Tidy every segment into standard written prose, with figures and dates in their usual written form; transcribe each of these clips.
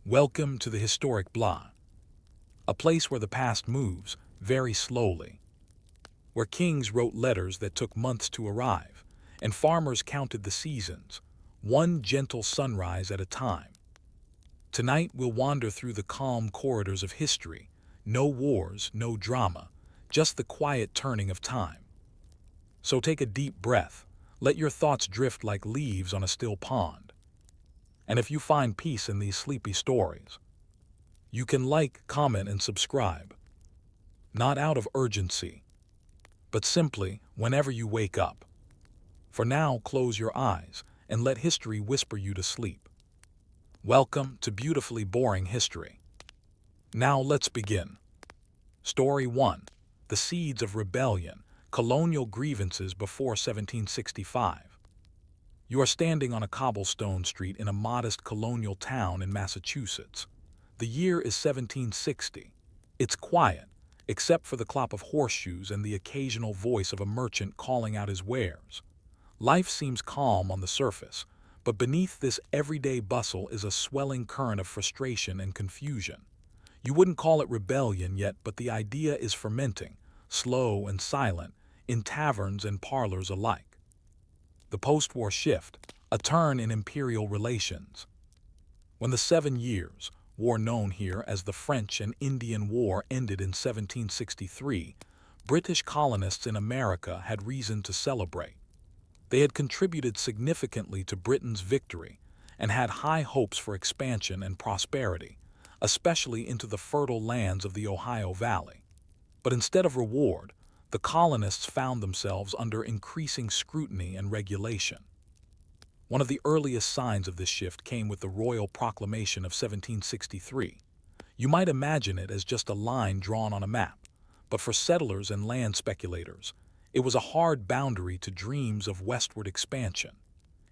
Welcome to the historic blah, a place where the past moves very slowly, where kings wrote letters that took months to arrive, and farmers counted the seasons, one gentle sunrise at a time. Tonight we'll wander through the calm corridors of history, no wars, no drama, just the quiet turning of time. So take a deep breath, let your thoughts drift like leaves on a still pond. And if you find peace in these sleepy stories, you can like, comment, and subscribe, not out of urgency, but simply whenever you wake up. For now, close your eyes and let history whisper you to sleep. Welcome to Beautifully Boring History. Now let's begin. Story 1. The Seeds of Rebellion, Colonial Grievances Before 1765. You are standing on a cobblestone street in a modest colonial town in Massachusetts. The year is 1760. It's quiet, except for the clop of horseshoes and the occasional voice of a merchant calling out his wares. Life seems calm on the surface, but beneath this everyday bustle is a swelling current of frustration and confusion. You wouldn't call it rebellion yet, but the idea is fermenting, slow and silent, in taverns and parlors alike. The post-war shift, a turn in imperial relations. When the 7 Years' War, known here as the French and Indian War, ended in 1763, British colonists in America had reason to celebrate. They had contributed significantly to Britain's victory and had high hopes for expansion and prosperity, especially into the fertile lands of the Ohio Valley. But instead of reward, the colonists found themselves under increasing scrutiny and regulation. One of the earliest signs of this shift came with the Royal Proclamation of 1763. You might imagine it as just a line drawn on a map, but for settlers and land speculators, it was a hard boundary to dreams of westward expansion.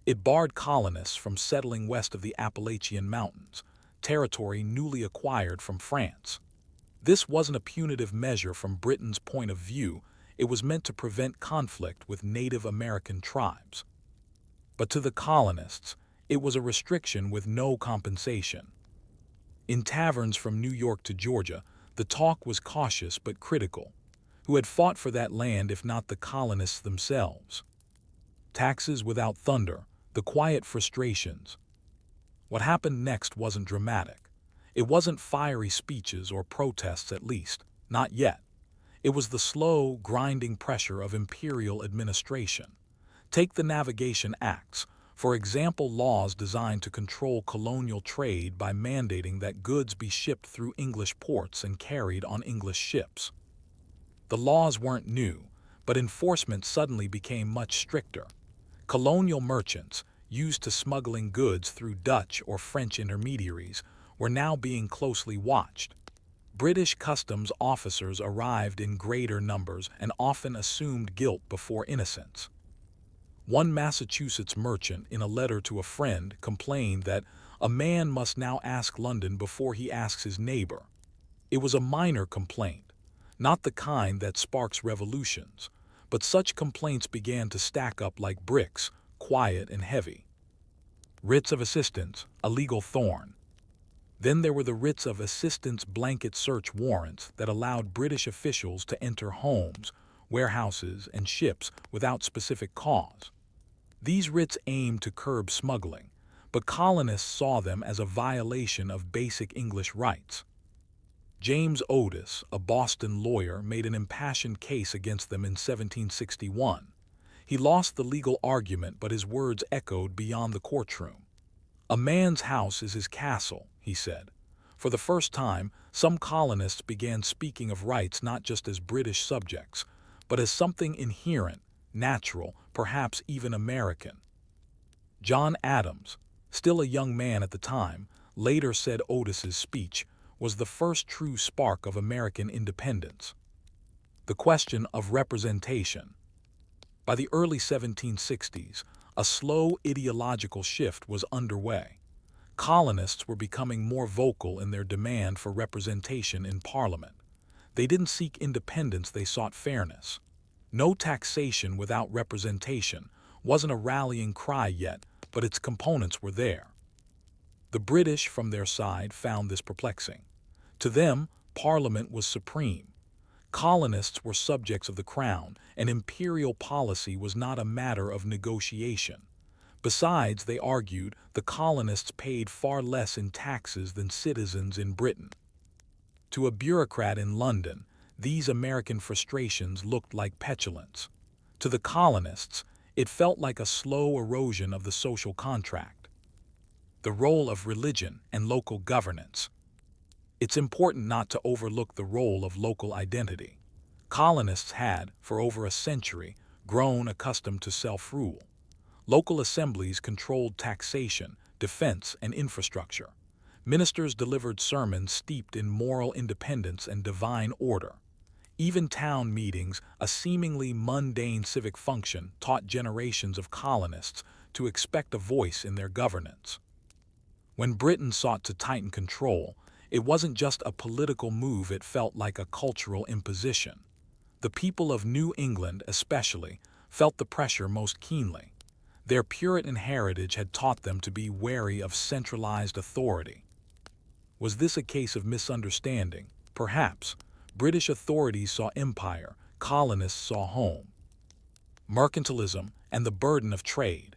It barred colonists from settling west of the Appalachian Mountains, territory newly acquired from France. This wasn't a punitive measure from Britain's point of view, it was meant to prevent conflict with Native American tribes. But to the colonists, it was a restriction with no compensation. In taverns from New York to Georgia, the talk was cautious but critical. Who had fought for that land if not the colonists themselves? Taxes without thunder, the quiet frustrations. What happened next wasn't dramatic. It wasn't fiery speeches or protests, at least, not yet. It was the slow, grinding pressure of imperial administration. Take the Navigation Acts, for example, laws designed to control colonial trade by mandating that goods be shipped through English ports and carried on English ships. The laws weren't new, but enforcement suddenly became much stricter. Colonial merchants, used to smuggling goods through Dutch or French intermediaries, were now being closely watched. British customs officers arrived in greater numbers and often assumed guilt before innocence. One Massachusetts merchant, in a letter to a friend, complained that a man must now ask London before he asks his neighbor. It was a minor complaint, not the kind that sparks revolutions, but such complaints began to stack up like bricks, quiet and heavy. Writs of assistance, a legal thorn. Then there were the writs of assistance blanket search warrants that allowed British officials to enter homes, warehouses, and ships without specific cause. These writs aimed to curb smuggling, but colonists saw them as a violation of basic English rights. James Otis, a Boston lawyer, made an impassioned case against them in 1761. He lost the legal argument, but his words echoed beyond the courtroom. "A man's house is his castle," he said. For the first time, some colonists began speaking of rights not just as British subjects, but as something inherent, natural, perhaps even American. John Adams, still a young man at the time, later said Otis's speech was the first true spark of American independence. The question of representation. By the early 1760s, a slow ideological shift was underway. Colonists were becoming more vocal in their demand for representation in Parliament. They didn't seek independence, they sought fairness. No taxation without representation wasn't a rallying cry yet, but its components were there. The British, from their side, found this perplexing. To them, Parliament was supreme. Colonists were subjects of the crown, and imperial policy was not a matter of negotiation. Besides, they argued, the colonists paid far less in taxes than citizens in Britain. To a bureaucrat in London, these American frustrations looked like petulance. To the colonists, it felt like a slow erosion of the social contract. The role of religion and local governance. It's important not to overlook the role of local identity. Colonists had, for over a century, grown accustomed to self-rule. Local assemblies controlled taxation, defense, and infrastructure. Ministers delivered sermons steeped in moral independence and divine order. Even town meetings, a seemingly mundane civic function, taught generations of colonists to expect a voice in their governance. When Britain sought to tighten control, it wasn't just a political move, it felt like a cultural imposition. The people of New England, especially, felt the pressure most keenly. Their Puritan heritage had taught them to be wary of centralized authority. Was this a case of misunderstanding? Perhaps. British authorities saw empire, colonists saw home. Mercantilism and the burden of trade.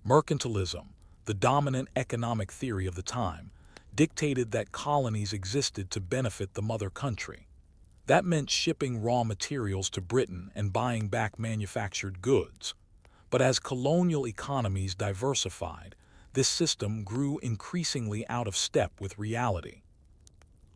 Mercantilism, the dominant economic theory of the time, dictated that colonies existed to benefit the mother country. That meant shipping raw materials to Britain and buying back manufactured goods. But as colonial economies diversified, this system grew increasingly out of step with reality.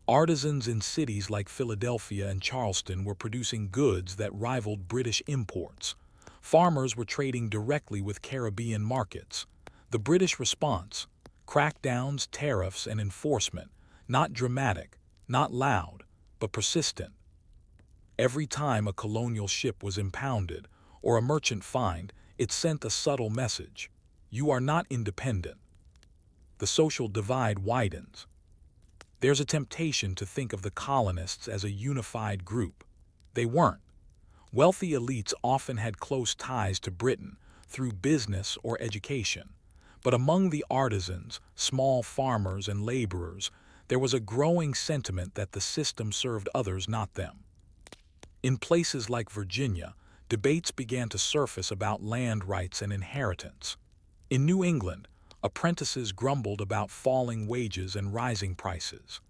Artisans in cities like Philadelphia and Charleston were producing goods that rivaled British imports. Farmers were trading directly with Caribbean markets. The British response: crackdowns, tariffs, and enforcement, not dramatic, not loud, but persistent. Every time a colonial ship was impounded or a merchant fined, it sent a subtle message: you are not independent. The social divide widens. There's a temptation to think of the colonists as a unified group. They weren't. Wealthy elites often had close ties to Britain through business or education. But among the artisans, small farmers, and laborers, there was a growing sentiment that the system served others, not them. In places like Virginia, debates began to surface about land rights and inheritance. In New England, apprentices grumbled about falling wages and rising prices.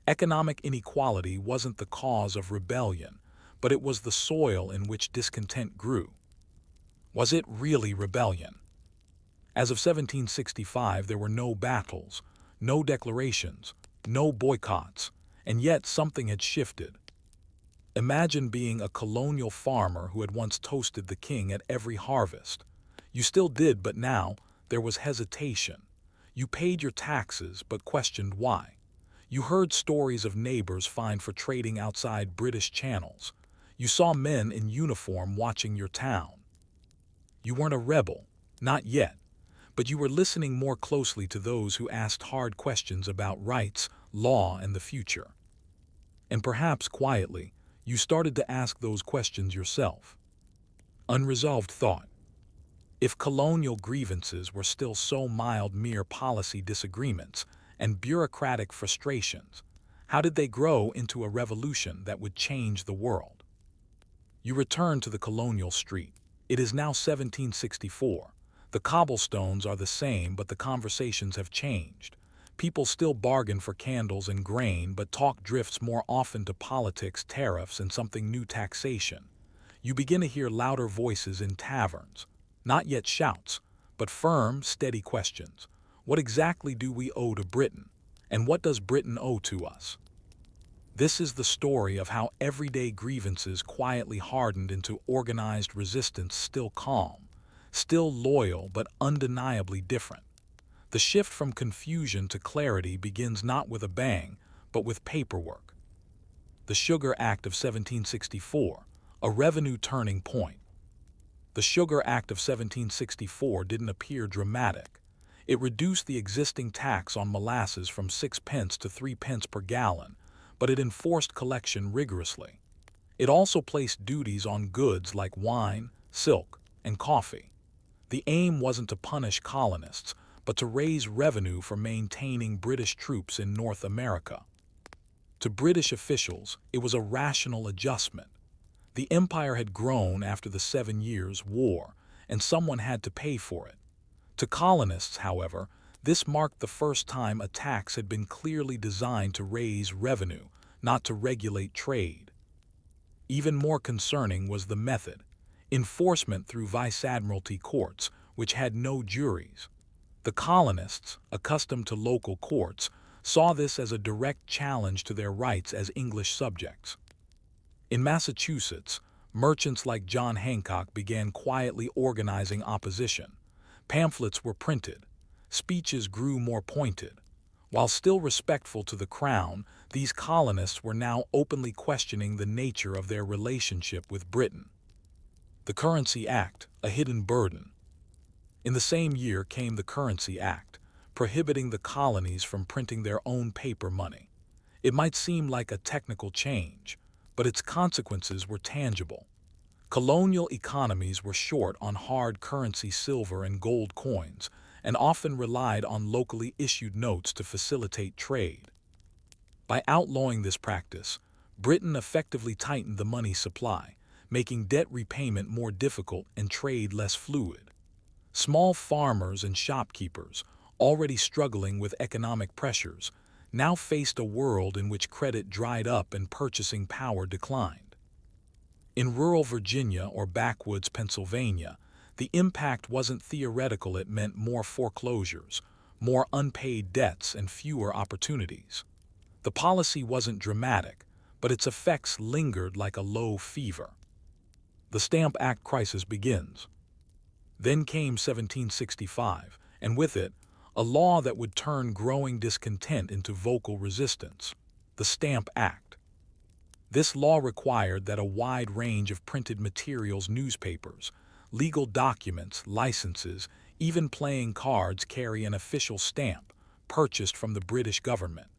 Economic inequality wasn't the cause of rebellion, but it was the soil in which discontent grew. Was it really rebellion? As of 1765, there were no battles, no declarations, no boycotts, and yet something had shifted. Imagine being a colonial farmer who had once toasted the king at every harvest. You still did, but now there was hesitation. You paid your taxes, but questioned why. You heard stories of neighbors fined for trading outside British channels. You saw men in uniform watching your town. You weren't a rebel, not yet, but you were listening more closely to those who asked hard questions about rights, law, and the future. And perhaps quietly, you started to ask those questions yourself. Unresolved thought. If colonial grievances were still so mild mere policy disagreements and bureaucratic frustrations, how did they grow into a revolution that would change the world? You return to the colonial street. It is now 1764. The cobblestones are the same, but the conversations have changed. People still bargain for candles and grain, but talk drifts more often to politics, tariffs, and something new: taxation. You begin to hear louder voices in taverns. Not yet shouts, but firm, steady questions. What exactly do we owe to Britain? And what does Britain owe to us? This is the story of how everyday grievances quietly hardened into organized resistance, still calm, still loyal, but undeniably different. The shift from confusion to clarity begins not with a bang, but with paperwork. The Sugar Act of 1764, a revenue turning point. The Sugar Act of 1764 didn't appear dramatic. It reduced the existing tax on molasses from 6 pence to 3 pence per gallon, but it enforced collection rigorously. It also placed duties on goods like wine, silk, and coffee. The aim wasn't to punish colonists, but to raise revenue for maintaining British troops in North America. To British officials, it was a rational adjustment. The empire had grown after the 7 Years' War, and someone had to pay for it. To colonists, however, this marked the first time a tax had been clearly designed to raise revenue, not to regulate trade. Even more concerning was the method: enforcement through vice-admiralty courts, which had no juries. The colonists, accustomed to local courts, saw this as a direct challenge to their rights as English subjects. In Massachusetts, merchants like John Hancock began quietly organizing opposition. Pamphlets were printed. Speeches grew more pointed. While still respectful to the crown, these colonists were now openly questioning the nature of their relationship with Britain. The Currency Act, a hidden burden. In the same year came the Currency Act, prohibiting the colonies from printing their own paper money. It might seem like a technical change, but its consequences were tangible. Colonial economies were short on hard currency silver and gold coins, and often relied on locally issued notes to facilitate trade. By outlawing this practice, Britain effectively tightened the money supply, making debt repayment more difficult and trade less fluid. Small farmers and shopkeepers, already struggling with economic pressures, now faced a world in which credit dried up and purchasing power declined. In rural Virginia or backwoods Pennsylvania, the impact wasn't theoretical. It meant more foreclosures, more unpaid debts, and fewer opportunities. The policy wasn't dramatic, but its effects lingered like a low fever. The Stamp Act crisis begins. Then came 1765, and with it, a law that would turn growing discontent into vocal resistance: the Stamp Act. This law required that a wide range of printed materials, newspapers, legal documents, licenses, even playing cards, carry an official stamp purchased from the British government.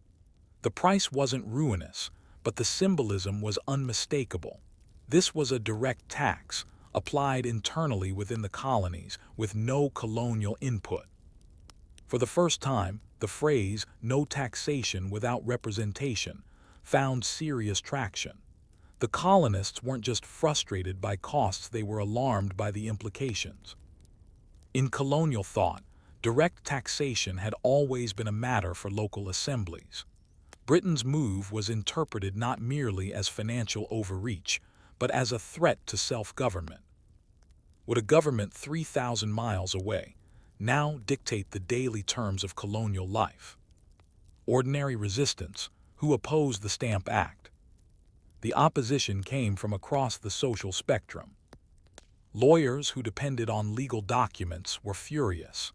The price wasn't ruinous, but the symbolism was unmistakable. This was a direct tax, applied internally within the colonies, with no colonial input. For the first time, the phrase "no taxation without representation" found serious traction. The colonists weren't just frustrated by costs, they were alarmed by the implications. In colonial thought, direct taxation had always been a matter for local assemblies. Britain's move was interpreted not merely as financial overreach, but as a threat to self-government. Would a government 3,000 miles away now dictate the daily terms of colonial life? Ordinary resistance, who opposed the Stamp Act. The opposition came from across the social spectrum. Lawyers who depended on legal documents were furious.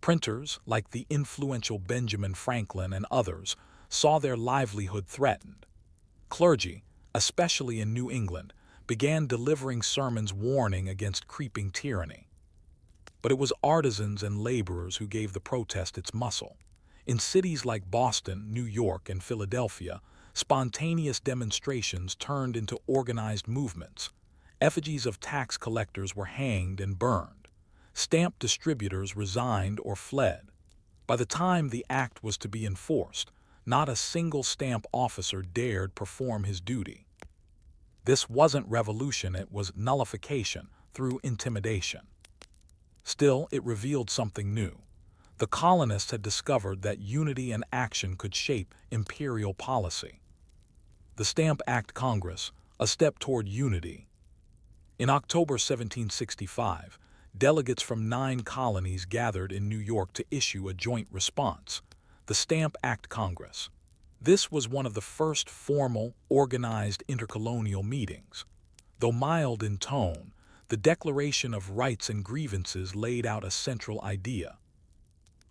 Printers, like the influential Benjamin Franklin and others, saw their livelihood threatened. Clergy, especially in New England, began delivering sermons warning against creeping tyranny. But it was artisans and laborers who gave the protest its muscle. In cities like Boston, New York, and Philadelphia, spontaneous demonstrations turned into organized movements. Effigies of tax collectors were hanged and burned. Stamp distributors resigned or fled. By the time the act was to be enforced, not a single stamp officer dared perform his duty. This wasn't revolution, it was nullification through intimidation. Still, it revealed something new. The colonists had discovered that unity and action could shape imperial policy. The Stamp Act Congress, a step toward unity. In October 1765, delegates from 9 colonies gathered in New York to issue a joint response: the Stamp Act Congress. This was one of the first formal, organized intercolonial meetings. Though mild in tone, the Declaration of Rights and Grievances laid out a central idea.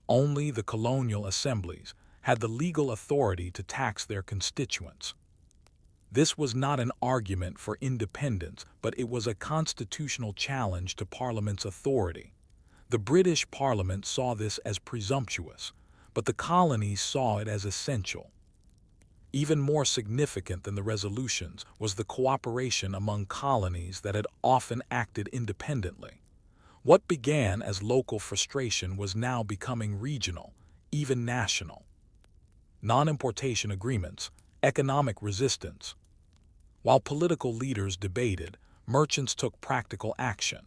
Only the colonial assemblies had the legal authority to tax their constituents. This was not an argument for independence, but it was a constitutional challenge to Parliament's authority. The British Parliament saw this as presumptuous, but the colonies saw it as essential. Even more significant than the resolutions was the cooperation among colonies that had often acted independently. What began as local frustration was now becoming regional, even national. Non-importation agreements, economic resistance. While political leaders debated, merchants took practical action.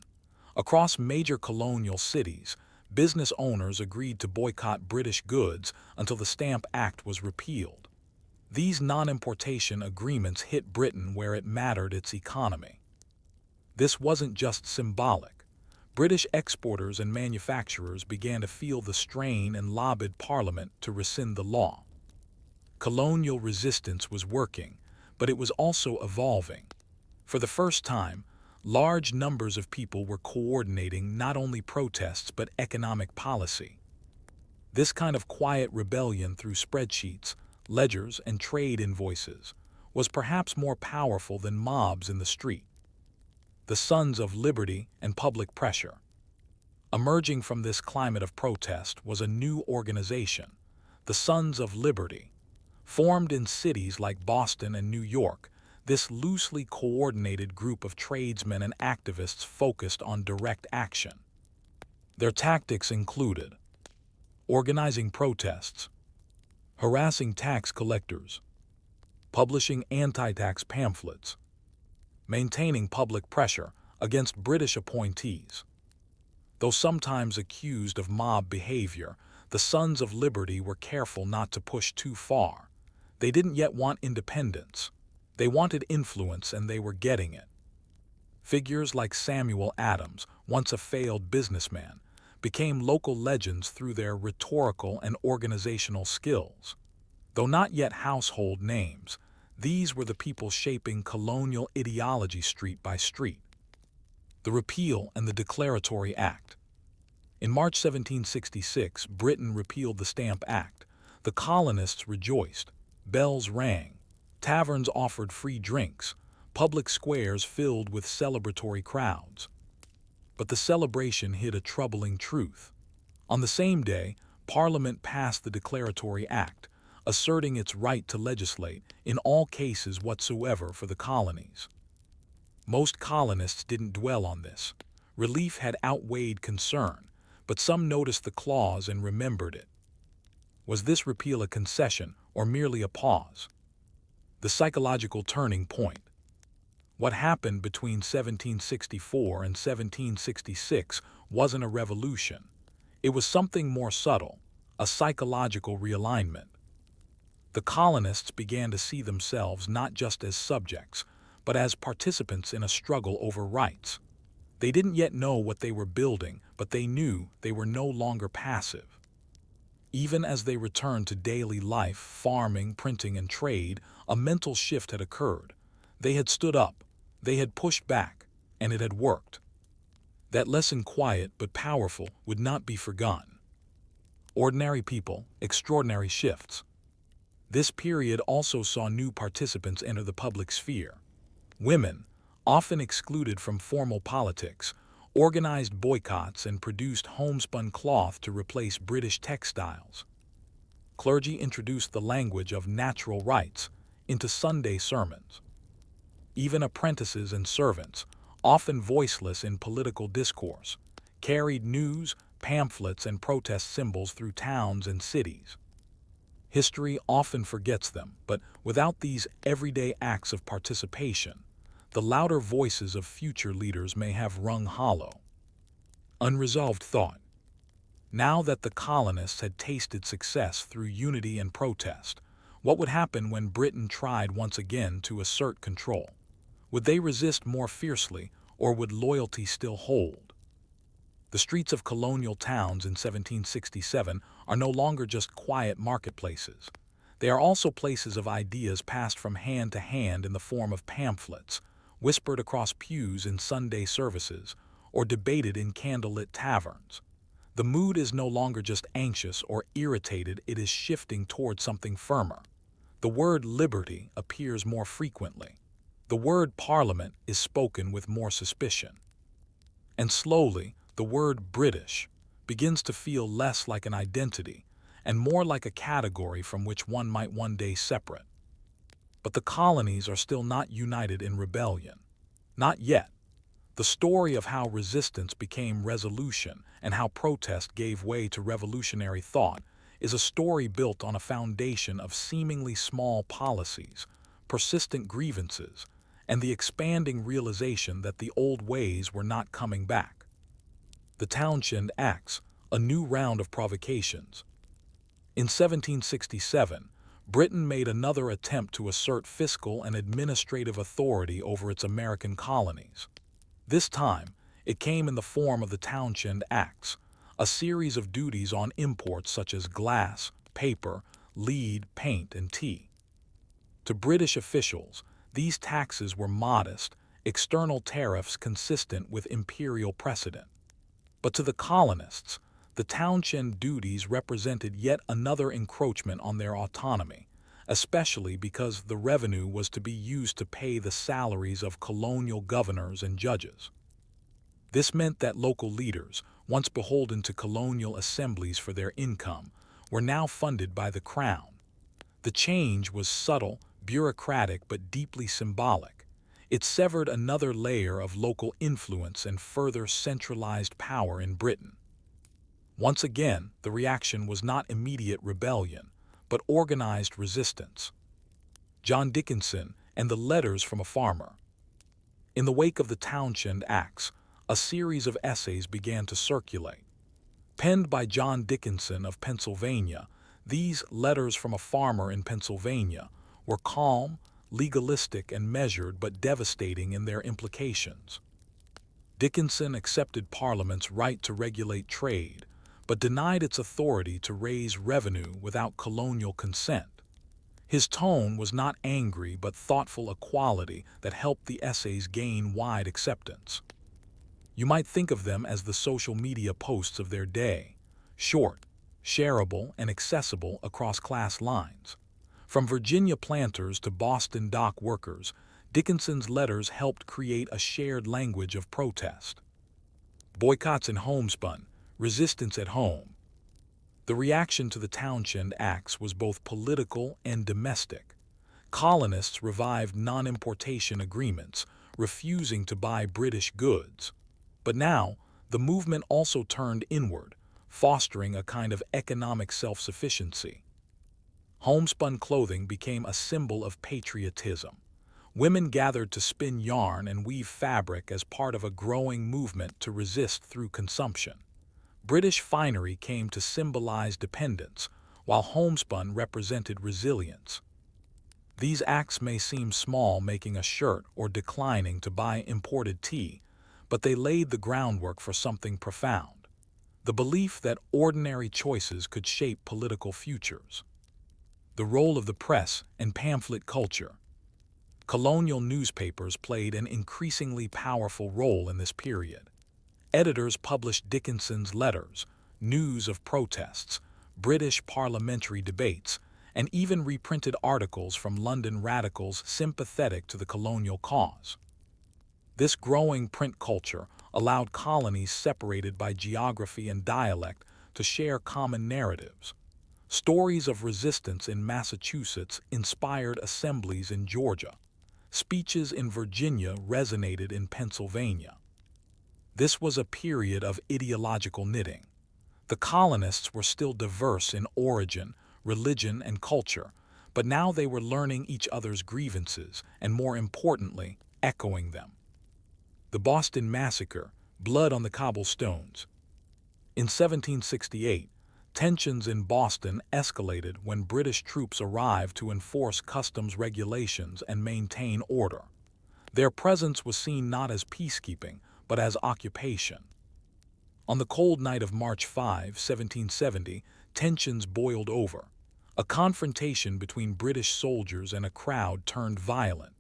Across major colonial cities, business owners agreed to boycott British goods until the Stamp Act was repealed. These non-importation agreements hit Britain where it mattered its economy. This wasn't just symbolic. British exporters and manufacturers began to feel the strain and lobbied Parliament to rescind the law. Colonial resistance was working, but it was also evolving. For the first time, large numbers of people were coordinating not only protests but economic policy. This kind of quiet rebellion through spreadsheets, ledgers, and trade invoices was perhaps more powerful than mobs in the street. The Sons of Liberty and public pressure. Emerging from this climate of protest was a new organization, the Sons of Liberty. Formed in cities like Boston and New York, this loosely coordinated group of tradesmen and activists focused on direct action. Their tactics included organizing protests, harassing tax collectors, publishing anti-tax pamphlets, maintaining public pressure against British appointees. Though sometimes accused of mob behavior, the Sons of Liberty were careful not to push too far. They didn't yet want independence. They wanted influence, and they were getting it. Figures like Samuel Adams, once a failed businessman, became local legends through their rhetorical and organizational skills. Though not yet household names, these were the people shaping colonial ideology street by street. The Repeal and the Declaratory Act. In March 1766, Britain repealed the Stamp Act. The colonists rejoiced. Bells rang. Taverns offered free drinks. Public squares filled with celebratory crowds. But the celebration hid a troubling truth. On the same day, Parliament passed the Declaratory Act, asserting its right to legislate in all cases whatsoever for the colonies. Most colonists didn't dwell on this. Relief had outweighed concern, but some noticed the clause and remembered it. Was this repeal a concession or merely a pause? The psychological turning point. What happened between 1764 and 1766 wasn't a revolution. It was something more subtle, a psychological realignment. The colonists began to see themselves not just as subjects, but as participants in a struggle over rights. They didn't yet know what they were building, but they knew they were no longer passive. Even as they returned to daily life, farming, printing, and trade, a mental shift had occurred. They had stood up, they had pushed back, and it had worked. That lesson, quiet but powerful, would not be forgotten. Ordinary people, extraordinary shifts. This period also saw new participants enter the public sphere. Women, often excluded from formal politics, organized boycotts and produced homespun cloth to replace British textiles. Clergy introduced the language of natural rights into Sunday sermons. Even apprentices and servants, often voiceless in political discourse, carried news, pamphlets, and protest symbols through towns and cities. History often forgets them, but without these everyday acts of participation, the louder voices of future leaders may have rung hollow. Unresolved thought. Now that the colonists had tasted success through unity and protest, what would happen when Britain tried once again to assert control? Would they resist more fiercely, or would loyalty still hold? The streets of colonial towns in 1767 are no longer just quiet marketplaces. They are also places of ideas passed from hand to hand in the form of pamphlets, whispered across pews in Sunday services, or debated in candlelit taverns. The mood is no longer just anxious or irritated, it is shifting toward something firmer. The word liberty appears more frequently. The word Parliament is spoken with more suspicion. And slowly, the word British begins to feel less like an identity and more like a category from which one might one day separate. But the colonies are still not united in rebellion. Not yet. The story of how resistance became resolution and how protest gave way to revolutionary thought is a story built on a foundation of seemingly small policies, persistent grievances, and the expanding realization that the old ways were not coming back. The Townshend Acts, a new round of provocations. In 1767, Britain made another attempt to assert fiscal and administrative authority over its American colonies. This time, it came in the form of the Townshend Acts, a series of duties on imports such as glass, paper, lead, paint, and tea. To British officials, these taxes were modest, external tariffs consistent with imperial precedent. But to the colonists, the Townshend duties represented yet another encroachment on their autonomy, especially because the revenue was to be used to pay the salaries of colonial governors and judges. This meant that local leaders, once beholden to colonial assemblies for their income, were now funded by the crown. The change was subtle, bureaucratic, but deeply symbolic. It severed another layer of local influence and further centralized power in Britain. Once again, the reaction was not immediate rebellion, but organized resistance. John Dickinson and the Letters from a Farmer. In the wake of the Townshend Acts, a series of essays began to circulate. Penned by John Dickinson of Pennsylvania, these Letters from a Farmer in Pennsylvania were calm, legalistic, and measured but devastating in their implications. Dickinson accepted Parliament's right to regulate trade, but denied its authority to raise revenue without colonial consent. His tone was not angry but thoughtful, a quality that helped the essays gain wide acceptance. You might think of them as the social media posts of their day, short, shareable, and accessible across class lines. From Virginia planters to Boston dock workers, Dickinson's letters helped create a shared language of protest. Boycotts in homespun, resistance at home. The reaction to the Townshend Acts was both political and domestic. Colonists revived non-importation agreements, refusing to buy British goods. But now, the movement also turned inward, fostering a kind of economic self-sufficiency. Homespun clothing became a symbol of patriotism. Women gathered to spin yarn and weave fabric as part of a growing movement to resist through consumption. British finery came to symbolize dependence, while homespun represented resilience. These acts may seem small, making a shirt or declining to buy imported tea, but they laid the groundwork for something profound: the belief that ordinary choices could shape political futures. The role of the press and pamphlet culture. Colonial newspapers played an increasingly powerful role in this period. Editors published Dickinson's letters, news of protests, British parliamentary debates, and even reprinted articles from London radicals sympathetic to the colonial cause. This growing print culture allowed colonies separated by geography and dialect to share common narratives. Stories of resistance in Massachusetts inspired assemblies in Georgia. Speeches in Virginia resonated in Pennsylvania. This was a period of ideological knitting. The colonists were still diverse in origin, religion, and culture, but now they were learning each other's grievances and, more importantly, echoing them. The Boston Massacre, blood on the cobblestones. In 1768, tensions in Boston escalated when British troops arrived to enforce customs regulations and maintain order. Their presence was seen not as peacekeeping, but as occupation. On the cold night of March 5, 1770, tensions boiled over. A confrontation between British soldiers and a crowd turned violent.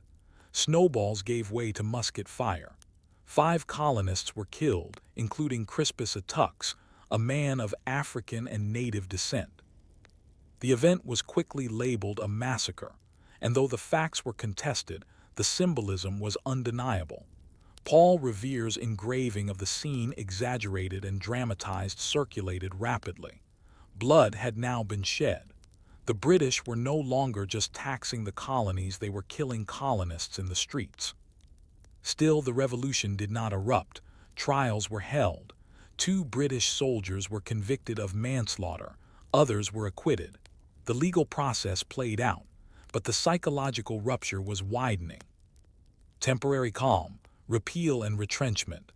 Snowballs gave way to musket fire. 5 colonists were killed, including Crispus Attucks, a man of African and native descent. The event was quickly labeled a massacre, and though the facts were contested, the symbolism was undeniable. Paul Revere's engraving of the scene, exaggerated and dramatized, circulated rapidly. Blood had now been shed. The British were no longer just taxing the colonies, they were killing colonists in the streets. Still, the revolution did not erupt. Trials were held. 2 British soldiers were convicted of manslaughter. Others were acquitted. The legal process played out, but the psychological rupture was widening. Temporary calm, repeal and retrenchment.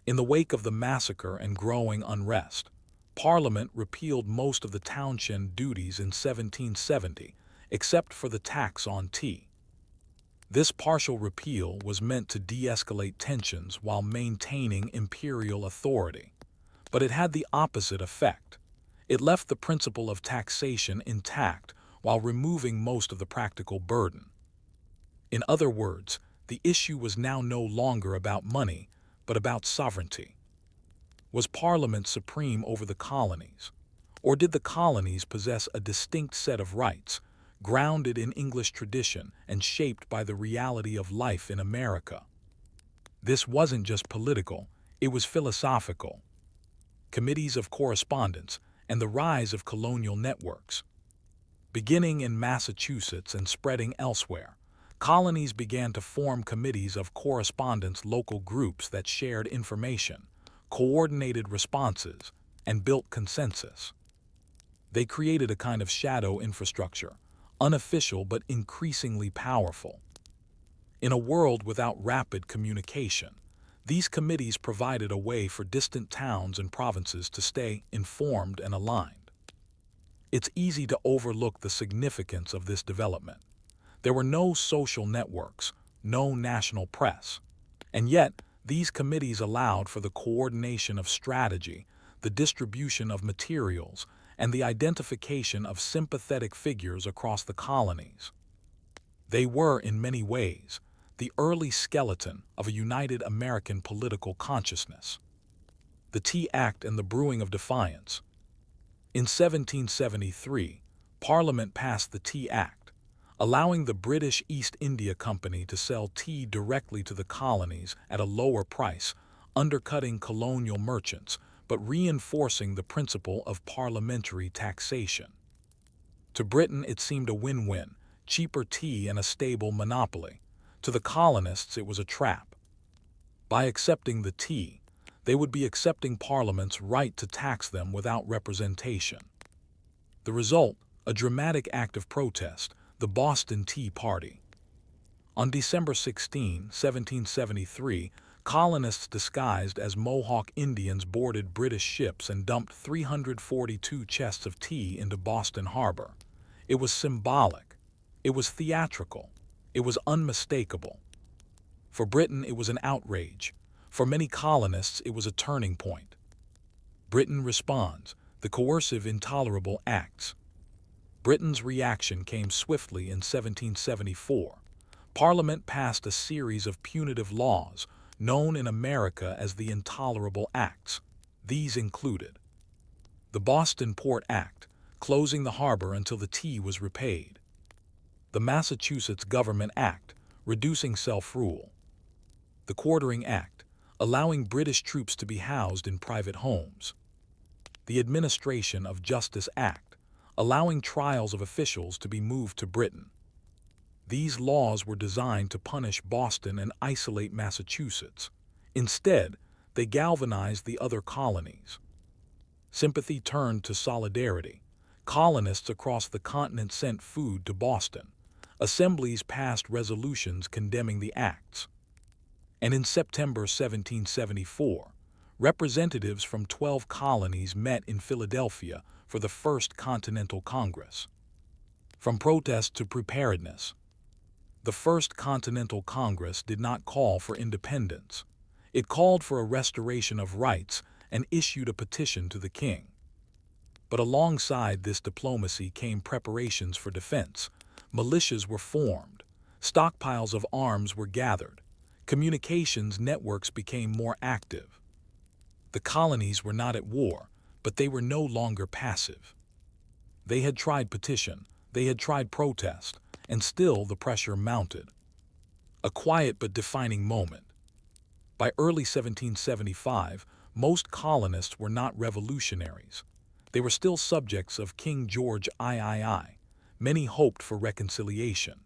In the wake of the massacre and growing unrest, Parliament repealed most of the townshend duties in 1770, except for the tax on tea. This partial repeal was meant to de-escalate tensions while maintaining imperial authority. But it had the opposite effect. It left the principle of taxation intact while removing most of the practical burden. In other words, the issue was now no longer about money, but about sovereignty. Was Parliament supreme over the colonies? Or did the colonies possess a distinct set of rights, grounded in English tradition and shaped by the reality of life in America? This wasn't just political, it was philosophical. Committees of correspondence and the rise of colonial networks. Beginning in Massachusetts and spreading elsewhere, colonies began to form committees of correspondence, local groups that shared information, coordinated responses, and built consensus. They created a kind of shadow infrastructure, unofficial but increasingly powerful. In a world without rapid communication, these committees provided a way for distant towns and provinces to stay informed and aligned. It's easy to overlook the significance of this development. There were no social networks, no national press, and yet these committees allowed for the coordination of strategy, the distribution of materials, and the identification of sympathetic figures across the colonies. They were, in many ways, the early skeleton of a united American political consciousness. The Tea Act and the Brewing of Defiance. In 1773, Parliament passed the Tea Act, allowing the British East India Company to sell tea directly to the colonies at a lower price, undercutting colonial merchants, but reinforcing the principle of parliamentary taxation. To Britain it seemed a win-win, cheaper tea and a stable monopoly. To the colonists it was a trap. By accepting the tea, they would be accepting Parliament's right to tax them without representation. The result, a dramatic act of protest, the Boston Tea Party. On December 16, 1773, colonists disguised as Mohawk Indians boarded British ships and dumped 342 chests of tea into Boston Harbor. It was symbolic. It was theatrical. It was unmistakable. For Britain, it was an outrage. For many colonists, it was a turning point. Britain responds, the coercive, intolerable acts. Britain's reaction came swiftly in 1774. Parliament passed a series of punitive laws, known in America as the Intolerable Acts. These included the Boston Port Act, closing the harbor until the tea was repaid; the Massachusetts Government Act, reducing self-rule; the Quartering Act, allowing British troops to be housed in private homes; the Administration of Justice Act, allowing trials of officials to be moved to Britain. These laws were designed to punish Boston and isolate Massachusetts. Instead, they galvanized the other colonies. Sympathy turned to solidarity. Colonists across the continent sent food to Boston. Assemblies passed resolutions condemning the acts. And in September 1774, representatives from 12 colonies met in Philadelphia for the First Continental Congress. From protest to preparedness. The First Continental Congress did not call for independence. It called for a restoration of rights and issued a petition to the king. But alongside this diplomacy came preparations for defense. Militias were formed. Stockpiles of arms were gathered. Communications networks became more active. The colonies were not at war, but they were no longer passive. They had tried petition, they had tried protest, and still the pressure mounted. A quiet but defining moment. By early 1775, most colonists were not revolutionaries. They were still subjects of King George III. Many hoped for reconciliation.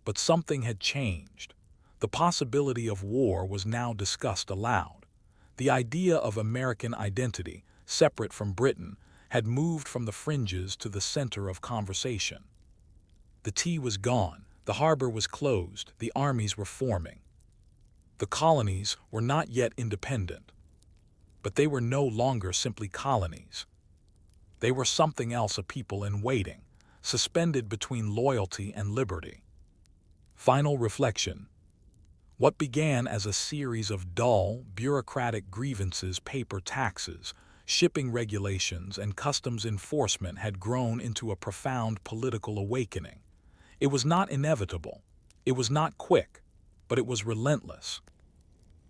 But something had changed. The possibility of war was now discussed aloud. The idea of American identity, separate from Britain, had moved from the fringes to the center of conversation. The tea was gone, the harbor was closed, the armies were forming. The colonies were not yet independent, but they were no longer simply colonies. They were something else, a people in waiting, suspended between loyalty and liberty. Final reflection. What began as a series of dull, bureaucratic grievances, paper taxes, shipping regulations, and customs enforcement had grown into a profound political awakening. It was not inevitable, it was not quick, but it was relentless.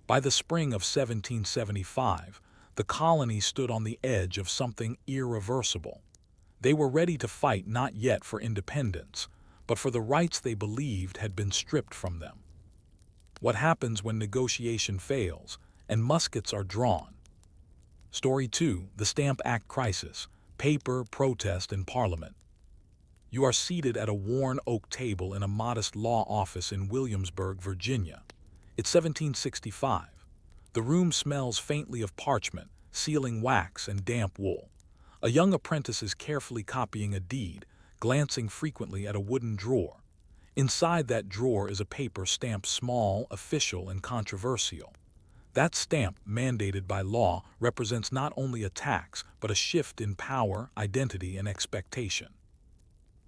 By the spring of 1775, the colonies stood on the edge of something irreversible. They were ready to fight not yet for independence, but for the rights they believed had been stripped from them. What happens when negotiation fails and muskets are drawn? Story 2, The Stamp Act Crisis, Paper, Protest, and Parliament. You are seated at a worn oak table in a modest law office in Williamsburg, Virginia. It's 1765. The room smells faintly of parchment, sealing wax, and damp wool. A young apprentice is carefully copying a deed, glancing frequently at a wooden drawer. Inside that drawer is a paper stamped small, official, and controversial. That stamp, mandated by law, represents not only a tax, but a shift in power, identity, and expectation.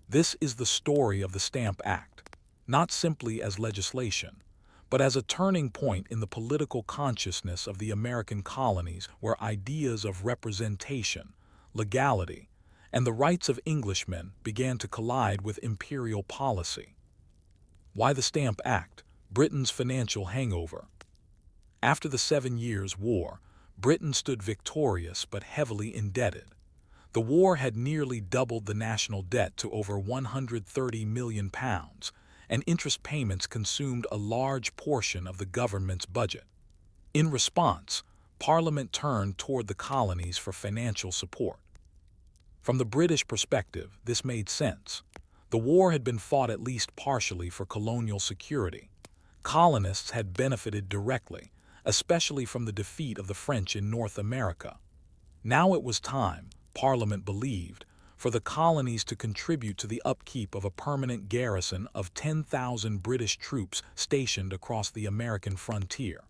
This is the story of the Stamp Act, not simply as legislation, but as a turning point in the political consciousness of the American colonies, where ideas of representation, legality, and the rights of Englishmen began to collide with imperial policy. Why the Stamp Act? Britain's financial hangover. After the 7 Years' War, Britain stood victorious but heavily indebted. The war had nearly doubled the national debt to over £130 million, and interest payments consumed a large portion of the government's budget. In response, Parliament turned toward the colonies for financial support. From the British perspective, this made sense. The war had been fought at least partially for colonial security. Colonists had benefited directly, especially from the defeat of the French in North America. Now it was time, Parliament believed, for the colonies to contribute to the upkeep of a permanent garrison of 10,000 British troops stationed across the American frontier.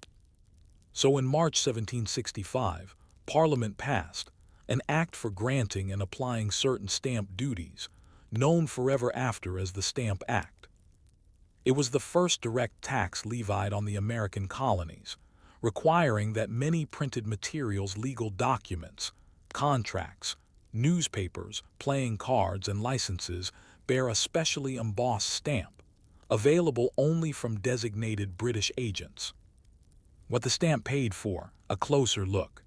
So in March 1765, Parliament passed an act for granting and applying certain stamp duties, known forever after as the Stamp Act. It was the first direct tax levied on the American colonies, requiring that many printed materials, legal documents, contracts, newspapers, playing cards, and licenses bear a specially embossed stamp, available only from designated British agents. What the stamp paid for, a closer look.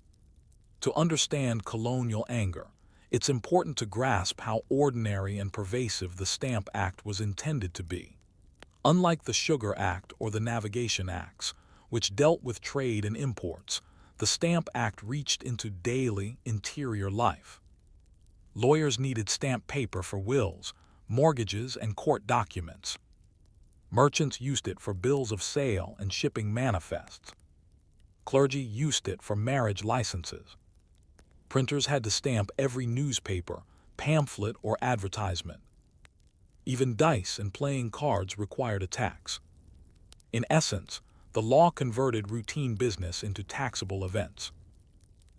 To understand colonial anger, it's important to grasp how ordinary and pervasive the Stamp Act was intended to be. Unlike the Sugar Act or the Navigation Acts, which dealt with trade and imports, the Stamp Act reached into daily, interior life. Lawyers needed stamped paper for wills, mortgages, and court documents. Merchants used it for bills of sale and shipping manifests. Clergy used it for marriage licenses. Printers had to stamp every newspaper, pamphlet, or advertisement. Even dice and playing cards required a tax. In essence, the law converted routine business into taxable events.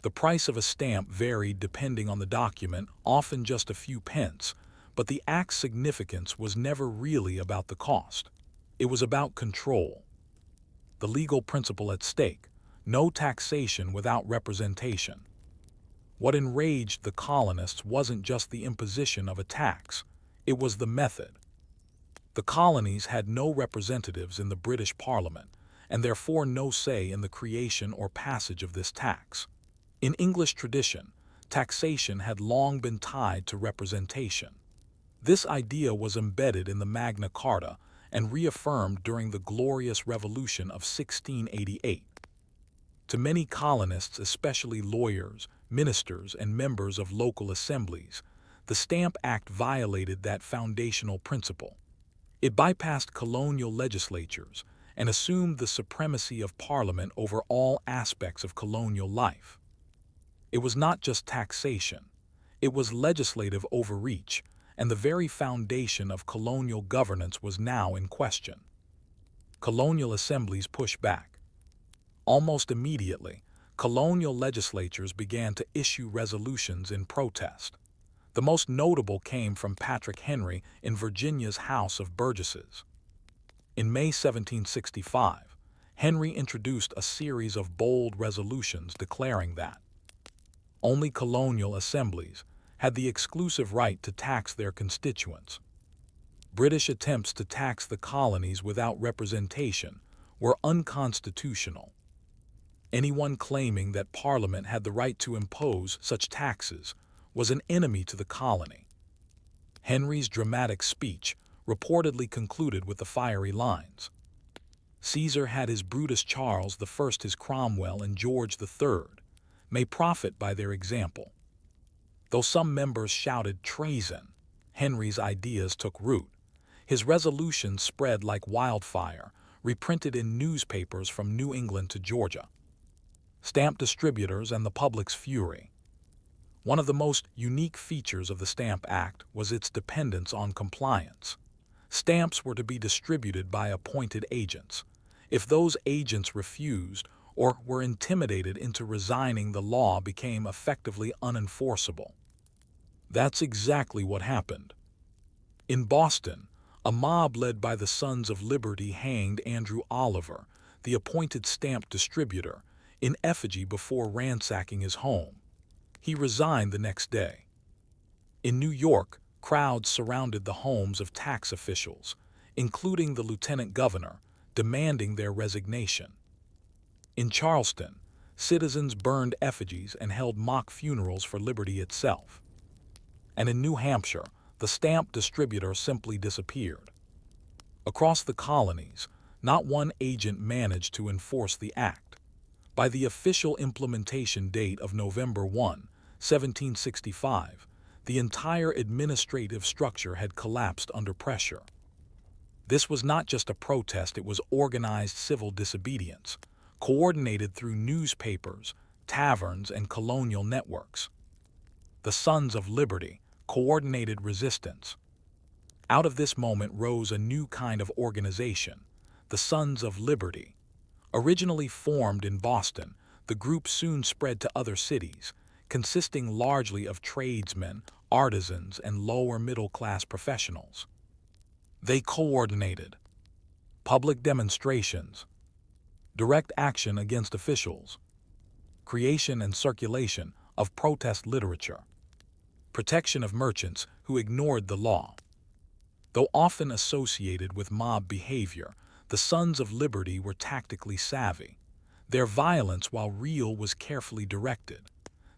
The price of a stamp varied depending on the document, often just a few pence, but the act's significance was never really about the cost. It was about control. The legal principle at stake: no taxation without representation. What enraged the colonists wasn't just the imposition of a tax, it was the method. The colonies had no representatives in the British Parliament, and therefore no say in the creation or passage of this tax. In English tradition, taxation had long been tied to representation. This idea was embedded in the Magna Carta and reaffirmed during the Glorious Revolution of 1688. To many colonists, especially lawyers, ministers, and members of local assemblies, the Stamp Act violated that foundational principle. It bypassed colonial legislatures and assumed the supremacy of Parliament over all aspects of colonial life. It was not just taxation, it was legislative overreach, and the very foundation of colonial governance was now in question. Colonial assemblies pushed back. Almost immediately, colonial legislatures began to issue resolutions in protest. The most notable came from Patrick Henry in Virginia's House of Burgesses. In May 1765, Henry introduced a series of bold resolutions declaring that only colonial assemblies had the exclusive right to tax their constituents. British attempts to tax the colonies without representation were unconstitutional. Anyone claiming that Parliament had the right to impose such taxes was an enemy to the colony. Henry's dramatic speech reportedly concluded with the fiery lines, "Caesar had his Brutus, Charles I his Cromwell, and George III may profit by their example." Though some members shouted treason, Henry's ideas took root. His resolutions spread like wildfire, reprinted in newspapers from New England to Georgia. Stamp distributors and the public's fury. One of the most unique features of the Stamp Act was its dependence on compliance. Stamps were to be distributed by appointed agents. If those agents refused or were intimidated into resigning, the law became effectively unenforceable. That's exactly what happened. In Boston, a mob led by the Sons of Liberty hanged Andrew Oliver, the appointed stamp distributor, in effigy before ransacking his home. He resigned the next day. In New York, crowds surrounded the homes of tax officials, including the lieutenant governor, demanding their resignation. In Charleston, citizens burned effigies and held mock funerals for liberty itself. And in New Hampshire, the stamp distributor simply disappeared. Across the colonies, not one agent managed to enforce the act. By the official implementation date of November 1, 1765, the entire administrative structure had collapsed under pressure. This was not just a protest, it was organized civil disobedience, coordinated through newspapers, taverns, and colonial networks. The Sons of Liberty coordinated resistance. Out of this moment rose a new kind of organization, the Sons of Liberty. Originally formed in Boston, the group soon spread to other cities, consisting largely of tradesmen, artisans, and lower middle-class professionals. They coordinated public demonstrations, direct action against officials, creation and circulation of protest literature, protection of merchants who ignored the law. Though often associated with mob behavior, the Sons of Liberty were tactically savvy. Their violence, while real, was carefully directed.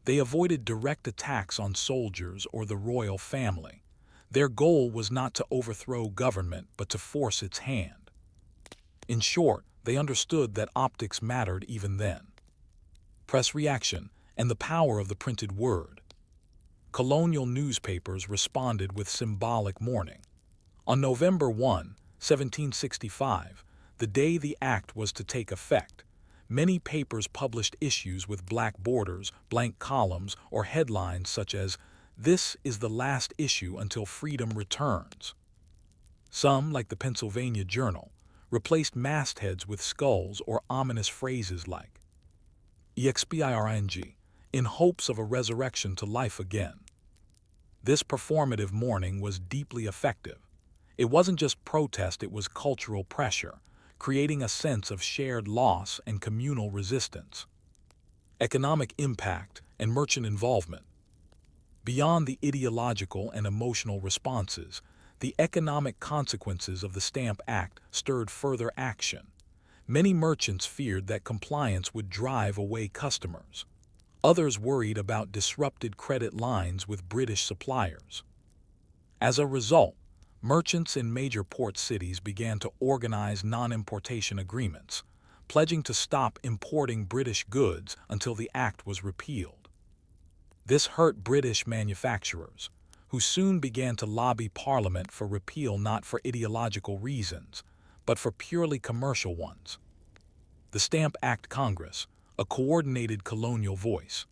They avoided direct attacks on soldiers or the royal family. Their goal was not to overthrow government, but to force its hand. In short, they understood that optics mattered even then. Press reaction and the power of the printed word. Colonial newspapers responded with symbolic mourning. On November 1, 1765, the day the act was to take effect, many papers published issues with black borders, blank columns, or headlines such as, "This is the last issue until freedom returns." Some, like the Pennsylvania Journal, replaced mastheads with skulls or ominous phrases like "expiring," in hopes of a resurrection to life again. This performative mourning was deeply effective. It wasn't just protest, it was cultural pressure, creating a sense of shared loss and communal resistance. Economic impact and merchant involvement. Beyond the ideological and emotional responses, the economic consequences of the Stamp Act stirred further action. Many merchants feared that compliance would drive away customers. Others worried about disrupted credit lines with British suppliers. As a result, merchants in major port cities began to organize non-importation agreements, pledging to stop importing British goods until the act was repealed. This hurt British manufacturers, who soon began to lobby Parliament for repeal not for ideological reasons, but for purely commercial ones. The Stamp Act Congress, a coordinated colonial voice.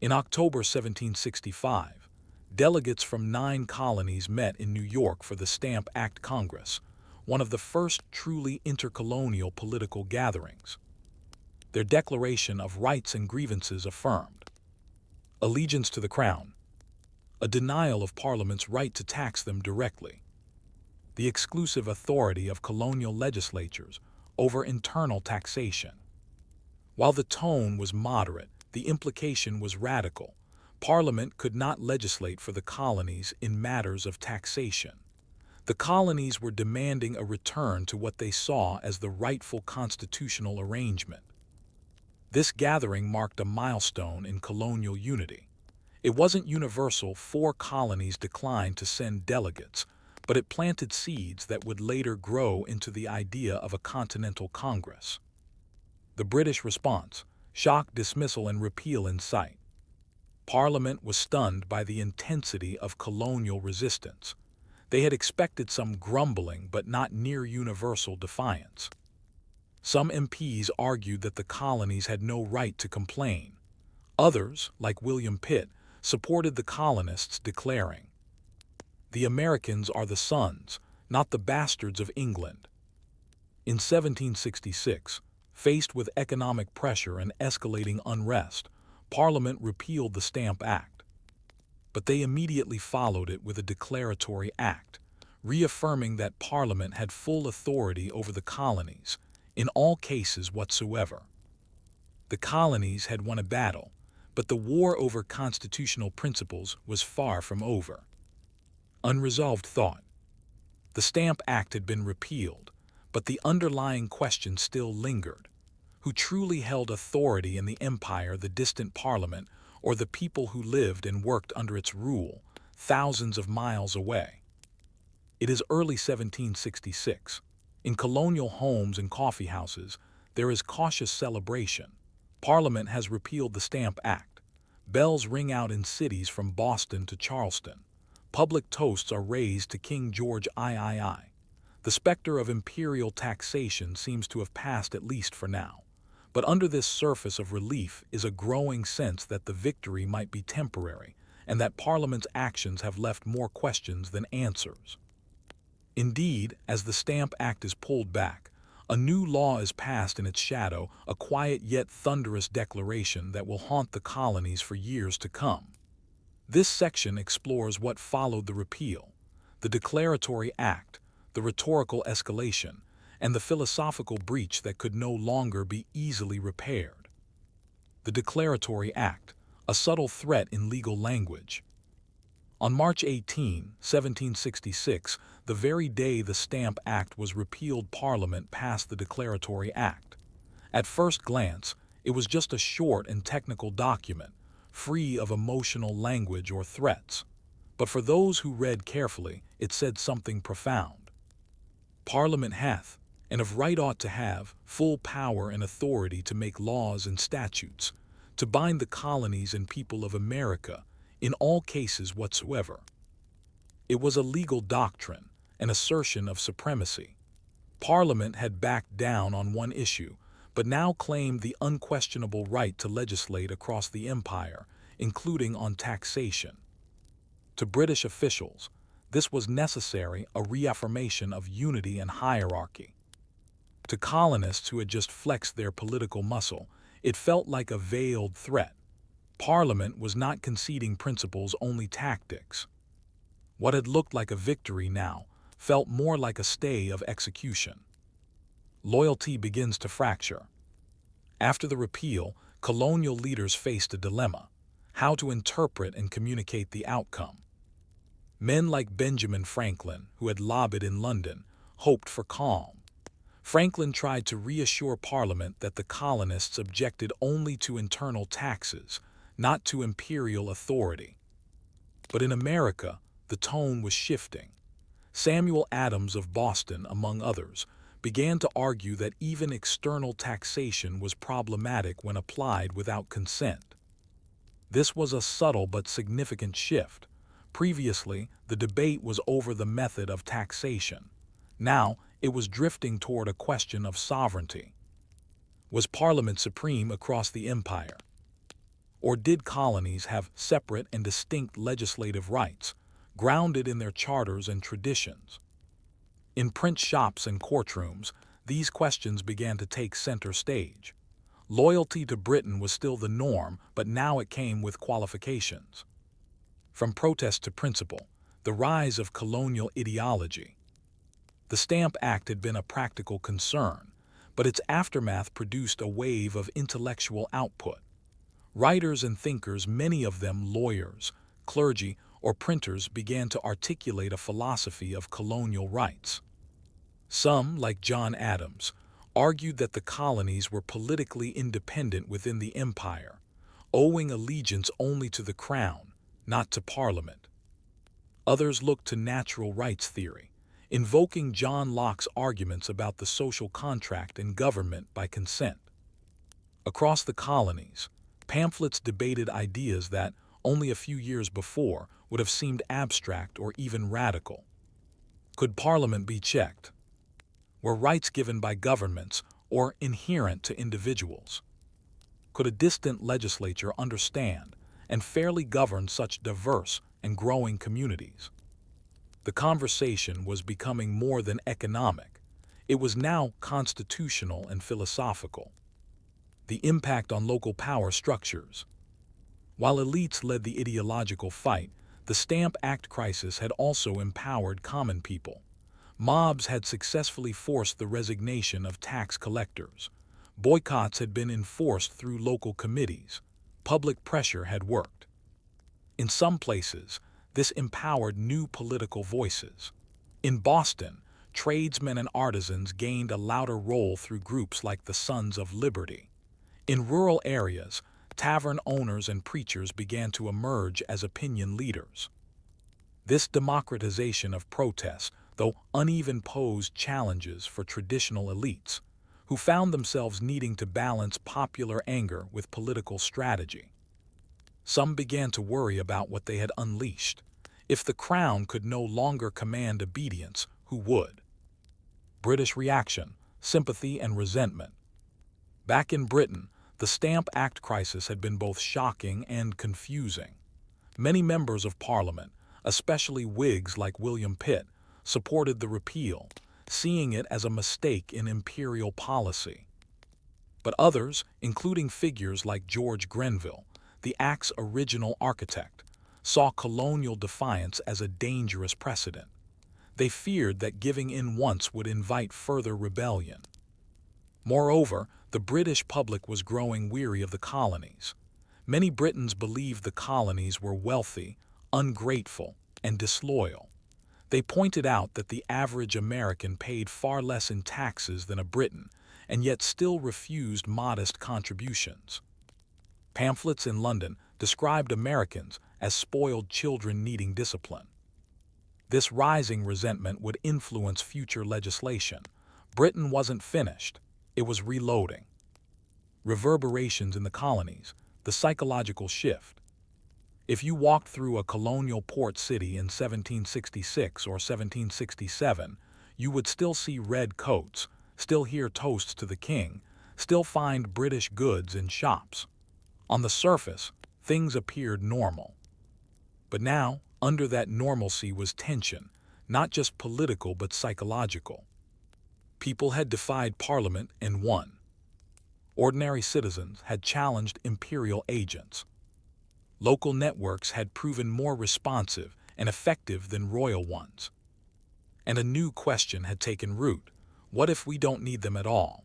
In October 1765, delegates from 9 colonies met in New York for the Stamp Act Congress, one of the first truly intercolonial political gatherings. Their declaration of rights and grievances affirmed allegiance to the Crown, a denial of Parliament's right to tax them directly, the exclusive authority of colonial legislatures over internal taxation. While the tone was moderate, the implication was radical. Parliament could not legislate for the colonies in matters of taxation. The colonies were demanding a return to what they saw as the rightful constitutional arrangement. This gathering marked a milestone in colonial unity. It wasn't universal. 4 colonies declined to send delegates, but it planted seeds that would later grow into the idea of a continental Congress. The British response: shock, dismissal, and repeal in sight. Parliament was stunned by the intensity of colonial resistance. They had expected some grumbling but not near universal defiance. Some MPs argued that the colonies had no right to complain. Others, like William Pitt, supported the colonists, declaring, "The Americans are the sons, not the bastards of England." In 1766, faced with economic pressure and escalating unrest, Parliament repealed the Stamp Act. But they immediately followed it with a declaratory act, reaffirming that Parliament had full authority over the colonies, in all cases whatsoever. The colonies had won a battle, but the war over constitutional principles was far from over. Unresolved thought. The Stamp Act had been repealed, but the underlying question still lingered. Who truly held authority in the empire, the distant Parliament, or the people who lived and worked under its rule, thousands of miles away? It is early 1766. In colonial homes and coffee houses, there is cautious celebration. Parliament has repealed the Stamp Act. Bells ring out in cities from Boston to Charleston. Public toasts are raised to King George III. The specter of imperial taxation seems to have passed, at least for now. But under this surface of relief is a growing sense that the victory might be temporary, and that Parliament's actions have left more questions than answers. Indeed, as the Stamp Act is pulled back, a new law is passed in its shadow, a quiet yet thunderous declaration that will haunt the colonies for years to come. This section explores what followed the repeal, the declaratory act, the rhetorical escalation, and the philosophical breach that could no longer be easily repaired. The declaratory act, a subtle threat in legal language. On March 18, 1766, the very day the Stamp Act was repealed, Parliament passed the Declaratory Act. At first glance, it was just a short and technical document, free of emotional language or threats. But for those who read carefully, it said something profound. Parliament hath, and of right ought to have, full power and authority to make laws and statutes, to bind the colonies and people of America, in all cases whatsoever. It was a legal doctrine, an assertion of supremacy. Parliament had backed down on one issue, but now claimed the unquestionable right to legislate across the empire, including on taxation. To British officials, this was necessary, a reaffirmation of unity and hierarchy. To colonists who had just flexed their political muscle, it felt like a veiled threat. Parliament was not conceding principles, only tactics. What had looked like a victory now felt more like a stay of execution. Loyalty begins to fracture. After the repeal, colonial leaders faced a dilemma: how to interpret and communicate the outcome. Men like Benjamin Franklin, who had lobbied in London, hoped for calm. Franklin tried to reassure Parliament that the colonists objected only to internal taxes, not to imperial authority. But in America, the tone was shifting. Samuel Adams of Boston, among others, began to argue that even external taxation was problematic when applied without consent. This was a subtle but significant shift. Previously, the debate was over the method of taxation. Now, it was drifting toward a question of sovereignty. Was Parliament supreme across the empire? Or did colonies have separate and distinct legislative rights, grounded in their charters and traditions? In print shops and courtrooms, these questions began to take center stage. Loyalty to Britain was still the norm, but now it came with qualifications. From protest to principle, the rise of colonial ideology. The Stamp Act had been a practical concern, but its aftermath produced a wave of intellectual output. Writers and thinkers, many of them lawyers, clergy, or printers, began to articulate a philosophy of colonial rights. Some, like John Adams, argued that the colonies were politically independent within the empire, owing allegiance only to the crown, not to Parliament. Others looked to natural rights theory, invoking John Locke's arguments about the social contract and government by consent. Across the colonies, pamphlets debated ideas that, only a few years before, would have seemed abstract or even radical. Could Parliament be checked? Were rights given by governments or inherent to individuals? Could a distant legislature understand and fairly govern such diverse and growing communities? The conversation was becoming more than economic. It was now constitutional and philosophical. The impact on local power structures. While elites led the ideological fight, the Stamp Act crisis had also empowered common people. Mobs had successfully forced the resignation of tax collectors. Boycotts had been enforced through local committees. Public pressure had worked. In some places, this empowered new political voices. In Boston, tradesmen and artisans gained a louder role through groups like the Sons of Liberty. In rural areas, tavern owners and preachers began to emerge as opinion leaders. This democratization of protest, though uneven, posed challenges for traditional elites, who found themselves needing to balance popular anger with political strategy. Some began to worry about what they had unleashed. If the crown could no longer command obedience, who would? British reaction, sympathy and resentment. Back in Britain, the Stamp Act crisis had been both shocking and confusing. Many members of Parliament, especially Whigs like William Pitt, supported the repeal, seeing it as a mistake in imperial policy. But others, including figures like George Grenville, the Act's original architect, saw colonial defiance as a dangerous precedent. They feared that giving in once would invite further rebellion. Moreover, the British public was growing weary of the colonies. Many Britons believed the colonies were wealthy, ungrateful, and disloyal. They pointed out that the average American paid far less in taxes than a Briton, and yet still refused modest contributions. Pamphlets in London described Americans as spoiled children needing discipline. This rising resentment would influence future legislation. Britain wasn't finished. It was reloading. Reverberations in the colonies, the psychological shift. If you walked through a colonial port city in 1766 or 1767, you would still see red coats, still hear toasts to the king, still find British goods in shops. On the surface, things appeared normal. But now, under that normalcy was tension, not just political but psychological. People had defied Parliament and won. Ordinary citizens had challenged imperial agents. Local networks had proven more responsive and effective than royal ones. And a new question had taken root: what if we don't need them at all?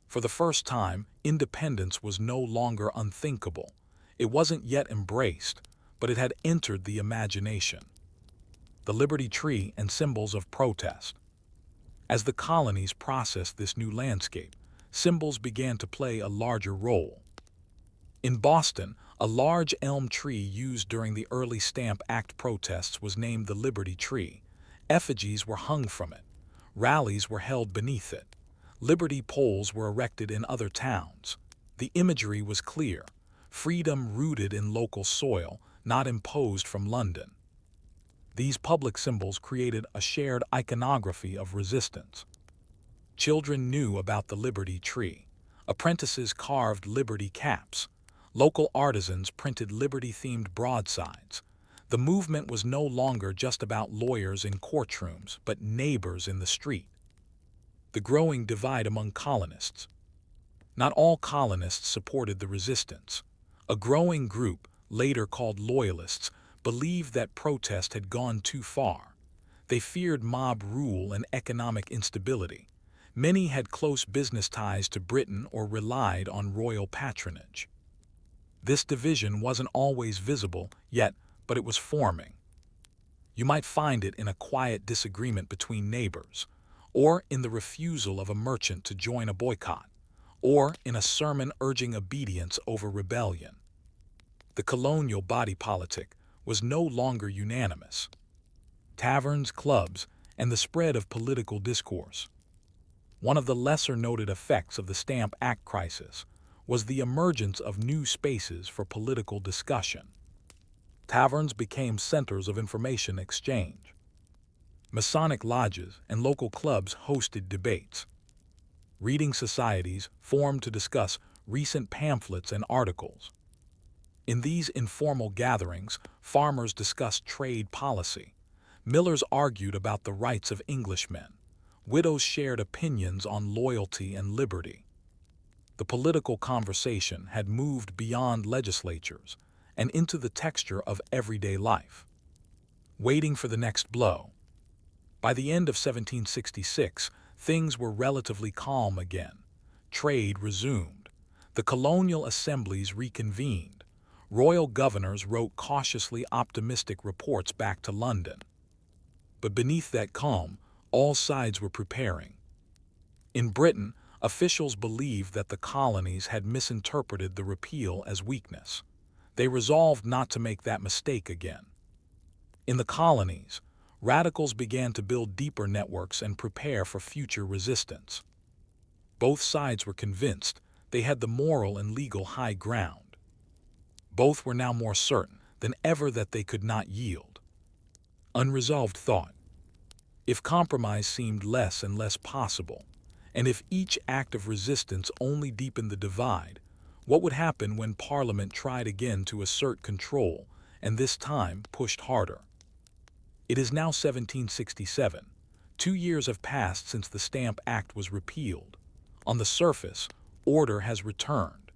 For the first time, independence was no longer unthinkable. It wasn't yet embraced, but it had entered the imagination. The Liberty Tree and symbols of protest. As the colonies processed this new landscape, symbols began to play a larger role. In Boston, a large elm tree used during the early Stamp Act protests was named the Liberty Tree. Effigies were hung from it. Rallies were held beneath it. Liberty poles were erected in other towns. The imagery was clear: freedom rooted in local soil, not imposed from London. These public symbols created a shared iconography of resistance. Children knew about the Liberty Tree. Apprentices carved Liberty caps. Local artisans printed Liberty-themed broadsides. The movement was no longer just about lawyers in courtrooms, but neighbors in the street. The growing divide among colonists. Not all colonists supported the resistance. A growing group, later called loyalists, believed that protest had gone too far. They feared mob rule and economic instability. Many had close business ties to Britain or relied on royal patronage. This division wasn't always visible yet, but it was forming. You might find it in a quiet disagreement between neighbors, or in the refusal of a merchant to join a boycott, or in a sermon urging obedience over rebellion. The colonial body politic was no longer unanimous. Taverns, clubs, and the spread of political discourse. One of the lesser-noted effects of the Stamp Act crisis was the emergence of new spaces for political discussion. Taverns became centers of information exchange. Masonic lodges and local clubs hosted debates. Reading societies formed to discuss recent pamphlets and articles. In these informal gatherings, farmers discussed trade policy. Millers argued about the rights of Englishmen. Widows shared opinions on loyalty and liberty. The political conversation had moved beyond legislatures and into the texture of everyday life. Waiting for the next blow. By the end of 1766, things were relatively calm again. Trade resumed. The colonial assemblies reconvened. Royal governors wrote cautiously optimistic reports back to London. But beneath that calm, all sides were preparing. In Britain, officials believed that the colonies had misinterpreted the repeal as weakness. They resolved not to make that mistake again. In the colonies, radicals began to build deeper networks and prepare for future resistance. Both sides were convinced they had the moral and legal high ground. Both were now more certain than ever that they could not yield. Unresolved thought. If compromise seemed less and less possible, and if each act of resistance only deepened the divide, what would happen when Parliament tried again to assert control, and this time pushed harder? It is now 1767. 2 years have passed since the Stamp Act was repealed. On the surface, order has returned.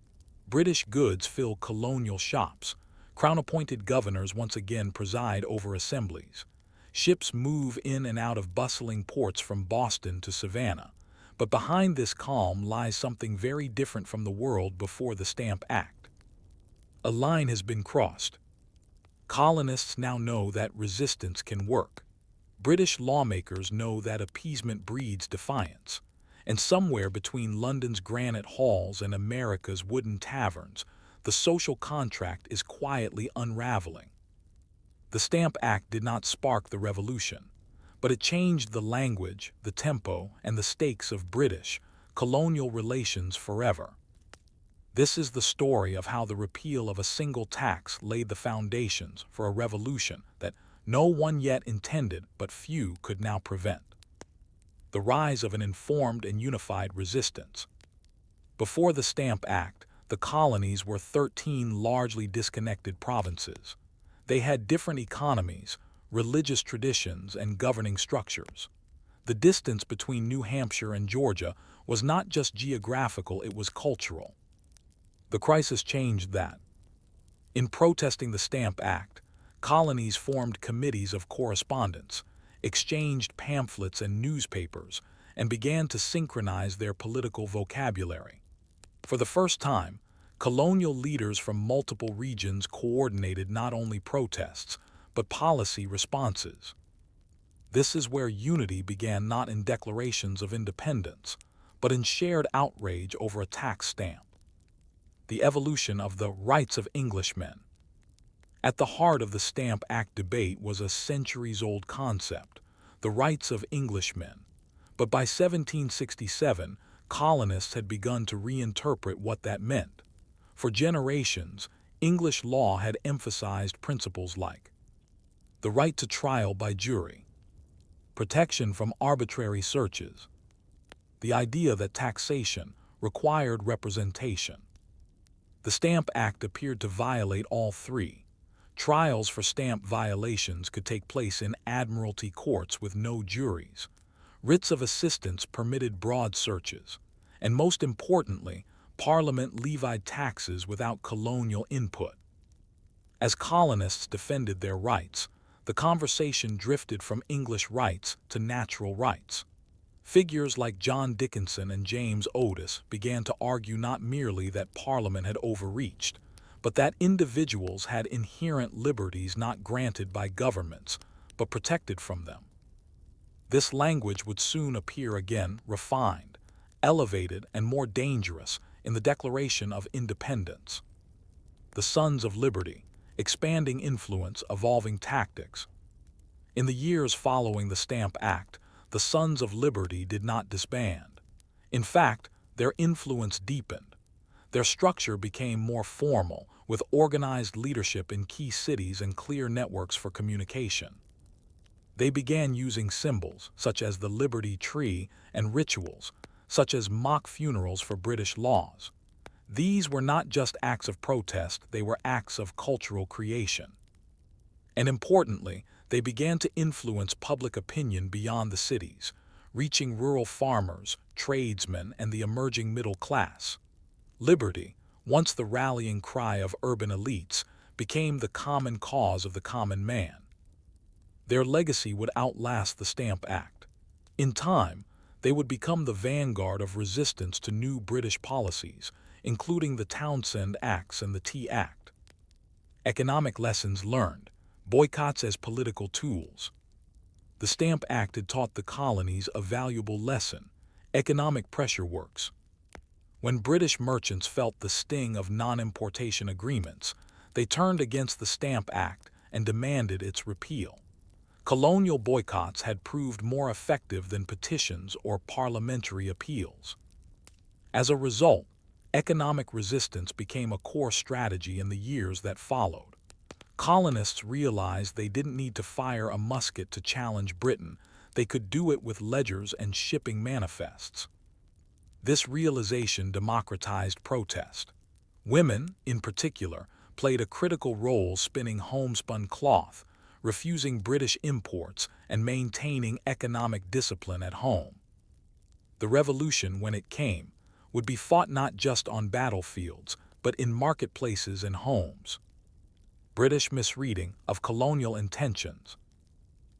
British goods fill colonial shops. Crown-appointed governors once again preside over assemblies. Ships move in and out of bustling ports from Boston to Savannah. But behind this calm lies something very different from the world before the Stamp Act. A line has been crossed. Colonists now know that resistance can work. British lawmakers know that appeasement breeds defiance. And somewhere between London's granite halls and America's wooden taverns, the social contract is quietly unraveling. The Stamp Act did not spark the revolution, but it changed the language, the tempo, and the stakes of British, colonial relations forever. This is the story of how the repeal of a single tax laid the foundations for a revolution that no one yet intended but few could now prevent. The rise of an informed and unified resistance. Before the Stamp Act, the colonies were 13 largely disconnected provinces. They had different economies, religious traditions, and governing structures. The distance between New Hampshire and Georgia was not just geographical, it was cultural. The crisis changed that. In protesting the Stamp Act, colonies formed committees of correspondence, exchanged pamphlets and newspapers, and began to synchronize their political vocabulary. For the first time, colonial leaders from multiple regions coordinated not only protests, but policy responses. This is where unity began, not in declarations of independence, but in shared outrage over a tax stamp. The evolution of the rights of Englishmen. At the heart of the Stamp Act debate was a centuries-old concept, the rights of Englishmen. But by 1767, colonists had begun to reinterpret what that meant. For generations, English law had emphasized principles like the the right to trial by jury, protection from arbitrary searches, the idea that taxation required representation. The Stamp Act appeared to violate all three. Trials for stamp violations could take place in admiralty courts with no juries. Writs of assistance permitted broad searches. And most importantly, Parliament levied taxes without colonial input. As colonists defended their rights, the conversation drifted from English rights to natural rights. Figures like John Dickinson and James Otis began to argue not merely that Parliament had overreached, but that individuals had inherent liberties not granted by governments, but protected from them. This language would soon appear again, refined, elevated, and more dangerous in the Declaration of Independence. The Sons of Liberty, expanding influence, evolving tactics. In the years following the Stamp Act, the Sons of Liberty did not disband. In fact, their influence deepened. Their structure became more formal, with organized leadership in key cities and clear networks for communication. They began using symbols, such as the Liberty Tree, and rituals, such as mock funerals for British laws. These were not just acts of protest, they were acts of cultural creation. And importantly, they began to influence public opinion beyond the cities, reaching rural farmers, tradesmen, and the emerging middle class. Liberty, once the rallying cry of urban elites, became the common cause of the common man. Their legacy would outlast the Stamp Act. In time, they would become the vanguard of resistance to new British policies, including the Townshend Acts and the Tea Act. Economic lessons learned. Boycotts as political tools. The Stamp Act had taught the colonies a valuable lesson. Economic pressure works. When British merchants felt the sting of non-importation agreements, they turned against the Stamp Act and demanded its repeal. Colonial boycotts had proved more effective than petitions or parliamentary appeals. As a result, economic resistance became a core strategy in the years that followed. Colonists realized they didn't need to fire a musket to challenge Britain. They could do it with ledgers and shipping manifests. This realization democratized protest. Women, in particular, played a critical role spinning homespun cloth, refusing British imports, and maintaining economic discipline at home. The revolution, when it came, would be fought not just on battlefields, but in marketplaces and homes. British misreading of colonial intentions.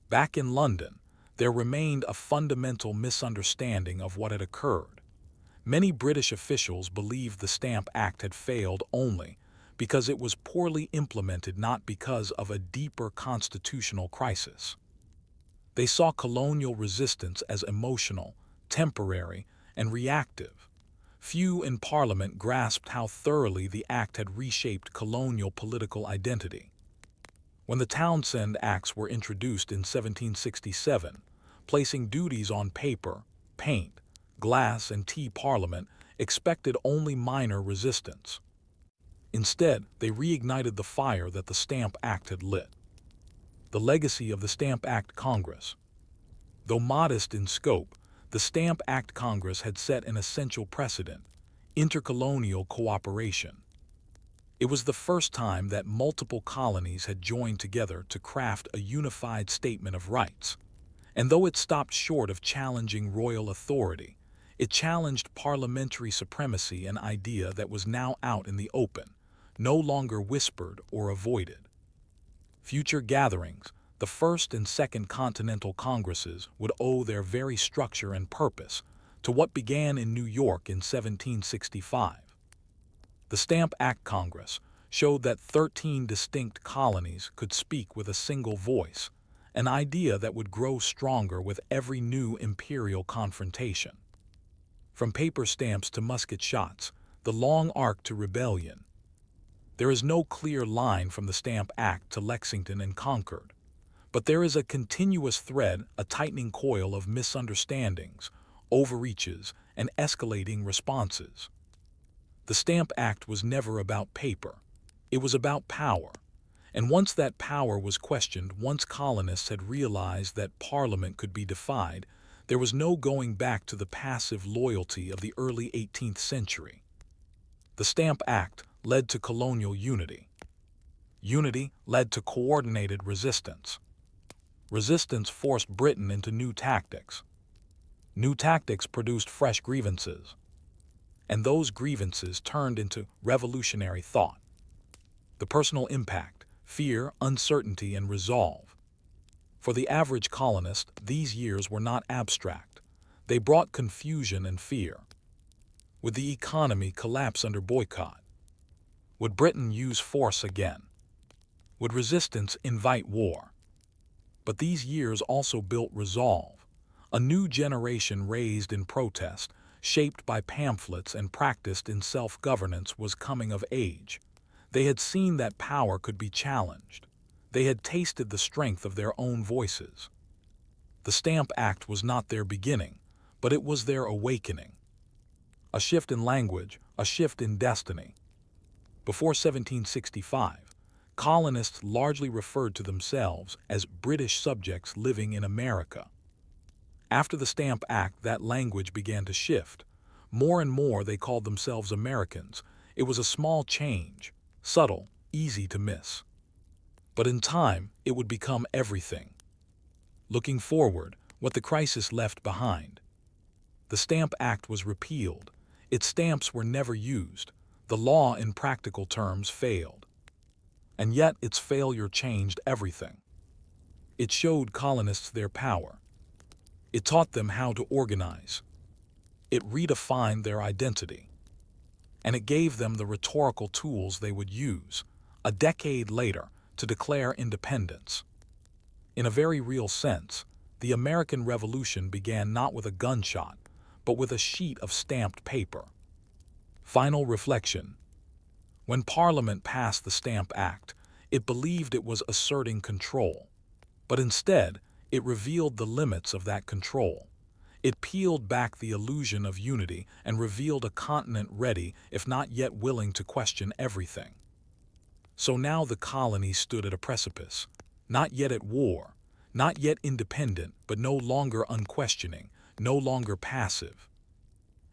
Back in London, there remained a fundamental misunderstanding of what had occurred. Many British officials believed the Stamp Act had failed only because it was poorly implemented, not because of a deeper constitutional crisis. They saw colonial resistance as emotional, temporary, and reactive. Few in Parliament grasped how thoroughly the act had reshaped colonial political identity. When the Townshend Acts were introduced in 1767, placing duties on paper, paint, glass, and tea, Parliament expected only minor resistance. Instead, they reignited the fire that the Stamp Act had lit. The legacy of the Stamp Act Congress. Though modest in scope, the Stamp Act Congress had set an essential precedent: intercolonial cooperation. It was the first time that multiple colonies had joined together to craft a unified statement of rights. And though it stopped short of challenging royal authority, it challenged parliamentary supremacy, an idea that was now out in the open, no longer whispered or avoided. Future gatherings, the First and Second Continental Congresses, would owe their very structure and purpose to what began in New York in 1765. The Stamp Act Congress showed that 13 distinct colonies could speak with a single voice, an idea that would grow stronger with every new imperial confrontation. From paper stamps to musket shots, the long arc to rebellion. There is no clear line from the Stamp Act to Lexington and Concord, but there is a continuous thread, a tightening coil of misunderstandings, overreaches, and escalating responses. The Stamp Act was never about paper. It was about power. And once that power was questioned, once colonists had realized that Parliament could be defied, there was no going back to the passive loyalty of the early 18th century. The Stamp Act led to colonial unity. Unity led to coordinated resistance. Resistance forced Britain into new tactics. New tactics produced fresh grievances. And those grievances turned into revolutionary thought. The personal impact: fear, uncertainty, and resolve. For the average colonist, these years were not abstract. They brought confusion and fear. Would the economy collapse under boycott? Would Britain use force again? Would resistance invite war? But these years also built resolve. A new generation raised in protest, shaped by pamphlets and practiced in self-governance, was coming of age. They had seen that power could be challenged. They had tasted the strength of their own voices. The Stamp Act was not their beginning, but it was their awakening. A shift in language, a shift in destiny. Before 1765, colonists largely referred to themselves as British subjects living in America. After the Stamp Act, that language began to shift. More and more they called themselves Americans. It was a small change, subtle, easy to miss. But in time, it would become everything. Looking forward, what the crisis left behind. The Stamp Act was repealed. Its stamps were never used. The law, in practical terms, failed. And yet its failure changed everything. It showed colonists their power. It taught them how to organize. It redefined their identity. And it gave them the rhetorical tools they would use, a decade later, to declare independence. In a very real sense, the American Revolution began not with a gunshot, but with a sheet of stamped paper. Final reflection. When Parliament passed the Stamp Act, it believed it was asserting control. But instead, it revealed the limits of that control. It peeled back the illusion of unity and revealed a continent ready, if not yet willing, to question everything. So now the colony stood at a precipice, not yet at war, not yet independent, but no longer unquestioning, no longer passive.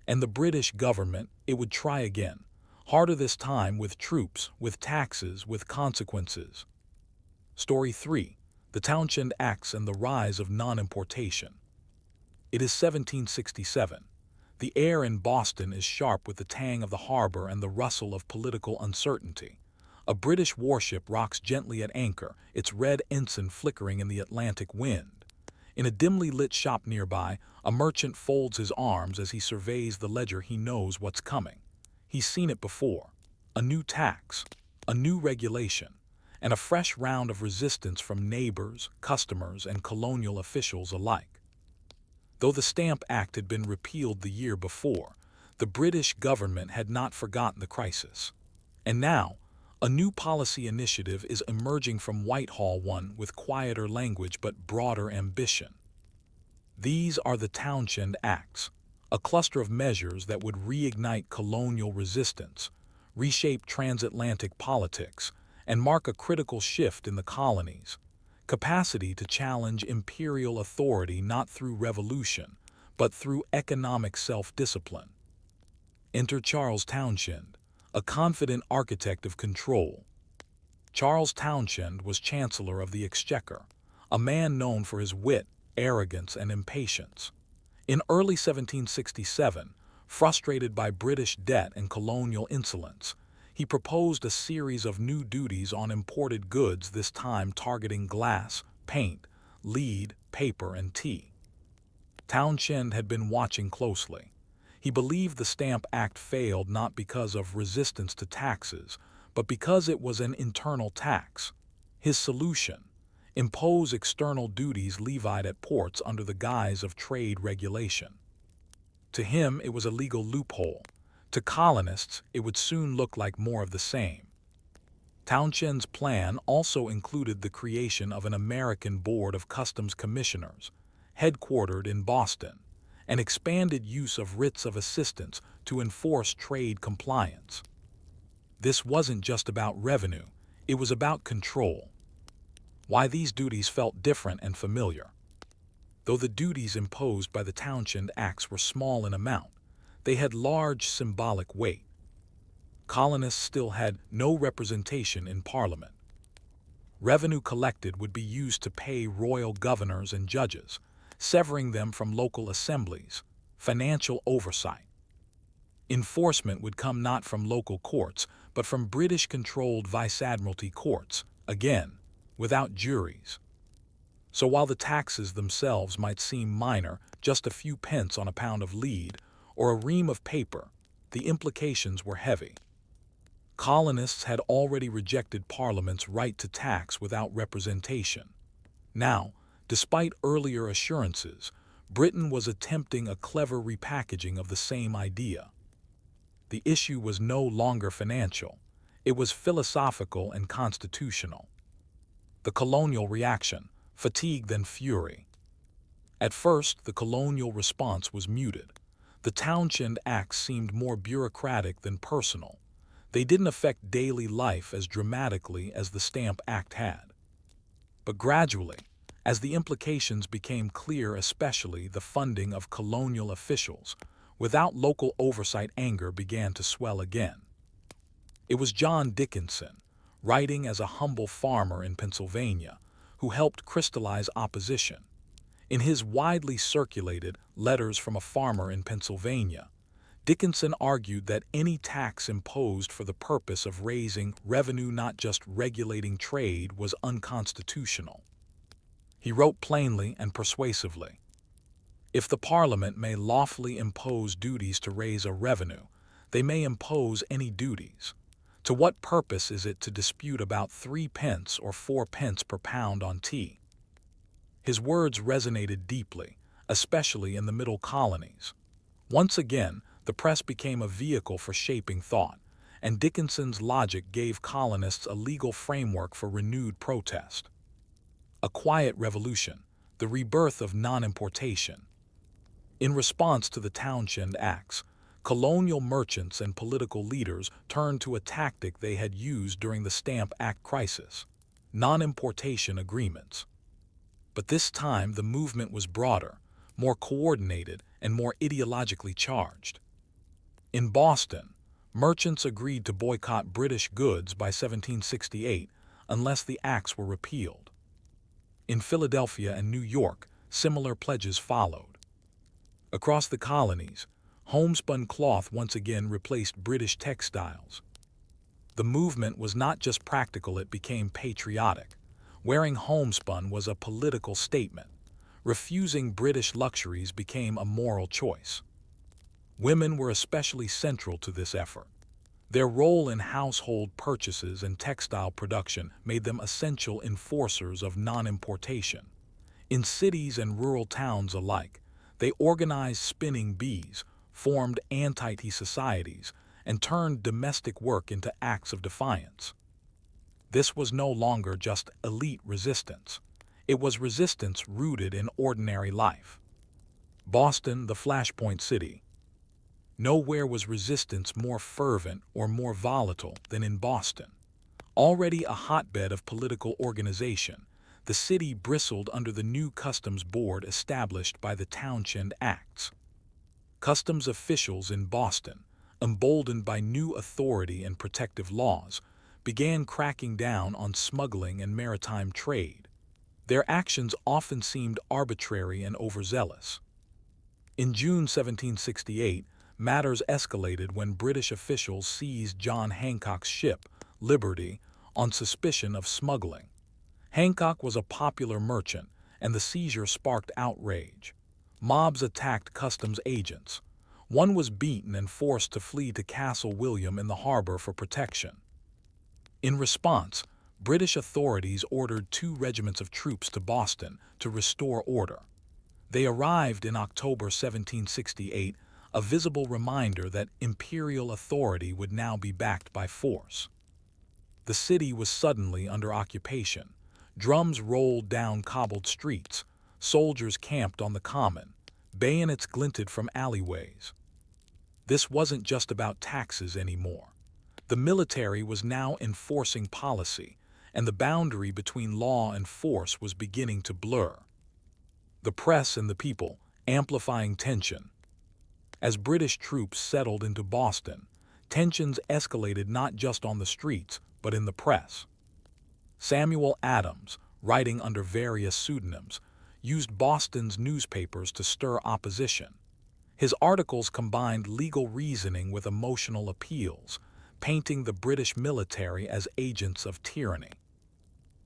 And the British government, it would try again, harder this time, with troops, with taxes, with consequences. Story 3. The Townshend Acts and the Rise of Non-Importation. It is 1767. The air in Boston is sharp with the tang of the harbor and the rustle of political uncertainty. A British warship rocks gently at anchor, its red ensign flickering in the Atlantic wind. In a dimly lit shop nearby, a merchant folds his arms as he surveys the ledger. He knows what's coming. He's seen it before. A new tax, a new regulation, and a fresh round of resistance from neighbors, customers, and colonial officials alike. Though the Stamp Act had been repealed the year before, the British government had not forgotten the crisis. And now, a new policy initiative is emerging from Whitehall, one with quieter language but broader ambition. These are the Townshend Acts, a cluster of measures that would reignite colonial resistance, reshape transatlantic politics, and mark a critical shift in the colonies' capacity to challenge imperial authority not through revolution, but through economic self-discipline. Enter Charles Townshend, a confident architect of control. Charles Townshend was Chancellor of the Exchequer, a man known for his wit, arrogance, and impatience. In early 1767, frustrated by British debt and colonial insolence, he proposed a series of new duties on imported goods, this time targeting glass, paint, lead, paper, and tea. Townshend had been watching closely. He believed the Stamp Act failed not because of resistance to taxes, but because it was an internal tax. His solution: impose external duties levied at ports under the guise of trade regulation. To him, it was a legal loophole. To colonists, it would soon look like more of the same. Townshend's plan also included the creation of an American Board of Customs Commissioners, headquartered in Boston, and expanded use of writs of assistance to enforce trade compliance. This wasn't just about revenue, It was about control. Why these duties felt different and familiar. Though the duties imposed by the Townshend Acts were small in amount, they had large symbolic weight. Colonists still had no representation in Parliament. Revenue collected would be used to pay royal governors and judges, severing them from local assemblies, financial oversight. Enforcement would come not from local courts, but from British-controlled vice-admiralty courts, again, without juries. So while the taxes themselves might seem minor, just a few pence on a pound of lead or a ream of paper, the implications were heavy. Colonists had already rejected Parliament's right to tax without representation. Now, despite earlier assurances, Britain was attempting a clever repackaging of the same idea. The issue was no longer financial. It was philosophical and constitutional. The colonial reaction, fatigue then fury. At first, the colonial response was muted. The Townshend Acts seemed more bureaucratic than personal. They didn't affect daily life as dramatically as the Stamp Act had. But gradually, as the implications became clear, especially the funding of colonial officials, without local oversight, anger began to swell again. It was John Dickinson, writing as a humble farmer in Pennsylvania, who helped crystallize opposition. In his widely circulated Letters from a Farmer in Pennsylvania, Dickinson argued that any tax imposed for the purpose of raising revenue, not just regulating trade, was unconstitutional. He wrote plainly and persuasively, "If the Parliament may lawfully impose duties to raise a revenue, they may impose any duties. To what purpose is it to dispute about 3 pence or 4 pence per pound on tea?" His words resonated deeply, especially in the middle colonies. Once again, the press became a vehicle for shaping thought, and Dickinson's logic gave colonists a legal framework for renewed protest. A quiet revolution, the rebirth of non-importation. In response to the Townshend Acts, colonial merchants and political leaders turned to a tactic they had used during the Stamp Act crisis: non-importation agreements. But this time the movement was broader, more coordinated, and more ideologically charged. In Boston, merchants agreed to boycott British goods by 1768 unless the acts were repealed. In Philadelphia and New York, similar pledges followed. Across the colonies, homespun cloth once again replaced British textiles. The movement was not just practical, it became patriotic. Wearing homespun was a political statement. Refusing British luxuries became a moral choice. Women were especially central to this effort. Their role in household purchases and textile production made them essential enforcers of non-importation. In cities and rural towns alike, they organized spinning bees, formed anti-tea societies, and turned domestic work into acts of defiance. This was no longer just elite resistance. It was resistance rooted in ordinary life. Boston, the flashpoint city. Nowhere was resistance more fervent or more volatile than in Boston. Already a hotbed of political organization, the city bristled under the new customs board established by the Townshend Acts. Customs officials in Boston, emboldened by new authority and protective laws, began cracking down on smuggling and maritime trade. Their actions often seemed arbitrary and overzealous. In June 1768, matters escalated when British officials seized John Hancock's ship, Liberty, on suspicion of smuggling. Hancock was a popular merchant, and the seizure sparked outrage. Mobs attacked customs agents. One was beaten and forced to flee to Castle William in the harbor for protection. In response, British authorities ordered 2 regiments of troops to Boston to restore order. They arrived in October 1768, a visible reminder that imperial authority would now be backed by force. The city was suddenly under occupation. Drums rolled down cobbled streets. Soldiers camped on the common. Bayonets glinted from alleyways. This wasn't just about taxes anymore. The military was now enforcing policy, and the boundary between law and force was beginning to blur. The press and the people, amplifying tension. As British troops settled into Boston, tensions escalated not just on the streets, but in the press. Samuel Adams, writing under various pseudonyms, used Boston's newspapers to stir opposition. His articles combined legal reasoning with emotional appeals, painting the British military as agents of tyranny.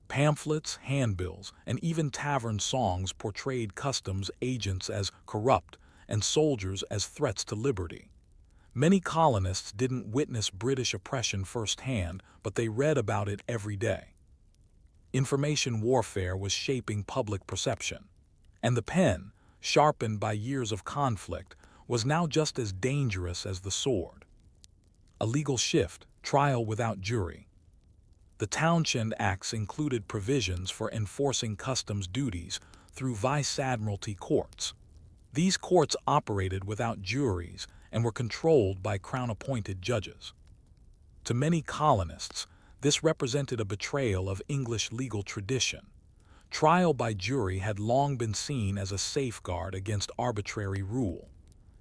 Pamphlets, handbills, and even tavern songs portrayed customs agents as corrupt and soldiers as threats to liberty. Many colonists didn't witness British oppression firsthand, but they read about it every day. Information warfare was shaping public perception, and the pen, sharpened by years of conflict, was now just as dangerous as the sword. A legal shift, trial without jury. The Townshend Acts included provisions for enforcing customs duties through vice-admiralty courts. These courts operated without juries and were controlled by crown-appointed judges. To many colonists, this represented a betrayal of English legal tradition. Trial by jury had long been seen as a safeguard against arbitrary rule.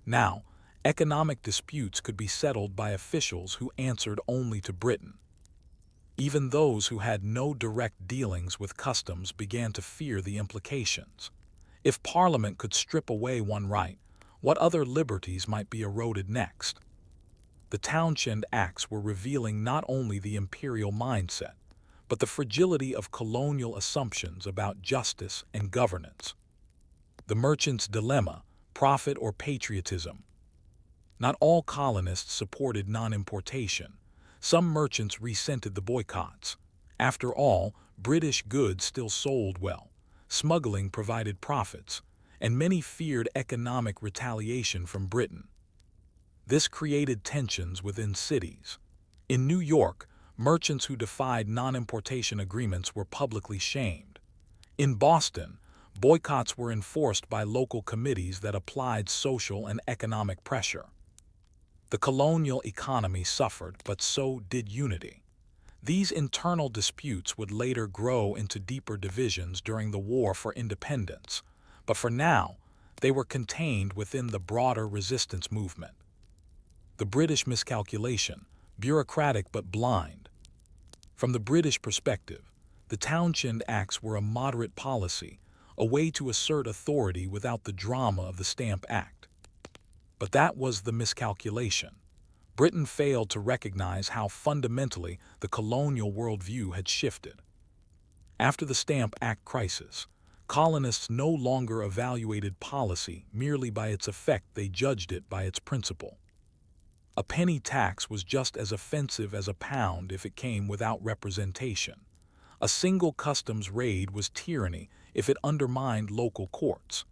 Now, economic disputes could be settled by officials who answered only to Britain. Even those who had no direct dealings with customs began to fear the implications. If Parliament could strip away one right, what other liberties might be eroded next? The Townshend Acts were revealing not only the imperial mindset, but the fragility of colonial assumptions about justice and governance. The merchant's dilemma, profit or patriotism. Not all colonists supported non-importation. Some merchants resented the boycotts. After all, British goods still sold well. Smuggling provided profits, and many feared economic retaliation from Britain. This created tensions within cities. In New York, merchants who defied non-importation agreements were publicly shamed. In Boston, boycotts were enforced by local committees that applied social and economic pressure. The colonial economy suffered, but so did unity. These internal disputes would later grow into deeper divisions during the War for Independence, but for now, they were contained within the broader resistance movement. The British miscalculation, bureaucratic but blind. From the British perspective, the Townshend Acts were a moderate policy, a way to assert authority without the drama of the Stamp Act. But that was the miscalculation. Britain failed to recognize how fundamentally the colonial worldview had shifted. After the Stamp Act crisis, colonists no longer evaluated policy merely by its effect, they judged it by its principle. A penny tax was just as offensive as a pound if it came without representation. A single customs raid was tyranny if it undermined local courts.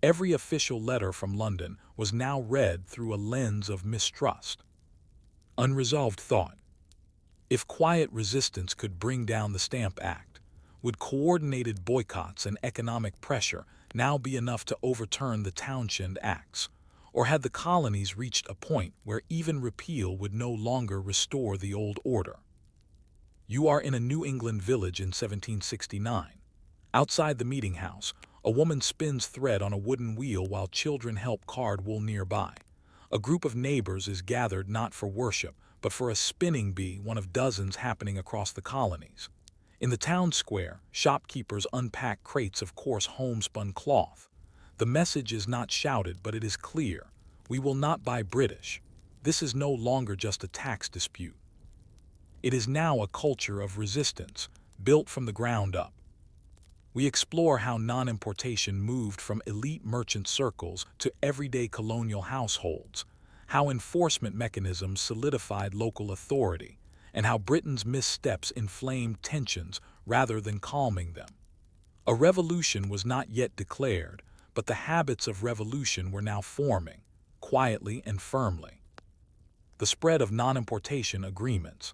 Every official letter from London was now read through a lens of mistrust. Unresolved thought. If quiet resistance could bring down the Stamp Act, would coordinated boycotts and economic pressure now be enough to overturn the Townshend Acts? Or had the colonies reached a point where even repeal would no longer restore the old order? You are in a New England village in 1769. Outside the meeting house, a woman spins thread on a wooden wheel while children help card wool nearby. A group of neighbors is gathered not for worship, but for a spinning bee, one of dozens happening across the colonies. In the town square, shopkeepers unpack crates of coarse homespun cloth. The message is not shouted, but it is clear. We will not buy British. This is no longer just a tax dispute. It is now a culture of resistance, built from the ground up. We explore how non-importation moved from elite merchant circles to everyday colonial households, how enforcement mechanisms solidified local authority, and how Britain's missteps inflamed tensions rather than calming them. A revolution was not yet declared, but the habits of revolution were now forming, quietly and firmly. The spread of non-importation agreements.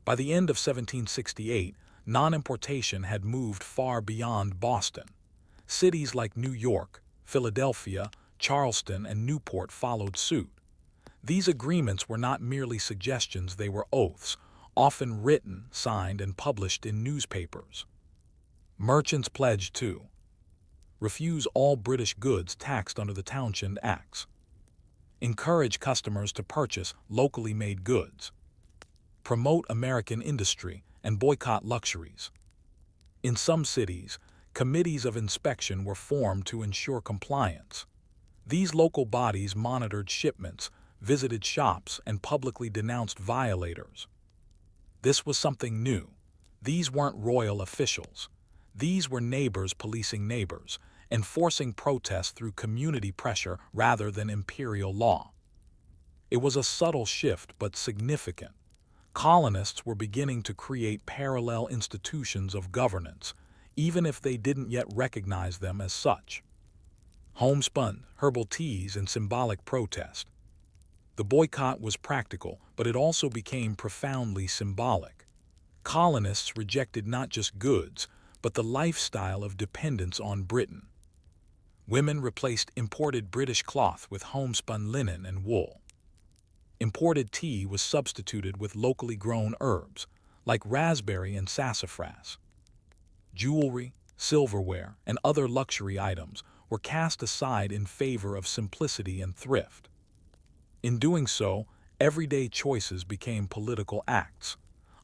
By the end of 1768, non-importation had moved far beyond Boston. Cities like New York, Philadelphia, Charleston, and Newport followed suit. These agreements were not merely suggestions, they were oaths, often written, signed, and published in newspapers. Merchants pledged to refuse all British goods taxed under the Townshend Acts, encourage customers to purchase locally made goods, promote American industry, and boycott luxuries. In some cities, committees of inspection were formed to ensure compliance. These local bodies monitored shipments, visited shops, and publicly denounced violators. This was something new. These weren't royal officials. These were neighbors policing neighbors, enforcing protest through community pressure rather than imperial law. It was a subtle shift but significant. Colonists were beginning to create parallel institutions of governance, even if they didn't yet recognize them as such. Homespun, herbal teas, and symbolic protest. The boycott was practical, but it also became profoundly symbolic. Colonists rejected not just goods, but the lifestyle of dependence on Britain. Women replaced imported British cloth with homespun linen and wool. Imported tea was substituted with locally grown herbs, like raspberry and sassafras. Jewelry, silverware, and other luxury items were cast aside in favor of simplicity and thrift. In doing so, everyday choices became political acts.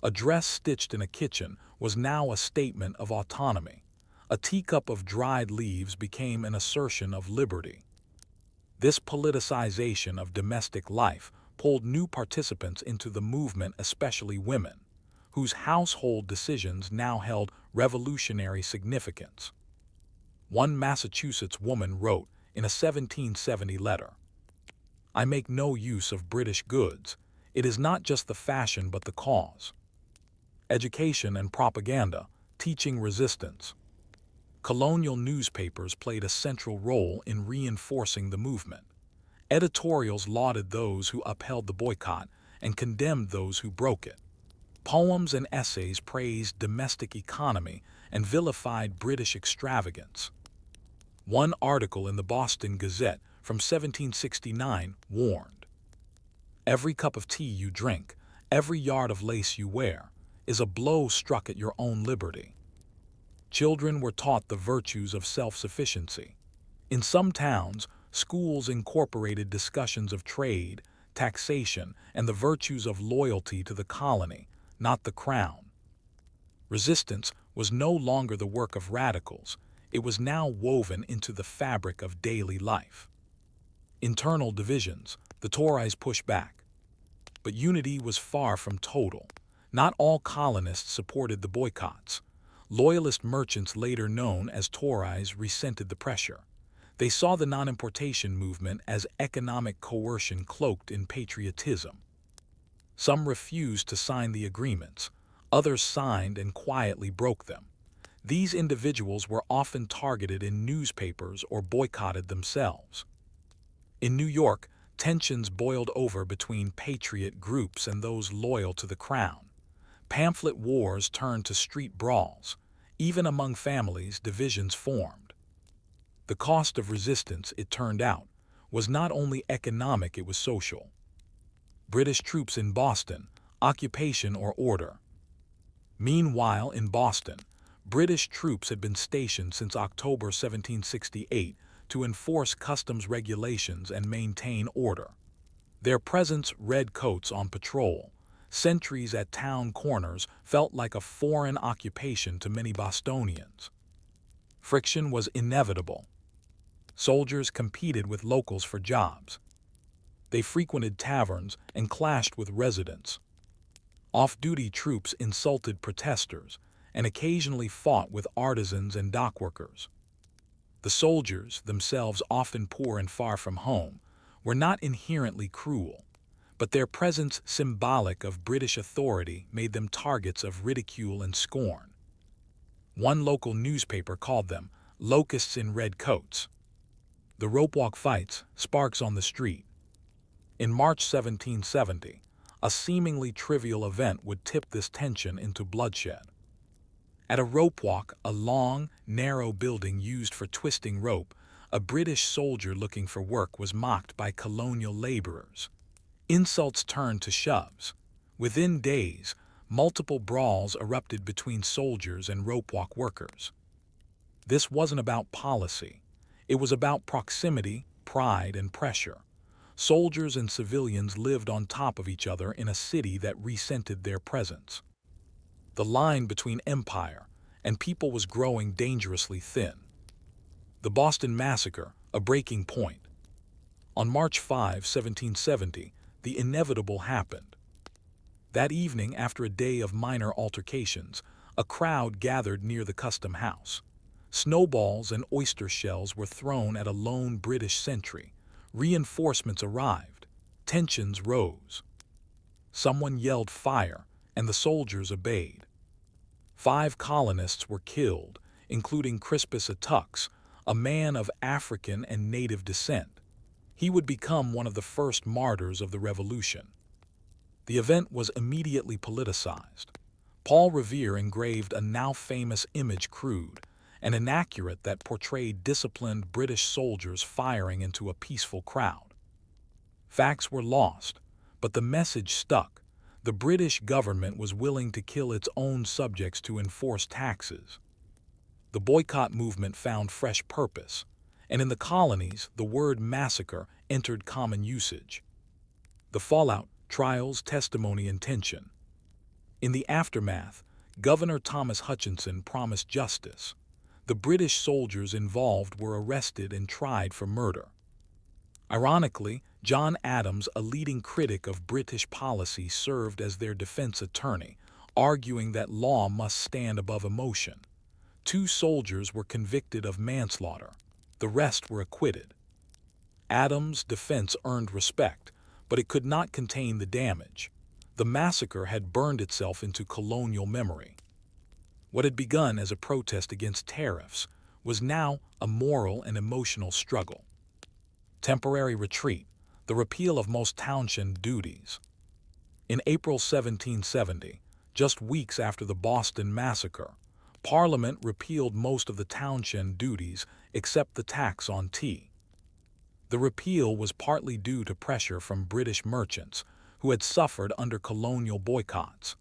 A dress stitched in a kitchen was now a statement of autonomy. A teacup of dried leaves became an assertion of liberty. This politicization of domestic life pulled new participants into the movement, especially women, whose household decisions now held revolutionary significance. One Massachusetts woman wrote in a 1770 letter, "I make no use of British goods. It is not just the fashion but the cause." Education and propaganda, teaching resistance. Colonial newspapers played a central role in reinforcing the movement. Editorials lauded those who upheld the boycott and condemned those who broke it. Poems and essays praised domestic economy and vilified British extravagance. One article in the Boston Gazette from 1769 warned, "Every cup of tea you drink, every yard of lace you wear, is a blow struck at your own liberty." Children were taught the virtues of self-sufficiency. In some towns, schools incorporated discussions of trade, taxation, and the virtues of loyalty to the colony, not the crown. Resistance was no longer the work of radicals. It was now woven into the fabric of daily life. Internal divisions, the Tories pushed back. But unity was far from total. Not all colonists supported the boycotts. Loyalist merchants, later known as Tories, resented the pressure. They saw the non-importation movement as economic coercion cloaked in patriotism. Some refused to sign the agreements. Others signed and quietly broke them. These individuals were often targeted in newspapers or boycotted themselves. In New York, tensions boiled over between patriot groups and those loyal to the crown. Pamphlet wars turned to street brawls. Even among families, divisions formed. The cost of resistance, it turned out, was not only economic, it was social. British troops in Boston, occupation or order. Meanwhile, in Boston, British troops had been stationed since October 1768 to enforce customs regulations and maintain order. Their presence, red coats on patrol, sentries at town corners, felt like a foreign occupation to many Bostonians. Friction was inevitable. Soldiers competed with locals for jobs. They frequented taverns and clashed with residents. Off-duty troops insulted protesters and occasionally fought with artisans and dockworkers. The soldiers, themselves often poor and far from home, were not inherently cruel, but their presence, symbolic of British authority, made them targets of ridicule and scorn. One local newspaper called them locusts in red coats. The rope-walk fights, sparks on the street. In March 1770, a seemingly trivial event would tip this tension into bloodshed. At a rope-walk, a long, narrow building used for twisting rope, a British soldier looking for work was mocked by colonial laborers. Insults turned to shoves. Within days, multiple brawls erupted between soldiers and ropewalk workers. This wasn't about policy. It was about proximity, pride, and pressure. Soldiers and civilians lived on top of each other in a city that resented their presence. The line between empire and people was growing dangerously thin. The Boston Massacre, a breaking point. On March 5, 1770, the inevitable happened. That evening, after a day of minor altercations, a crowd gathered near the custom house. Snowballs and oyster shells were thrown at a lone British sentry. Reinforcements arrived. Tensions rose. Someone yelled fire, and the soldiers obeyed. 5 colonists were killed, including Crispus Attucks, a man of African and native descent. He would become one of the first martyrs of the Revolution. The event was immediately politicized. Paul Revere engraved a now-famous image, crude and inaccurate, that portrayed disciplined British soldiers firing into a peaceful crowd. Facts were lost, but the message stuck. The British government was willing to kill its own subjects to enforce taxes. The boycott movement found fresh purpose, and in the colonies, the word massacre entered common usage. The fallout: trials, testimony, and tension. In the aftermath, Governor Thomas Hutchinson promised justice. The British soldiers involved were arrested and tried for murder. Ironically, John Adams, a leading critic of British policy, served as their defense attorney, arguing that law must stand above emotion. 2 soldiers were convicted of manslaughter. The rest were acquitted. Adams' defense earned respect, but it could not contain the damage. The massacre had burned itself into colonial memory. What had begun as a protest against tariffs was now a moral and emotional struggle. Temporary retreat: the repeal of most townshend duties. In April 1770, just weeks after the Boston Massacre, Parliament repealed most of the townshend duties except the tax on tea. The repeal was partly due to pressure from British merchants who had suffered under colonial boycotts.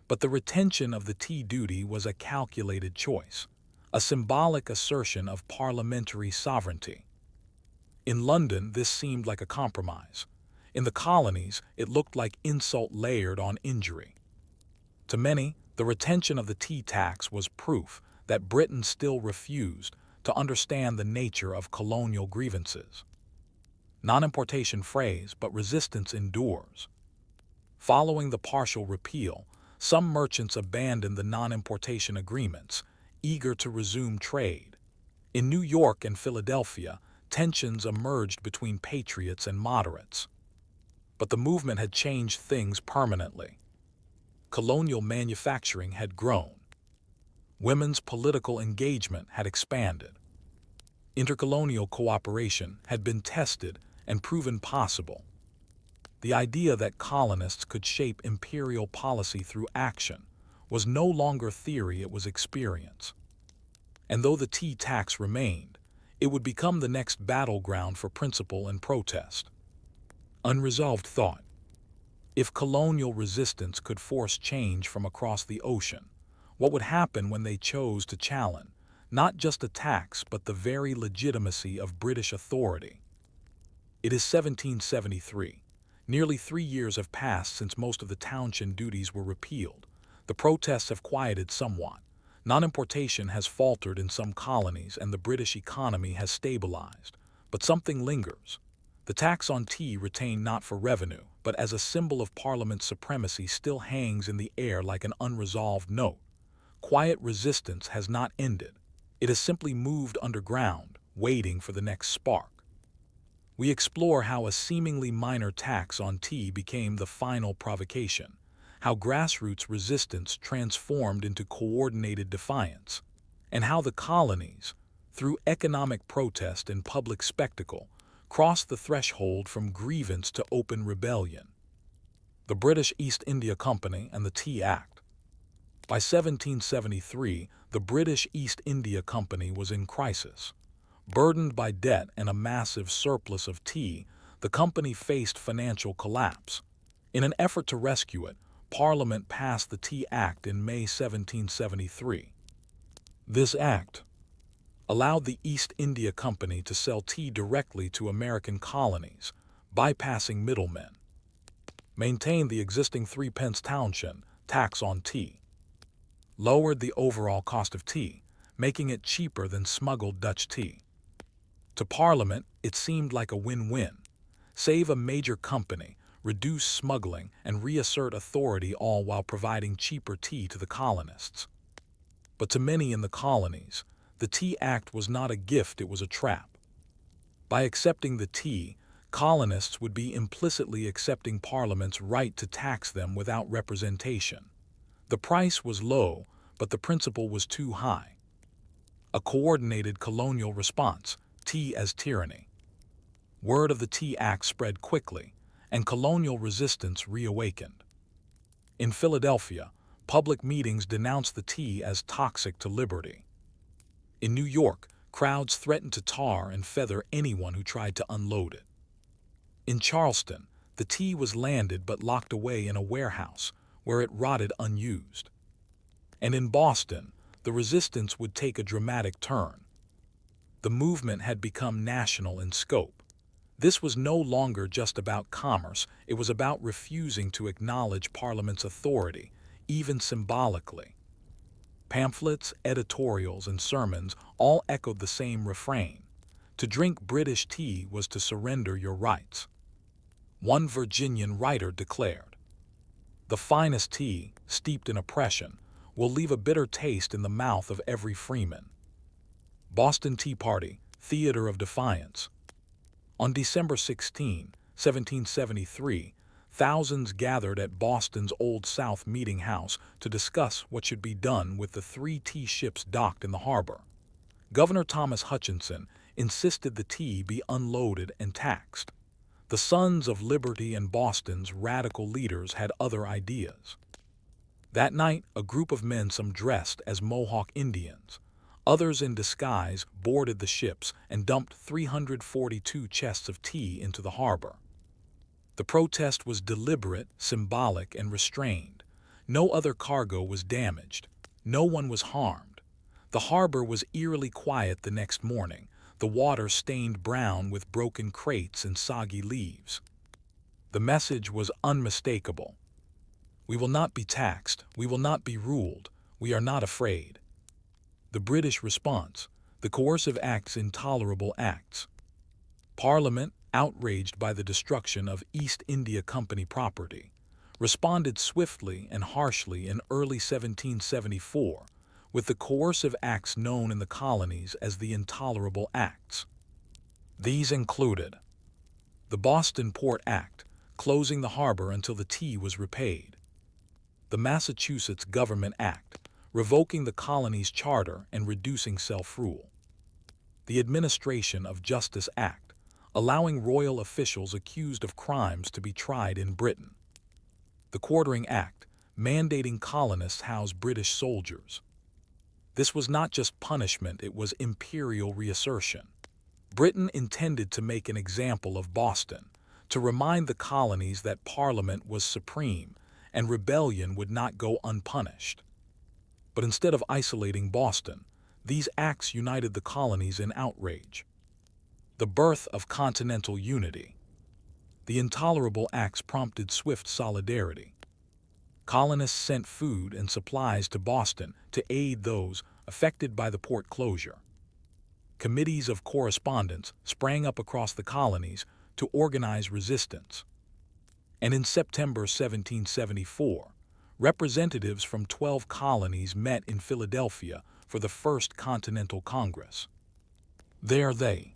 But the retention of the tea duty was a calculated choice, a symbolic assertion of parliamentary sovereignty. In London, this seemed like a compromise. In the colonies, it looked like insult layered on injury. To many, the retention of the tea tax was proof that Britain still refused to understand the nature of colonial grievances. Non-importation phrase, but resistance endures. Following the partial repeal, some merchants abandoned the non-importation agreements, eager to resume trade. In New York and Philadelphia, tensions emerged between patriots and moderates. But the movement had changed things permanently. Colonial manufacturing had grown. Women's political engagement had expanded. Intercolonial cooperation had been tested and proven possible. The idea that colonists could shape imperial policy through action was no longer theory, it was experience. And though the tea tax remained, it would become the next battleground for principle and protest. Unresolved thought: if colonial resistance could force change from across the ocean, what would happen when they chose to challenge not just a tax but the very legitimacy of British authority? It is 1773. Nearly 3 years have passed since most of the townshend duties were repealed. The protests have quieted somewhat. Non-importation has faltered in some colonies and the British economy has stabilized. But something lingers. The tax on tea, retained not for revenue, but as a symbol of Parliament's supremacy, still hangs in the air like an unresolved note. Quiet resistance has not ended. It has simply moved underground, waiting for the next spark. We explore how a seemingly minor tax on tea became the final provocation, how grassroots resistance transformed into coordinated defiance, and how the colonies, through economic protest and public spectacle, crossed the threshold from grievance to open rebellion. The British East India Company and the Tea Act. By 1773, the British East India Company was in crisis. Burdened by debt and a massive surplus of tea, the The company faced financial collapse. In an effort to rescue it, Parliament passed the Tea Act in May 1773. This act allowed the East India Company to sell tea directly to American colonies, bypassing middlemen, maintained the existing 3 pence townshend tax on tea, lowered the overall cost of tea, making it cheaper than smuggled Dutch tea. To Parliament, it seemed like a win-win. Save a major company, reduce smuggling, and reassert authority, all while providing cheaper tea to the colonists. But to many in the colonies, the Tea Act was not a gift, it was a trap. By accepting the tea, colonists would be implicitly accepting Parliament's right to tax them without representation. The price was low, but the principle was too high. A coordinated colonial response, tea as tyranny. Word of the Tea Act spread quickly, and colonial resistance reawakened. In Philadelphia, public meetings denounced the tea as toxic to liberty. In New York, crowds threatened to tar and feather anyone who tried to unload it. In Charleston, the tea was landed but locked away in a warehouse, where it rotted unused. And in Boston, the resistance would take a dramatic turn. The movement had become national in scope. This was no longer just about commerce, it was about refusing to acknowledge Parliament's authority, even symbolically. Pamphlets, editorials, and sermons all echoed the same refrain: to drink British tea was to surrender your rights. One Virginian writer declared, "The finest tea, steeped in oppression, will leave a bitter taste in the mouth of every freeman." Boston Tea Party, Theater of Defiance. On December 16, 1773, thousands gathered at Boston's Old South Meeting House to discuss what should be done with the 3 tea ships docked in the harbor. Governor Thomas Hutchinson insisted the tea be unloaded and taxed. The Sons of Liberty and Boston's radical leaders had other ideas. That night, a group of men, some dressed as Mohawk Indians, others in disguise, boarded the ships and dumped 342 chests of tea into the harbor. The protest was deliberate, symbolic, and restrained. No other cargo was damaged. No one was harmed. The harbor was eerily quiet the next morning, the water stained brown with broken crates and soggy leaves. The message was unmistakable. We will not be taxed. We will not be ruled. We are not afraid. The British response: the coercive acts, intolerable acts. Parliament, outraged by the destruction of East India Company property, responded swiftly and harshly in early 1774 with the coercive acts known in the colonies as the Intolerable Acts. These included the Boston Port Act, closing the harbor until the tea was repaid; the Massachusetts Government Act, revoking the colony's charter and reducing self-rule; the Administration of Justice Act, allowing royal officials accused of crimes to be tried in Britain; the Quartering Act, mandating colonists house British soldiers. This was not just punishment, it was imperial reassertion. Britain intended to make an example of Boston, to remind the colonies that Parliament was supreme and rebellion would not go unpunished. But instead of isolating Boston, these acts united the colonies in outrage. The birth of continental unity. The Intolerable Acts prompted swift solidarity. Colonists sent food and supplies to Boston to aid those affected by the port closure. Committees of correspondence sprang up across the colonies to organize resistance. And in September 1774, representatives from 12 colonies met in Philadelphia for the First Continental Congress. There they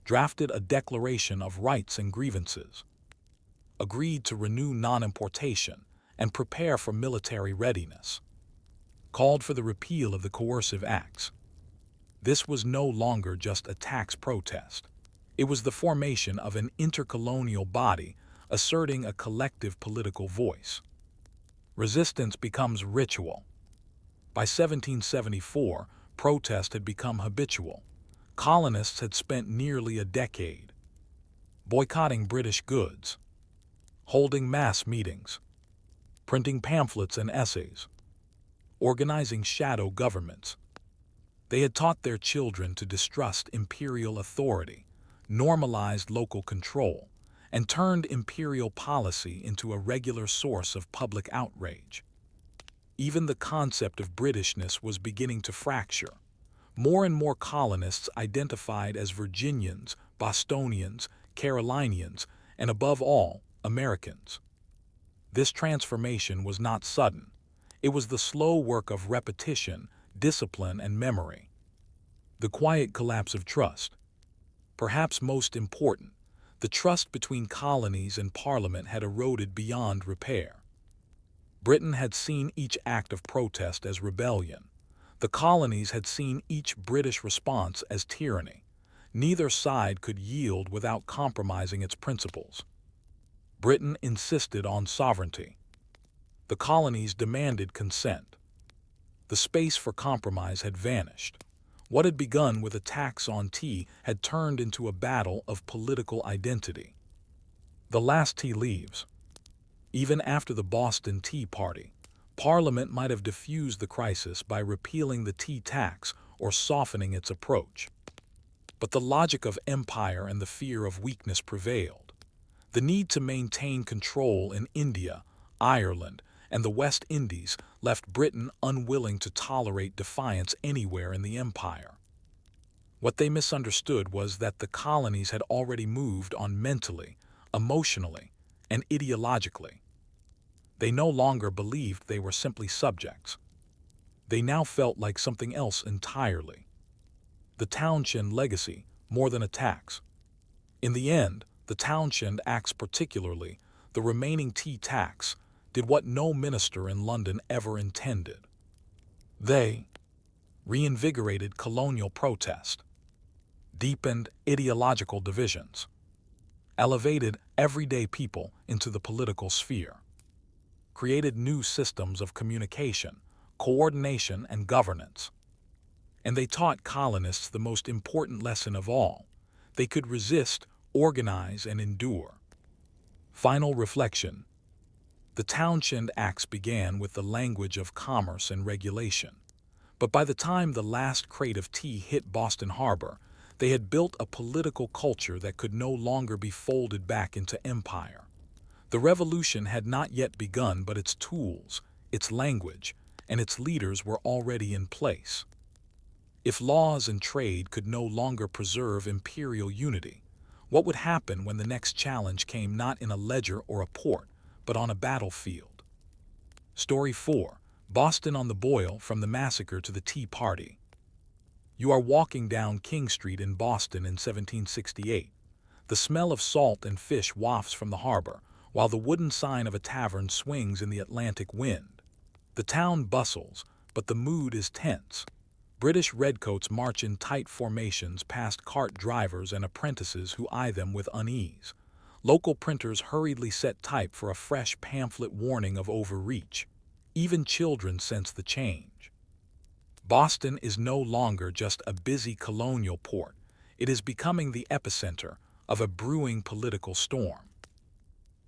drafted a Declaration of Rights and Grievances, agreed to renew non-importation and prepare for military readiness, called for the repeal of the coercive acts. This was no longer just a tax protest. It was the formation of an intercolonial body asserting a collective political voice. Resistance becomes ritual. By 1774, protest had become habitual. Colonists had spent nearly a decade boycotting British goods, holding mass meetings, printing pamphlets and essays, organizing shadow governments. They had taught their children to distrust imperial authority, normalized local control, and turned imperial policy into a regular source of public outrage. Even the concept of Britishness was beginning to fracture. More and more colonists identified as Virginians, Bostonians, Carolinians, and above all, Americans. This transformation was not sudden. It was the slow work of repetition, discipline, and memory. The quiet collapse of trust. Perhaps most important, the trust between colonies and Parliament had eroded beyond repair. Britain had seen each act of protest as rebellion. The colonies had seen each British response as tyranny. Neither side could yield without compromising its principles. Britain insisted on sovereignty. The colonies demanded consent. The space for compromise had vanished. What had begun with a tax on tea had turned into a battle of political identity. The last tea leaves. Even after the Boston Tea Party, Parliament might have diffused the crisis by repealing the tea tax or softening its approach. But the logic of empire and the fear of weakness prevailed. The need to maintain control in India, Ireland, and the West Indies left Britain unwilling to tolerate defiance anywhere in the empire. What they misunderstood was that the colonies had already moved on mentally, emotionally, and ideologically. They no longer believed they were simply subjects. They now felt like something else entirely. The Townshend legacy, more than a tax. In the end, the Townshend Acts, particularly the remaining tea tax, did what no minister in London ever intended. They reinvigorated colonial protest, deepened ideological divisions, elevated everyday people into the political sphere, created new systems of communication, coordination, and governance. And they taught colonists the most important lesson of all: they could resist, organize, and endure. Final reflection. The Townshend Acts began with the language of commerce and regulation. But by the time the last crate of tea hit Boston Harbor, they had built a political culture that could no longer be folded back into empire. The revolution had not yet begun, but its tools, its language, and its leaders were already in place. If laws and trade could no longer preserve imperial unity, what would happen when the next challenge came not in a ledger or a port, but on a battlefield? Story 4. Boston on the Boil, from the Massacre to the Tea Party. You are walking down King Street in Boston in 1768. The smell of salt and fish wafts from the harbor, while the wooden sign of a tavern swings in the Atlantic wind. The town bustles, but the mood is tense. British redcoats march in tight formations past cart drivers and apprentices who eye them with unease. Local printers hurriedly set type for a fresh pamphlet warning of overreach. Even children sense the change. Boston is no longer just a busy colonial port. It is becoming the epicenter of a brewing political storm.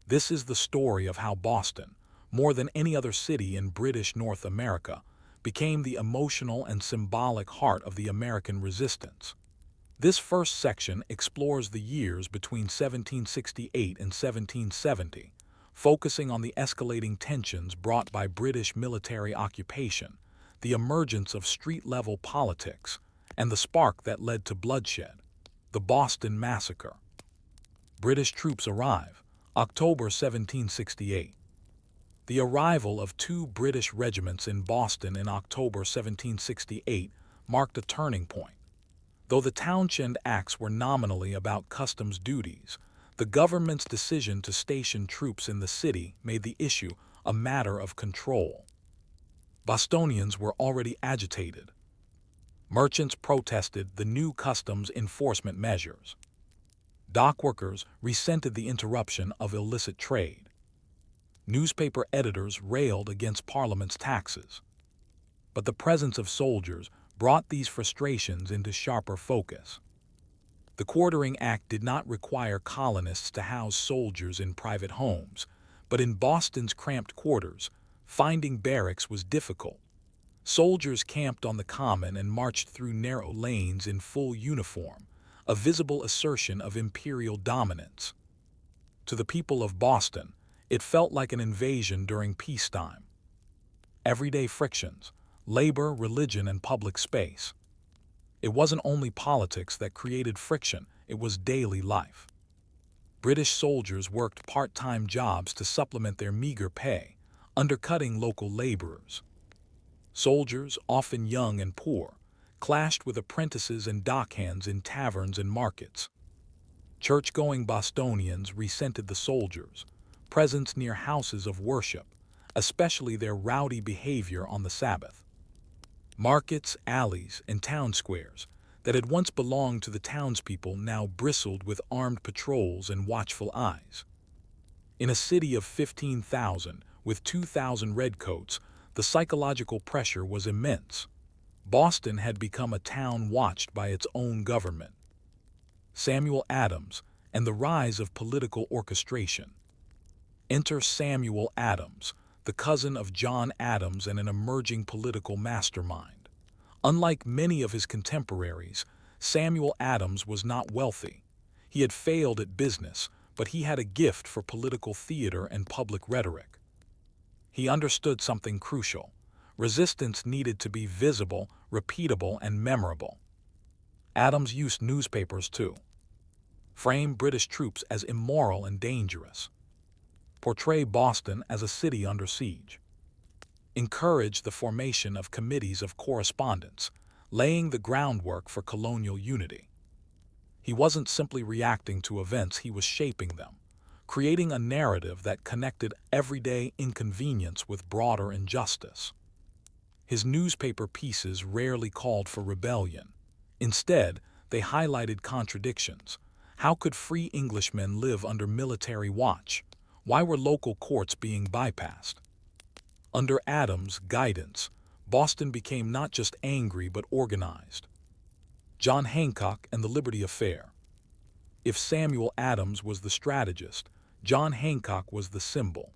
This is the story of how Boston, more than any other city in British North America, became the emotional and symbolic heart of the American resistance. This first section explores the years between 1768 and 1770, focusing on the escalating tensions brought by British military occupation, the emergence of street-level politics, and the spark that led to bloodshed, the Boston Massacre. British troops arrive, October 1768. The arrival of 2 British regiments in Boston in October 1768 marked a turning point. Though the Townshend Acts were nominally about customs duties, the government's decision to station troops in the city made the issue a matter of control. Bostonians were already agitated. Merchants protested the new customs enforcement measures. Dockworkers resented the interruption of illicit trade. Newspaper editors railed against Parliament's taxes. But the presence of soldiers brought these frustrations into sharper focus. The Quartering Act did not require colonists to house soldiers in private homes, but in Boston's cramped quarters, finding barracks was difficult. Soldiers camped on the common and marched through narrow lanes in full uniform, a visible assertion of imperial dominance. To the people of Boston, it felt like an invasion during peacetime. Everyday frictions, labor, religion, and public space. It wasn't only politics that created friction, it was daily life. British soldiers worked part-time jobs to supplement their meager pay, undercutting local laborers. Soldiers, often young and poor, clashed with apprentices and dockhands in taverns and markets. Church-going Bostonians resented the soldiers' presence near houses of worship, especially their rowdy behavior on the Sabbath. Markets, alleys, and town squares that had once belonged to the townspeople now bristled with armed patrols and watchful eyes. In a city of 15,000, with 2,000 redcoats, the psychological pressure was immense. Boston had become a town watched by its own government. Samuel Adams and the rise of political orchestration. Enter Samuel Adams, the cousin of John Adams and an emerging political mastermind. Unlike many of his contemporaries, Samuel Adams was not wealthy. He had failed at business, but he had a gift for political theater and public rhetoric. He understood something crucial. Resistance needed to be visible, repeatable, and memorable. Adams used newspapers too. Frame British troops as immoral and dangerous. Portray Boston as a city under siege. Encourage the formation of committees of correspondence, laying the groundwork for colonial unity. He wasn't simply reacting to events, he was shaping them, creating a narrative that connected everyday inconvenience with broader injustice. His newspaper pieces rarely called for rebellion. Instead, they highlighted contradictions. How could free Englishmen live under military watch? Why were local courts being bypassed? Under Adams' guidance, Boston became not just angry but organized. John Hancock and the Liberty Affair. If Samuel Adams was the strategist, John Hancock was the symbol.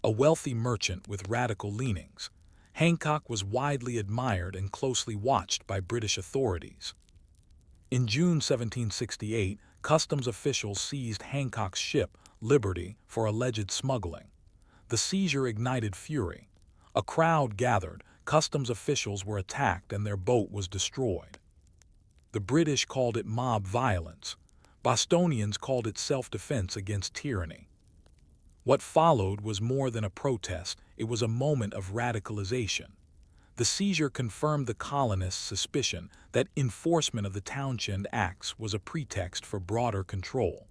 A wealthy merchant with radical leanings, Hancock was widely admired and closely watched by British authorities. In June 1768, customs officials seized Hancock's ship, Liberty, for alleged smuggling. The seizure ignited fury. A crowd gathered, customs officials were attacked, and their boat was destroyed. The British called it mob violence. Bostonians called it self-defense against tyranny. What followed was more than a protest, it was a moment of radicalization. The seizure confirmed the colonists' suspicion that enforcement of the Townshend Acts was a pretext for broader control.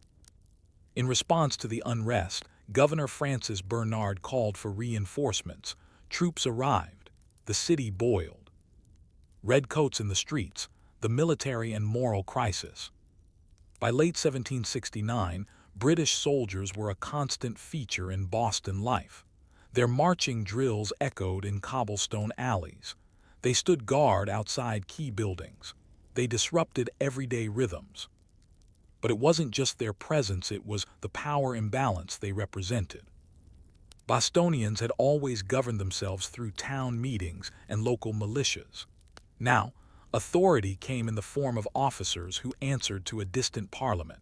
In response to the unrest, Governor Francis Bernard called for reinforcements. Troops arrived. The city boiled. Redcoats in the streets, the military and moral crisis. By late 1769, British soldiers were a constant feature in Boston life. Their marching drills echoed in cobblestone alleys. They stood guard outside key buildings. They disrupted everyday rhythms. But it wasn't just their presence, it was the power imbalance they represented. Bostonians had always governed themselves through town meetings and local militias. Now, authority came in the form of officers who answered to a distant parliament.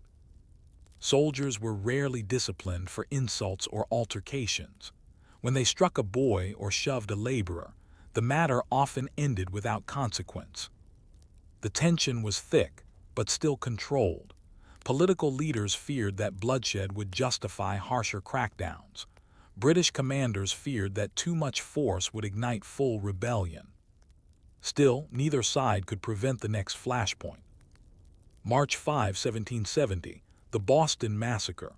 Soldiers were rarely disciplined for insults or altercations. When they struck a boy or shoved a laborer, the matter often ended without consequence. The tension was thick, but still controlled. Political leaders feared that bloodshed would justify harsher crackdowns. British commanders feared that too much force would ignite full rebellion. Still, neither side could prevent the next flashpoint. March 5, 1770, the Boston Massacre.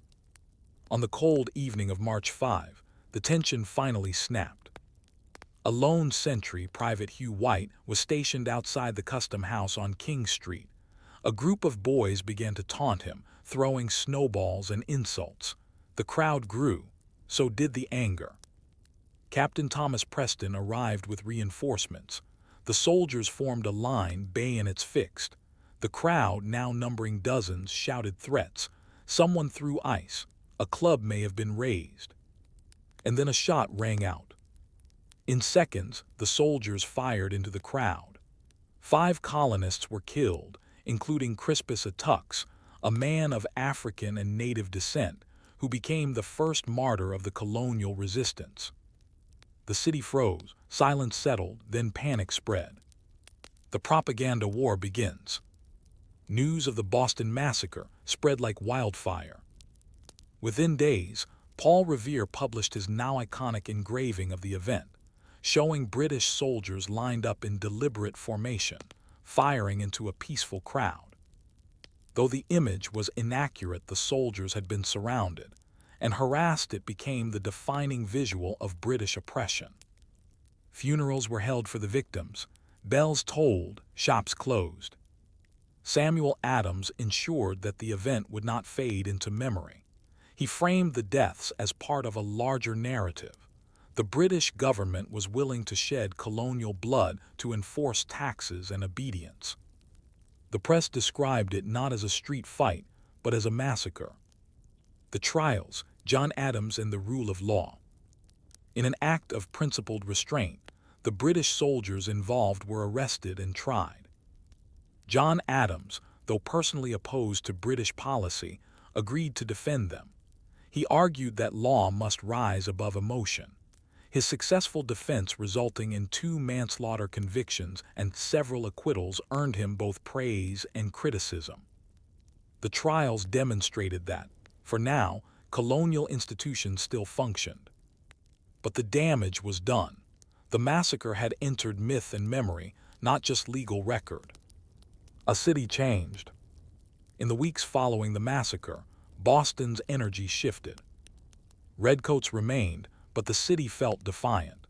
On the cold evening of March 5, the tension finally snapped. A lone sentry, Private Hugh White, was stationed outside the Custom House on King Street. A group of boys began to taunt him, throwing snowballs and insults. The crowd grew. So did the anger. Captain Thomas Preston arrived with reinforcements. The soldiers formed a line, bayonets fixed. The crowd, now numbering dozens, shouted threats. Someone threw ice. A club may have been raised. And then a shot rang out. In seconds, the soldiers fired into the crowd. 5 colonists were killed, including Crispus Attucks, a man of African and native descent, who became the first martyr of the colonial resistance. The city froze, silence settled, then panic spread. The propaganda war begins. News of the Boston Massacre spread like wildfire. Within days, Paul Revere published his now iconic engraving of the event, showing British soldiers lined up in deliberate formation, firing into a peaceful crowd. Though the image was inaccurate, the soldiers had been surrounded, and harassed, it became the defining visual of British oppression. Funerals were held for the victims, bells tolled, shops closed. Samuel Adams ensured that the event would not fade into memory. He framed the deaths as part of a larger narrative. The British government was willing to shed colonial blood to enforce taxes and obedience. The press described it not as a street fight, but as a massacre. The trials, John Adams and the rule of law. In an act of principled restraint, the British soldiers involved were arrested and tried. John Adams, though personally opposed to British policy, agreed to defend them. He argued that law must rise above emotion. His successful defense, resulting in 2 manslaughter convictions and several acquittals, earned him both praise and criticism. The trials demonstrated that, for now, colonial institutions still functioned. But the damage was done. The massacre had entered myth and memory, not just legal record. A city changed. In the weeks following the massacre, Boston's energy shifted. Redcoats remained, but the city felt defiant.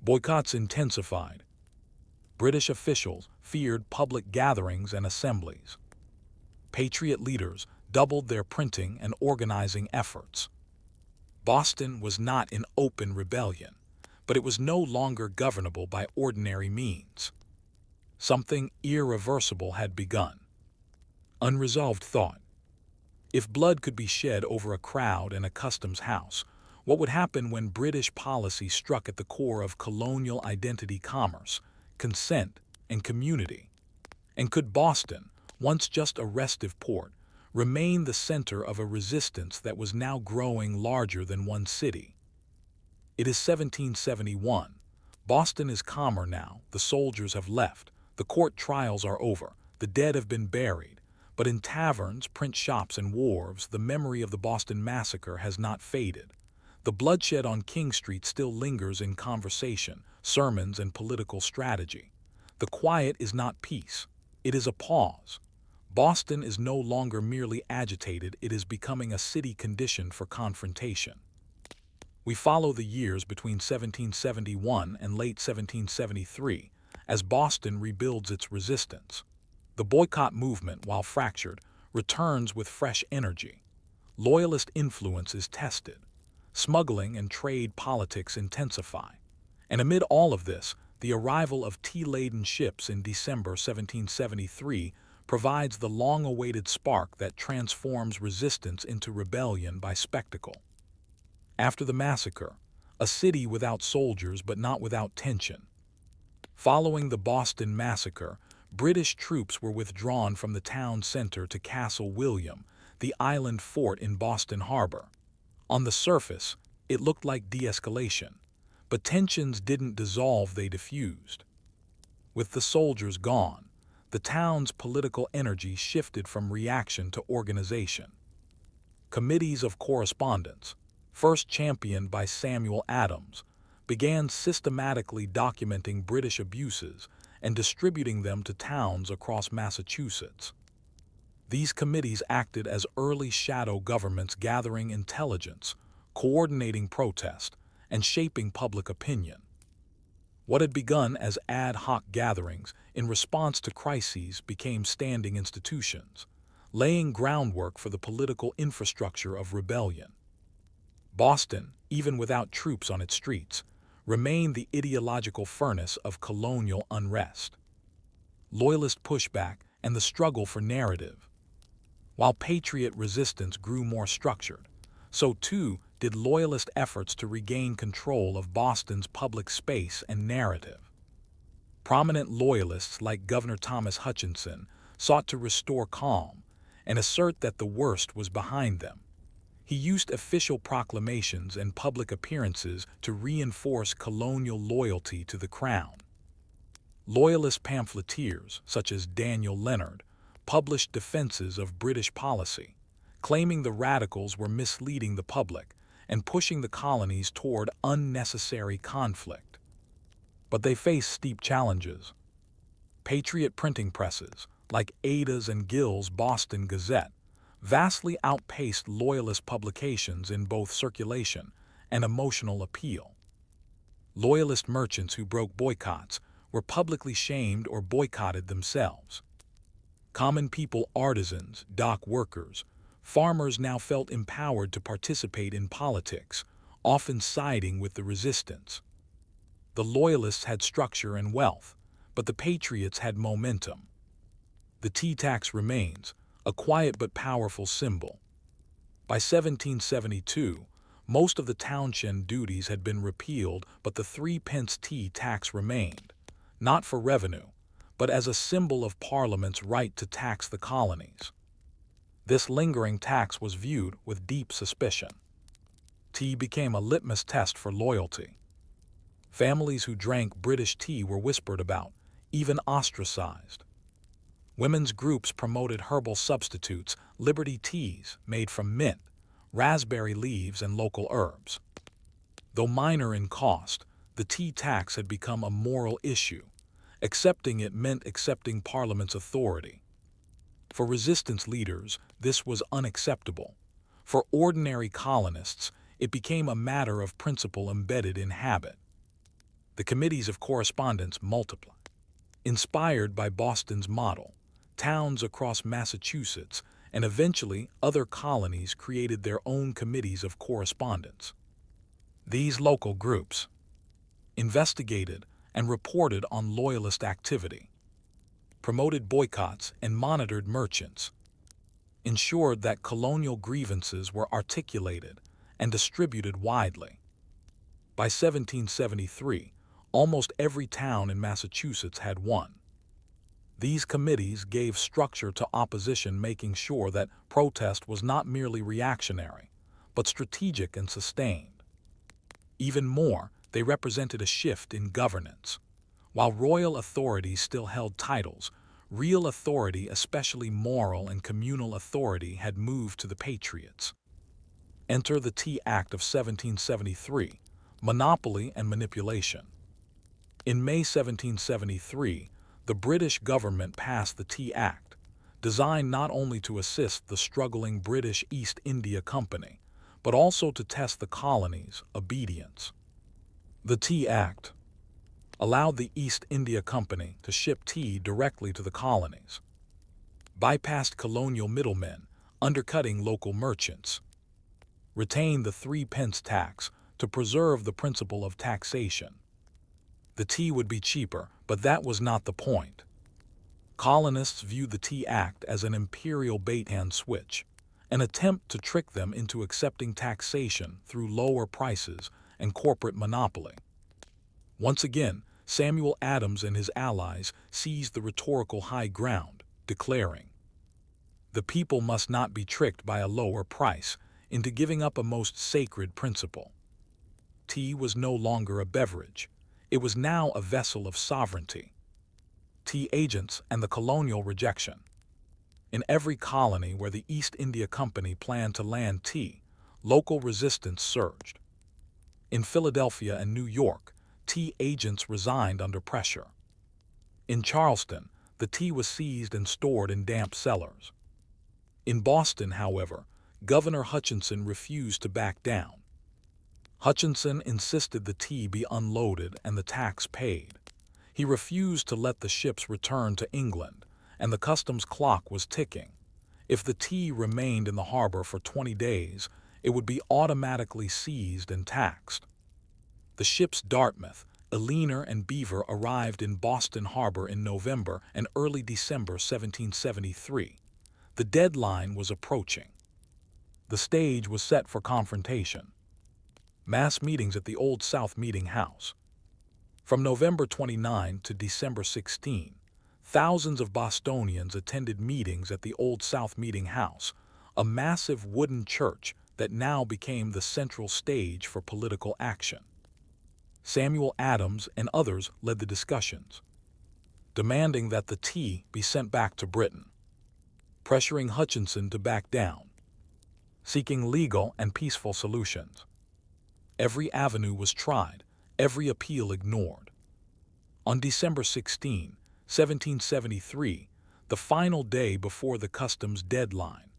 Boycotts intensified. British officials feared public gatherings and assemblies. Patriot leaders doubled their printing and organizing efforts. Boston was not in open rebellion, but it was no longer governable by ordinary means. Something irreversible had begun. Unresolved thought. If blood could be shed over a crowd in a customs house, what would happen when British policy struck at the core of colonial identity, commerce, consent, and community? And could Boston, once just a restive port, remain the center of a resistance that was now growing larger than one city? It is 1771. Boston is calmer now. The soldiers have left. The court trials are over. The dead have been buried. But in taverns, print shops, and wharves, the memory of the Boston Massacre has not faded. The bloodshed on King Street still lingers in conversation, sermons, and political strategy. The quiet is not peace. It is a pause. Boston is no longer merely agitated. It is becoming a city conditioned for confrontation. We follow the years between 1771 and late 1773 as Boston rebuilds its resistance. The boycott movement, while fractured, returns with fresh energy. Loyalist influence is tested. Smuggling and trade politics intensify. And amid all of this, the arrival of tea-laden ships in December 1773 provides the long-awaited spark that transforms resistance into rebellion by spectacle. After the massacre, a city without soldiers but not without tension. Following the Boston Massacre, British troops were withdrawn from the town center to Castle William, the island fort in Boston Harbor. On the surface, it looked like de-escalation, but tensions didn't dissolve, they diffused. With the soldiers gone, the town's political energy shifted from reaction to organization. Committees of correspondence, first championed by Samuel Adams, began systematically documenting British abuses and distributing them to towns across Massachusetts. These committees acted as early shadow governments, gathering intelligence, coordinating protest, and shaping public opinion. What had begun as ad hoc gatherings in response to crises became standing institutions, laying groundwork for the political infrastructure of rebellion. Boston, even without troops on its streets, remained the ideological furnace of colonial unrest. Loyalist pushback and the struggle for narrative. While Patriot resistance grew more structured, so too did Loyalist efforts to regain control of Boston's public space and narrative. Prominent Loyalists like Governor Thomas Hutchinson sought to restore calm and assert that the worst was behind them. He used official proclamations and public appearances to reinforce colonial loyalty to the crown. Loyalist pamphleteers, such as Daniel Leonard, published defenses of British policy, claiming the radicals were misleading the public and pushing the colonies toward unnecessary conflict. But they faced steep challenges. Patriot printing presses, like Ada's and Gill's Boston Gazette, vastly outpaced Loyalist publications in both circulation and emotional appeal. Loyalist merchants who broke boycotts were publicly shamed or boycotted themselves. Common people, artisans, dock workers, farmers now felt empowered to participate in politics, often siding with the resistance. The Loyalists had structure and wealth, but the Patriots had momentum. The tea tax remains, a quiet but powerful symbol. By 1772, most of the townshend duties had been repealed, but the 3-pence tea tax remained, not for revenue, but as a symbol of Parliament's right to tax the colonies. This lingering tax was viewed with deep suspicion. Tea became a litmus test for loyalty. Families who drank British tea were whispered about, even ostracized. Women's groups promoted herbal substitutes, Liberty teas made from mint, raspberry leaves, and local herbs. Though minor in cost, the tea tax had become a moral issue. Accepting it meant accepting Parliament's authority. For resistance leaders, this was unacceptable. For ordinary colonists, it became a matter of principle embedded in habit. The committees of correspondence multiplied. Inspired by Boston's model, towns across Massachusetts and eventually other colonies created their own committees of correspondence. These local groups investigated and reported on Loyalist activity, promoted boycotts and monitored merchants, ensured that colonial grievances were articulated and distributed widely. By 1773, almost every town in Massachusetts had one. These committees gave structure to opposition, making sure that protest was not merely reactionary, but strategic and sustained. Even more, they represented a shift in governance. While royal authorities still held titles, real authority, especially moral and communal authority, had moved to the Patriots. Enter the Tea Act of 1773, monopoly and manipulation. In May 1773, the British government passed the Tea Act, designed not only to assist the struggling British East India Company, but also to test the colonies' obedience. The Tea Act allowed the East India Company to ship tea directly to the colonies, bypassed colonial middlemen, undercutting local merchants, retained the 3-pence tax to preserve the principle of taxation. The tea would be cheaper, but that was not the point. Colonists viewed the Tea Act as an imperial bait-and switch, an attempt to trick them into accepting taxation through lower prices and corporate monopoly. Once again, Samuel Adams and his allies seized the rhetorical high ground, declaring, "The people must not be tricked by a lower price into giving up a most sacred principle." Tea was no longer a beverage. It was now a vessel of sovereignty. Tea agents and the colonial rejection. In every colony where the East India Company planned to land tea, local resistance surged. In Philadelphia and New York, tea agents resigned under pressure. In Charleston, the tea was seized and stored in damp cellars. In Boston, however, Governor Hutchinson refused to back down. Hutchinson insisted the tea be unloaded and the tax paid. He refused to let the ships return to England, and the customs clock was ticking. If the tea remained in the harbor for 20 days, it would be automatically seized and taxed. The ships Dartmouth, Eleanor and Beaver arrived in Boston Harbor in November and early December 1773. The deadline was approaching. The stage was set for confrontation. Mass meetings at the Old South Meeting House. From November 29 to December 16, thousands of Bostonians attended meetings at the Old South Meeting House, a massive wooden church that now became the central stage for political action. Samuel Adams and others led the discussions, demanding that the tea be sent back to Britain, pressuring Hutchinson to back down, seeking legal and peaceful solutions. Every avenue was tried, every appeal ignored. On December 16, 1773, the final day before the customs deadline,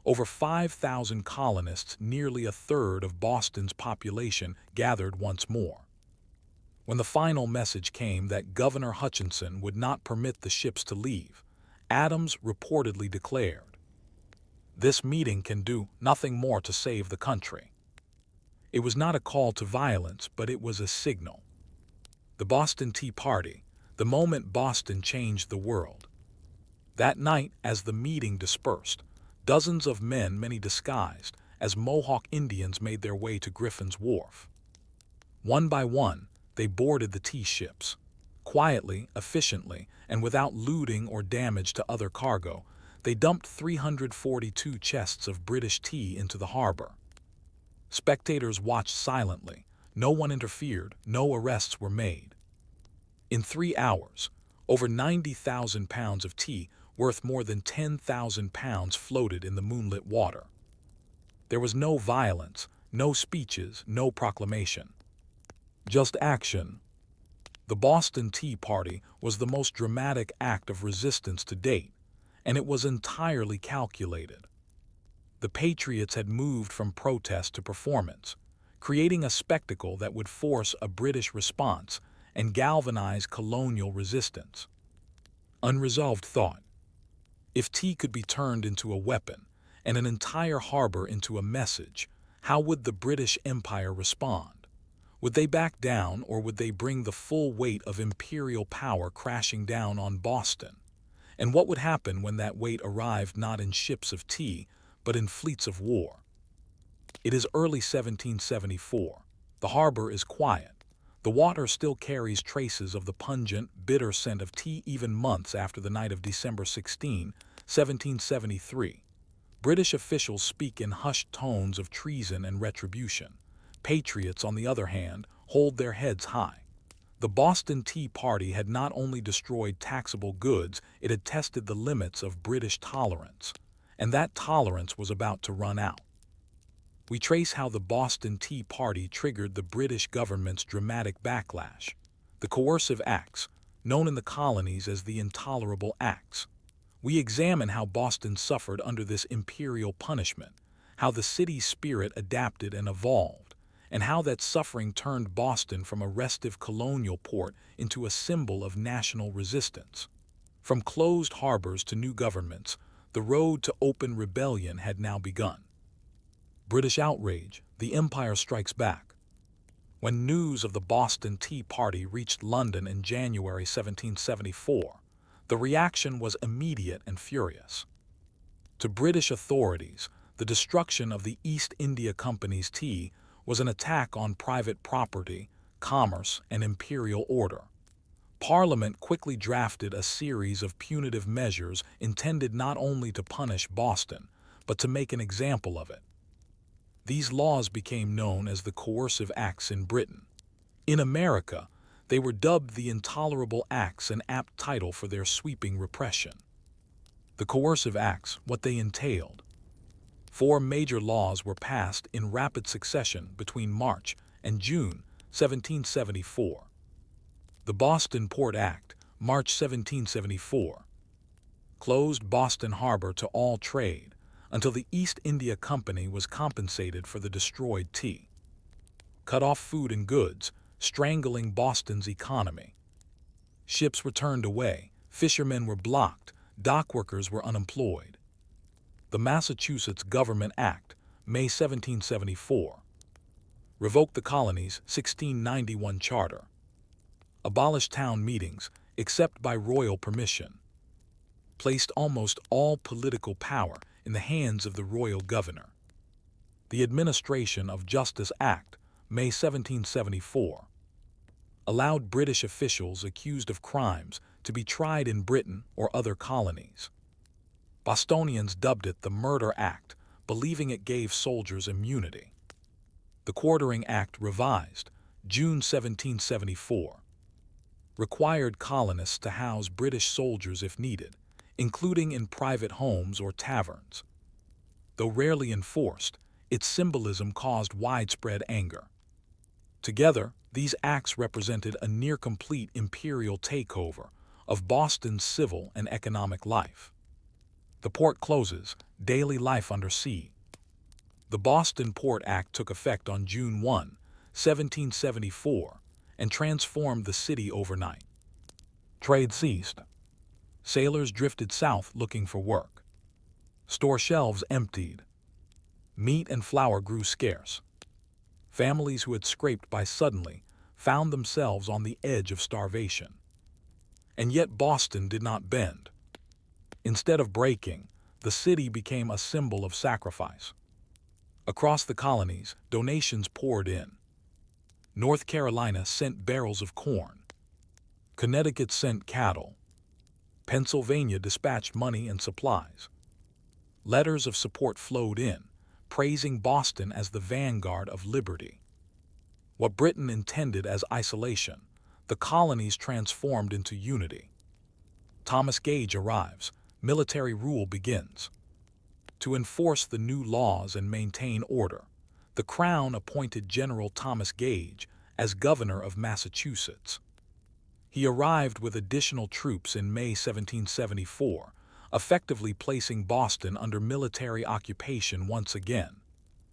over 5,000 colonists, nearly a third of Boston's population, gathered once more. When the final message came that Governor Hutchinson would not permit the ships to leave, Adams reportedly declared, "This meeting can do nothing more to save the country." It was not a call to violence, but it was a signal. The Boston Tea Party, the moment Boston changed the world. That night, as the meeting dispersed, dozens of men, many disguised as Mohawk Indians, made their way to Griffin's Wharf. One by one, they boarded the tea ships. Quietly, efficiently, and without looting or damage to other cargo, they dumped 342 chests of British tea into the harbor. Spectators watched silently. No one interfered, no arrests were made. In 3 hours, over 90,000 pounds of tea, worth more than 10,000 pounds, floated in the moonlit water. There was no violence, no speeches, no proclamation. Just action. The Boston Tea Party was the most dramatic act of resistance to date, and it was entirely calculated. The Patriots had moved from protest to performance, creating a spectacle that would force a British response and galvanize colonial resistance. Unresolved thought. If tea could be turned into a weapon and an entire harbor into a message, how would the British Empire respond? Would they back down, or would they bring the full weight of imperial power crashing down on Boston? And what would happen when that weight arrived not in ships of tea, but in fleets of war? It is early 1774. The harbor is quiet. The water still carries traces of the pungent, bitter scent of tea even months after the night of December 16, 1773. British officials speak in hushed tones of treason and retribution. Patriots, on the other hand, hold their heads high. The Boston Tea Party had not only destroyed taxable goods, it had tested the limits of British tolerance, and that tolerance was about to run out. We trace how the Boston Tea Party triggered the British government's dramatic backlash. The coercive acts, known in the colonies as the Intolerable Acts. We examine how Boston suffered under this imperial punishment, how the city's spirit adapted and evolved, and how that suffering turned Boston from a restive colonial port into a symbol of national resistance. From closed harbors to new governments, the road to open rebellion had now begun. British outrage, the Empire strikes back. When news of the Boston Tea Party reached London in January 1774, the reaction was immediate and furious. To British authorities, the destruction of the East India Company's tea was an attack on private property, commerce, and imperial order. Parliament quickly drafted a series of punitive measures intended not only to punish Boston, but to make an example of it. These laws became known as the Coercive Acts in Britain. In America, they were dubbed the Intolerable Acts, an apt title for their sweeping repression. The Coercive Acts, what they entailed. 4 major laws were passed in rapid succession between March and June 1774. The Boston Port Act, March 1774, closed Boston Harbor to all trade until the East India Company was compensated for the destroyed tea. Cut off food and goods, strangling Boston's economy. Ships were turned away, fishermen were blocked, dockworkers were unemployed. The Massachusetts Government Act, May 1774, revoked the colony's 1691 charter. abolished town meetings except by royal permission, placed almost all political power in the hands of the royal governor. The Administration of Justice Act, May 1774, allowed British officials accused of crimes to be tried in Britain or other colonies. Bostonians dubbed it the Murder Act, believing it gave soldiers immunity. The Quartering Act, revised, June 1774, required colonists to house British soldiers if needed, including in private homes or taverns. Though rarely enforced, its symbolism caused widespread anger. Together, these acts represented a near-complete imperial takeover of Boston's civil and economic life. The port closes, daily life under sea. The Boston Port Act took effect on June 1, 1774, and transformed the city overnight. Trade ceased. Sailors drifted south looking for work. Store shelves emptied. Meat and flour grew scarce. Families who had scraped by suddenly found themselves on the edge of starvation. And yet Boston did not bend. Instead of breaking, the city became a symbol of sacrifice. Across the colonies, donations poured in. North Carolina sent barrels of corn. Connecticut sent cattle. Pennsylvania dispatched money and supplies. Letters of support flowed in, praising Boston as the vanguard of liberty. What Britain intended as isolation, the colonies transformed into unity. Thomas Gage arrives. Military rule begins. To enforce the new laws and maintain order, the Crown appointed General Thomas Gage as governor of Massachusetts. He arrived with additional troops in May 1774, effectively placing Boston under military occupation once again.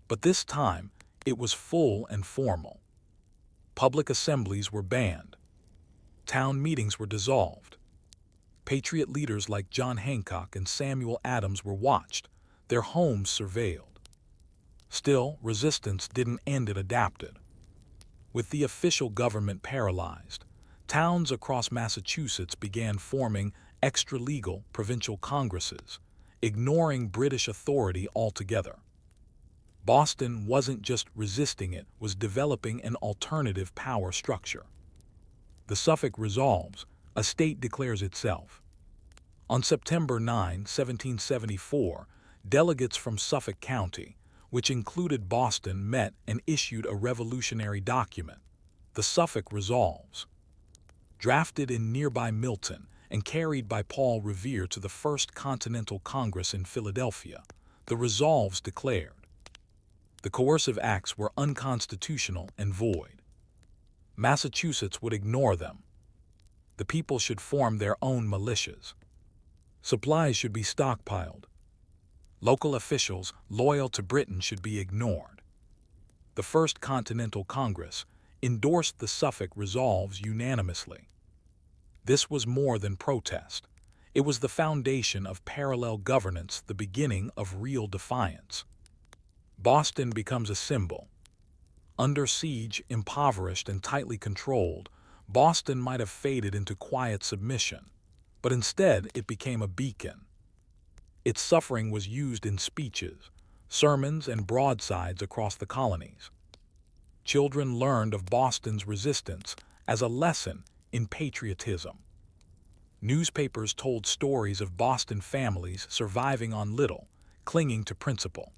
But this time, it was full and formal. Public assemblies were banned. Town meetings were dissolved. Patriot leaders like John Hancock and Samuel Adams were watched, their homes surveilled. Still, resistance didn't end, it adapted. With the official government paralyzed, towns across Massachusetts began forming extra-legal provincial congresses, ignoring British authority altogether. Boston wasn't just resisting, it was developing an alternative power structure. The Suffolk resolves, a state declares itself. On September 9, 1774, delegates from Suffolk County, which included Boston, met and issued a revolutionary document, the Suffolk Resolves. Drafted in nearby Milton and carried by Paul Revere to the First Continental Congress in Philadelphia, the resolves declared the coercive acts were unconstitutional and void. Massachusetts would ignore them. The people should form their own militias. Supplies should be stockpiled. Local officials loyal to Britain should be ignored. The First Continental Congress endorsed the Suffolk Resolves unanimously. This was more than protest. It was the foundation of parallel governance, the beginning of real defiance. Boston becomes a symbol. Under siege, impoverished, and tightly controlled, Boston might have faded into quiet submission, but instead it became a beacon. Its suffering was used in speeches, sermons, and broadsides across the colonies. Children learned of Boston's resistance as a lesson in patriotism. Newspapers told stories of Boston families surviving on little, clinging to principle.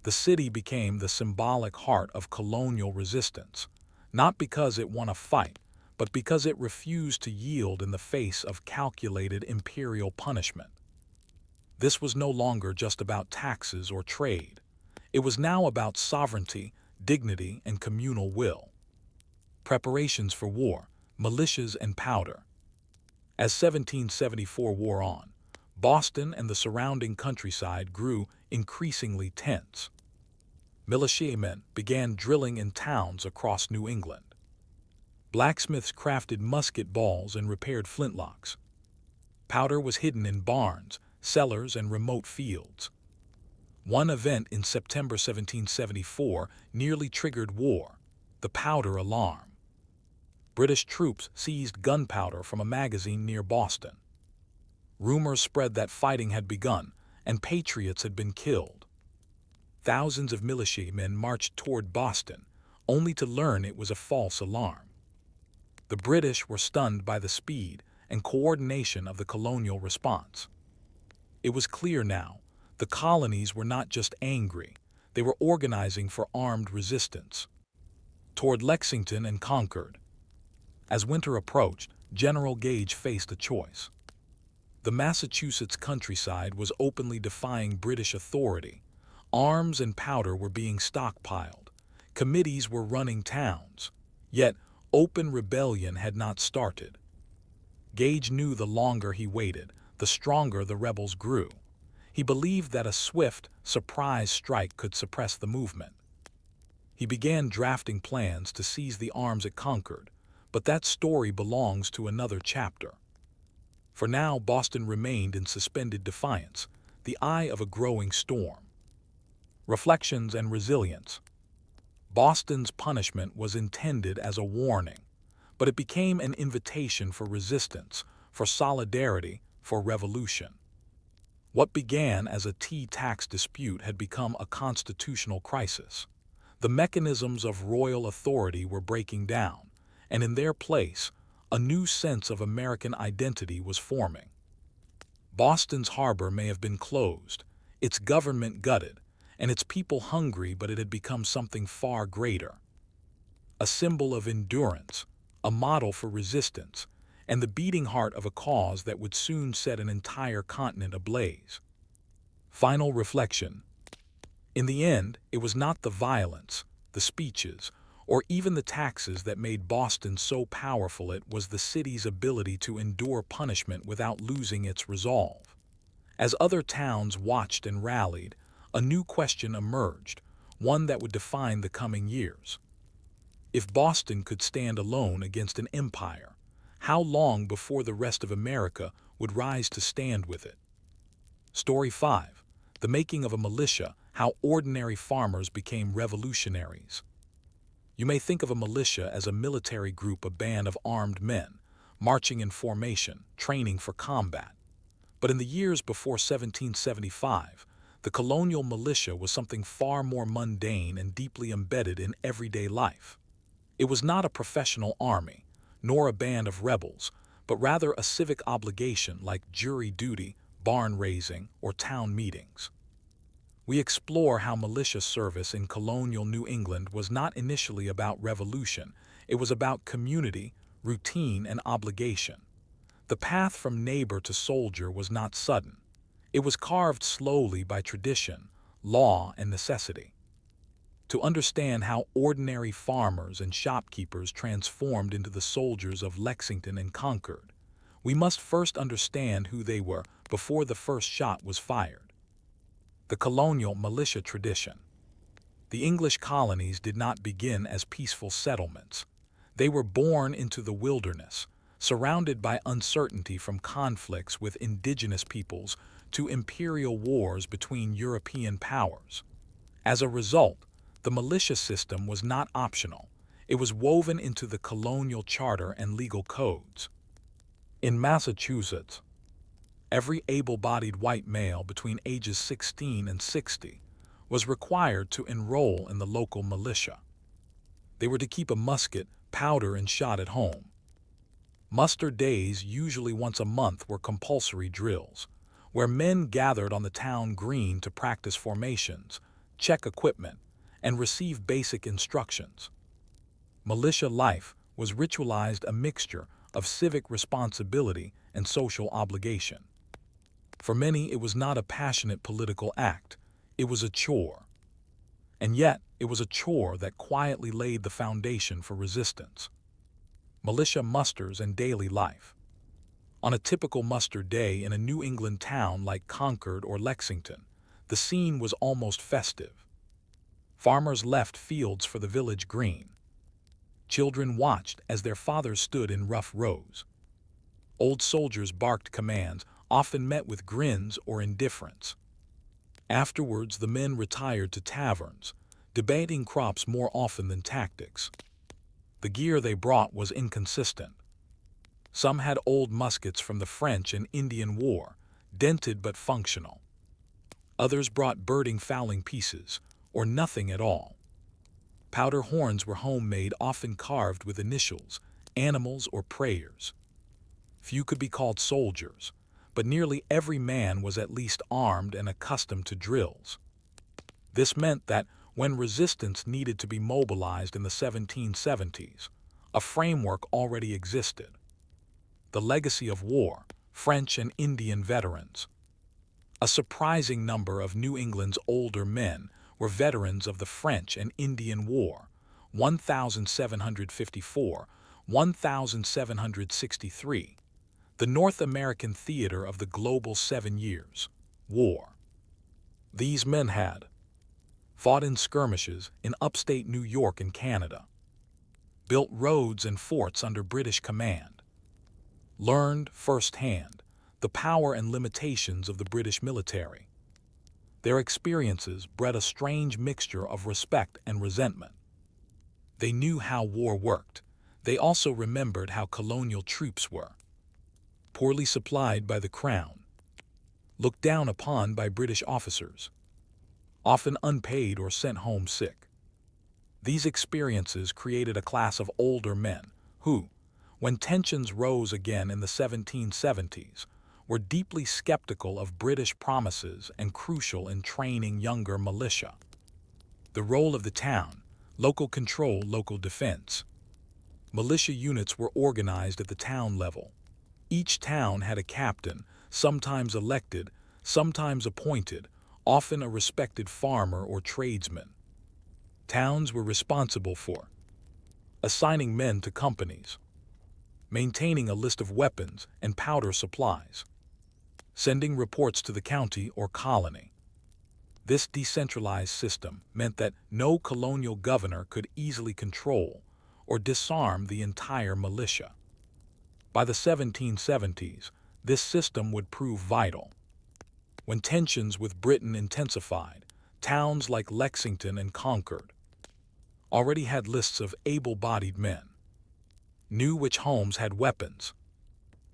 The city became the symbolic heart of colonial resistance, not because it won a fight, but because it refused to yield in the face of calculated imperial punishment. This was no longer just about taxes or trade. It was now about sovereignty, dignity, and communal will. Preparations for war, militias, and powder. As 1774 wore on, Boston and the surrounding countryside grew increasingly tense. Militiamen began drilling in towns across New England. Blacksmiths crafted musket balls and repaired flintlocks. Powder was hidden in barns, cellars, and remote fields. One event in September 1774 nearly triggered war, the powder alarm. British troops seized gunpowder from a magazine near Boston. Rumors spread that fighting had begun and patriots had been killed. Thousands of militiamen marched toward Boston, only to learn it was a false alarm. The British were stunned by the speed and coordination of the colonial response. It was clear now, the colonies were not just angry, they were organizing for armed resistance. Toward Lexington and Concord. As winter approached, General Gage faced a choice. The Massachusetts countryside was openly defying British authority. Arms and powder were being stockpiled. Committees were running towns. Yet, open rebellion had not started. Gage knew the longer he waited, the stronger the rebels grew. He believed that a swift, surprise strike could suppress the movement. He began drafting plans to seize the arms at Concord, but that story belongs to another chapter. For now, Boston remained in suspended defiance, the eye of a growing storm. Reflections and resilience. Boston's punishment was intended as a warning, but it became an invitation for resistance, for solidarity, for revolution. What began as a tea tax dispute had become a constitutional crisis. The mechanisms of royal authority were breaking down, and in their place, a new sense of American identity was forming. Boston's harbor may have been closed, its government gutted, and its people hungry, but it had become something far greater. A symbol of endurance, a model for resistance, and the beating heart of a cause that would soon set an entire continent ablaze. Final reflection. In the end, it was not the violence, the speeches, or even the taxes that made Boston so powerful. It was the city's ability to endure punishment without losing its resolve. As other towns watched and rallied, a new question emerged, one that would define the coming years. If Boston could stand alone against an empire, how long before the rest of America would rise to stand with it? Story 5. The Making of a Militia, How Ordinary Farmers Became Revolutionaries. You may think of a militia as a military group, a band of armed men, marching in formation, training for combat. But in the years before 1775, the colonial militia was something far more mundane and deeply embedded in everyday life. It was not a professional army, nor a band of rebels, but rather a civic obligation like jury duty, barn raising, or town meetings. We explore how militia service in colonial New England was not initially about revolution. It was about community, routine, and obligation. The path from neighbor to soldier was not sudden. It was carved slowly by tradition, law, and necessity. To understand how ordinary farmers and shopkeepers transformed into the soldiers of Lexington and Concord, we must first understand who they were before the first shot was fired. The colonial militia tradition. The English colonies did not begin as peaceful settlements. They were born into the wilderness, surrounded by uncertainty from conflicts with indigenous peoples to imperial wars between European powers. As a result, the militia system was not optional. It was woven into the colonial charter and legal codes. In Massachusetts, every able-bodied white male between ages 16 and 60 was required to enroll in the local militia. They were to keep a musket, powder, and shot at home. Muster days, usually once a month, were compulsory drills, where men gathered on the town green to practice formations, check equipment, and receive basic instructions. Militia life was ritualized, a mixture of civic responsibility and social obligation. For many, it was not a passionate political act, it was a chore. And yet, it was a chore that quietly laid the foundation for resistance. Militia musters and daily life. On a typical muster day in a New England town like Concord or Lexington, the scene was almost festive. Farmers left fields for the village green. Children watched as their fathers stood in rough rows. Old soldiers barked commands, often met with grins or indifference. Afterwards, the men retired to taverns, debating crops more often than tactics. The gear they brought was inconsistent. Some had old muskets from the French and Indian War, dented but functional. Others brought birding fowling pieces, or nothing at all. Powder horns were homemade, often carved with initials, animals, or prayers. Few could be called soldiers, but nearly every man was at least armed and accustomed to drills. This meant that when resistance needed to be mobilized in the 1770s, a framework already existed. The legacy of war, French and Indian veterans. A surprising number of New England's older men were veterans of the French and Indian War, 1754, 1763, the North American theater of the global 7 Years' War. These men had fought in skirmishes in upstate New York and Canada, built roads and forts under British command, learned firsthand the power and limitations of the British military. Their experiences bred a strange mixture of respect and resentment. They knew how war worked. They also remembered how colonial troops were poorly supplied by the Crown, looked down upon by British officers, often unpaid or sent home sick. These experiences created a class of older men who, when tensions rose again in the 1770s, were deeply skeptical of British promises and crucial in training younger militia. The role of the town: local control, local defense. Militia units were organized at the town level. Each town had a captain, sometimes elected, sometimes appointed, often a respected farmer or tradesman. Towns were responsible for assigning men to companies, maintaining a list of weapons and powder supplies, sending reports to the county or colony. This decentralized system meant that no colonial governor could easily control or disarm the entire militia. By the 1770s, this system would prove vital. When tensions with Britain intensified, towns like Lexington and Concord already had lists of able-bodied men, knew which homes had weapons,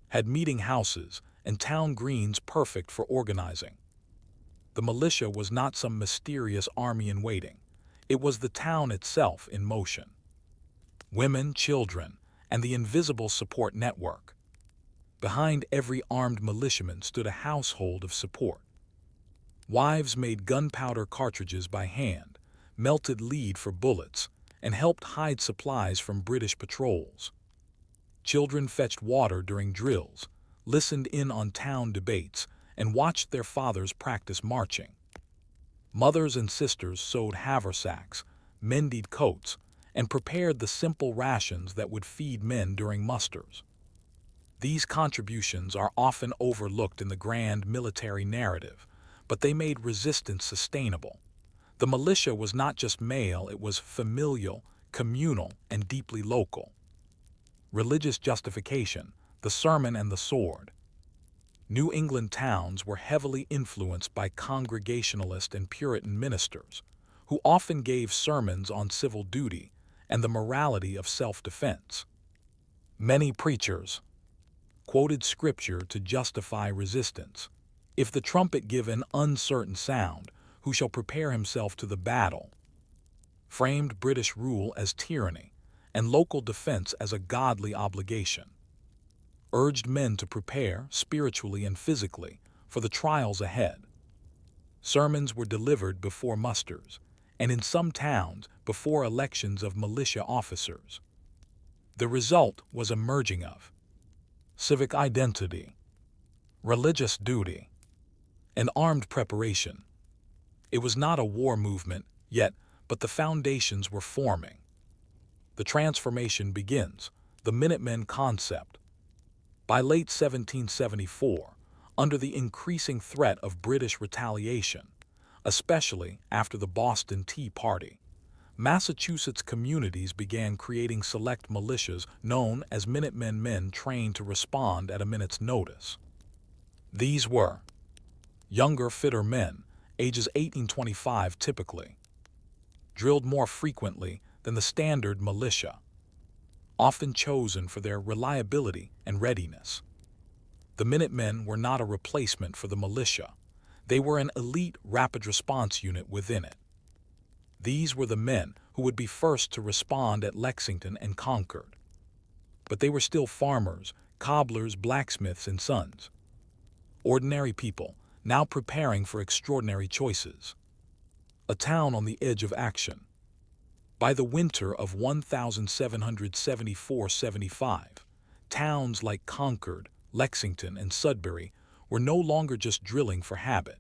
had meeting houses and town greens perfect for organizing. The militia was not some mysterious army in waiting. It was the town itself in motion. Women, children, and the invisible support network. Behind every armed militiaman stood a household of support. Wives made gunpowder cartridges by hand, melted lead for bullets, and helped hide supplies from British patrols. Children fetched water during drills, listened in on town debates, and watched their fathers practice marching. Mothers and sisters sewed haversacks, mended coats, and prepared the simple rations that would feed men during musters. These contributions are often overlooked in the grand military narrative, but they made resistance sustainable. The militia was not just male, it was familial, communal, and deeply local. Religious justification: the sermon and the sword. New England towns were heavily influenced by Congregationalist and Puritan ministers, who often gave sermons on civil duty and the morality of self-defense. Many preachers quoted scripture to justify resistance. If the trumpet give an uncertain sound, who shall prepare himself to the battle? Framed British rule as tyranny and local defense as a godly obligation. Urged men to prepare, spiritually and physically, for the trials ahead. Sermons were delivered before musters, and in some towns before elections of militia officers. The result was a merging of civic identity, religious duty, and armed preparation. It was not a war movement yet, but the foundations were forming. The transformation begins, the Minutemen concept. By late 1774, under the increasing threat of British retaliation, especially after the Boston Tea Party, Massachusetts communities began creating select militias known as Minutemen, men trained to respond at a minute's notice. These were younger, fitter men, ages 18-25 typically, drilled more frequently than the standard militia. often chosen for their reliability and readiness. The Minutemen were not a replacement for the militia. They were an elite rapid response unit within it. These were the men who would be first to respond at Lexington and Concord. But they were still farmers, cobblers, blacksmiths, and sons. Ordinary people, now preparing for extraordinary choices. A town on the edge of action. By the winter of 1774-75, towns like Concord, Lexington, and Sudbury were no longer just drilling for habit.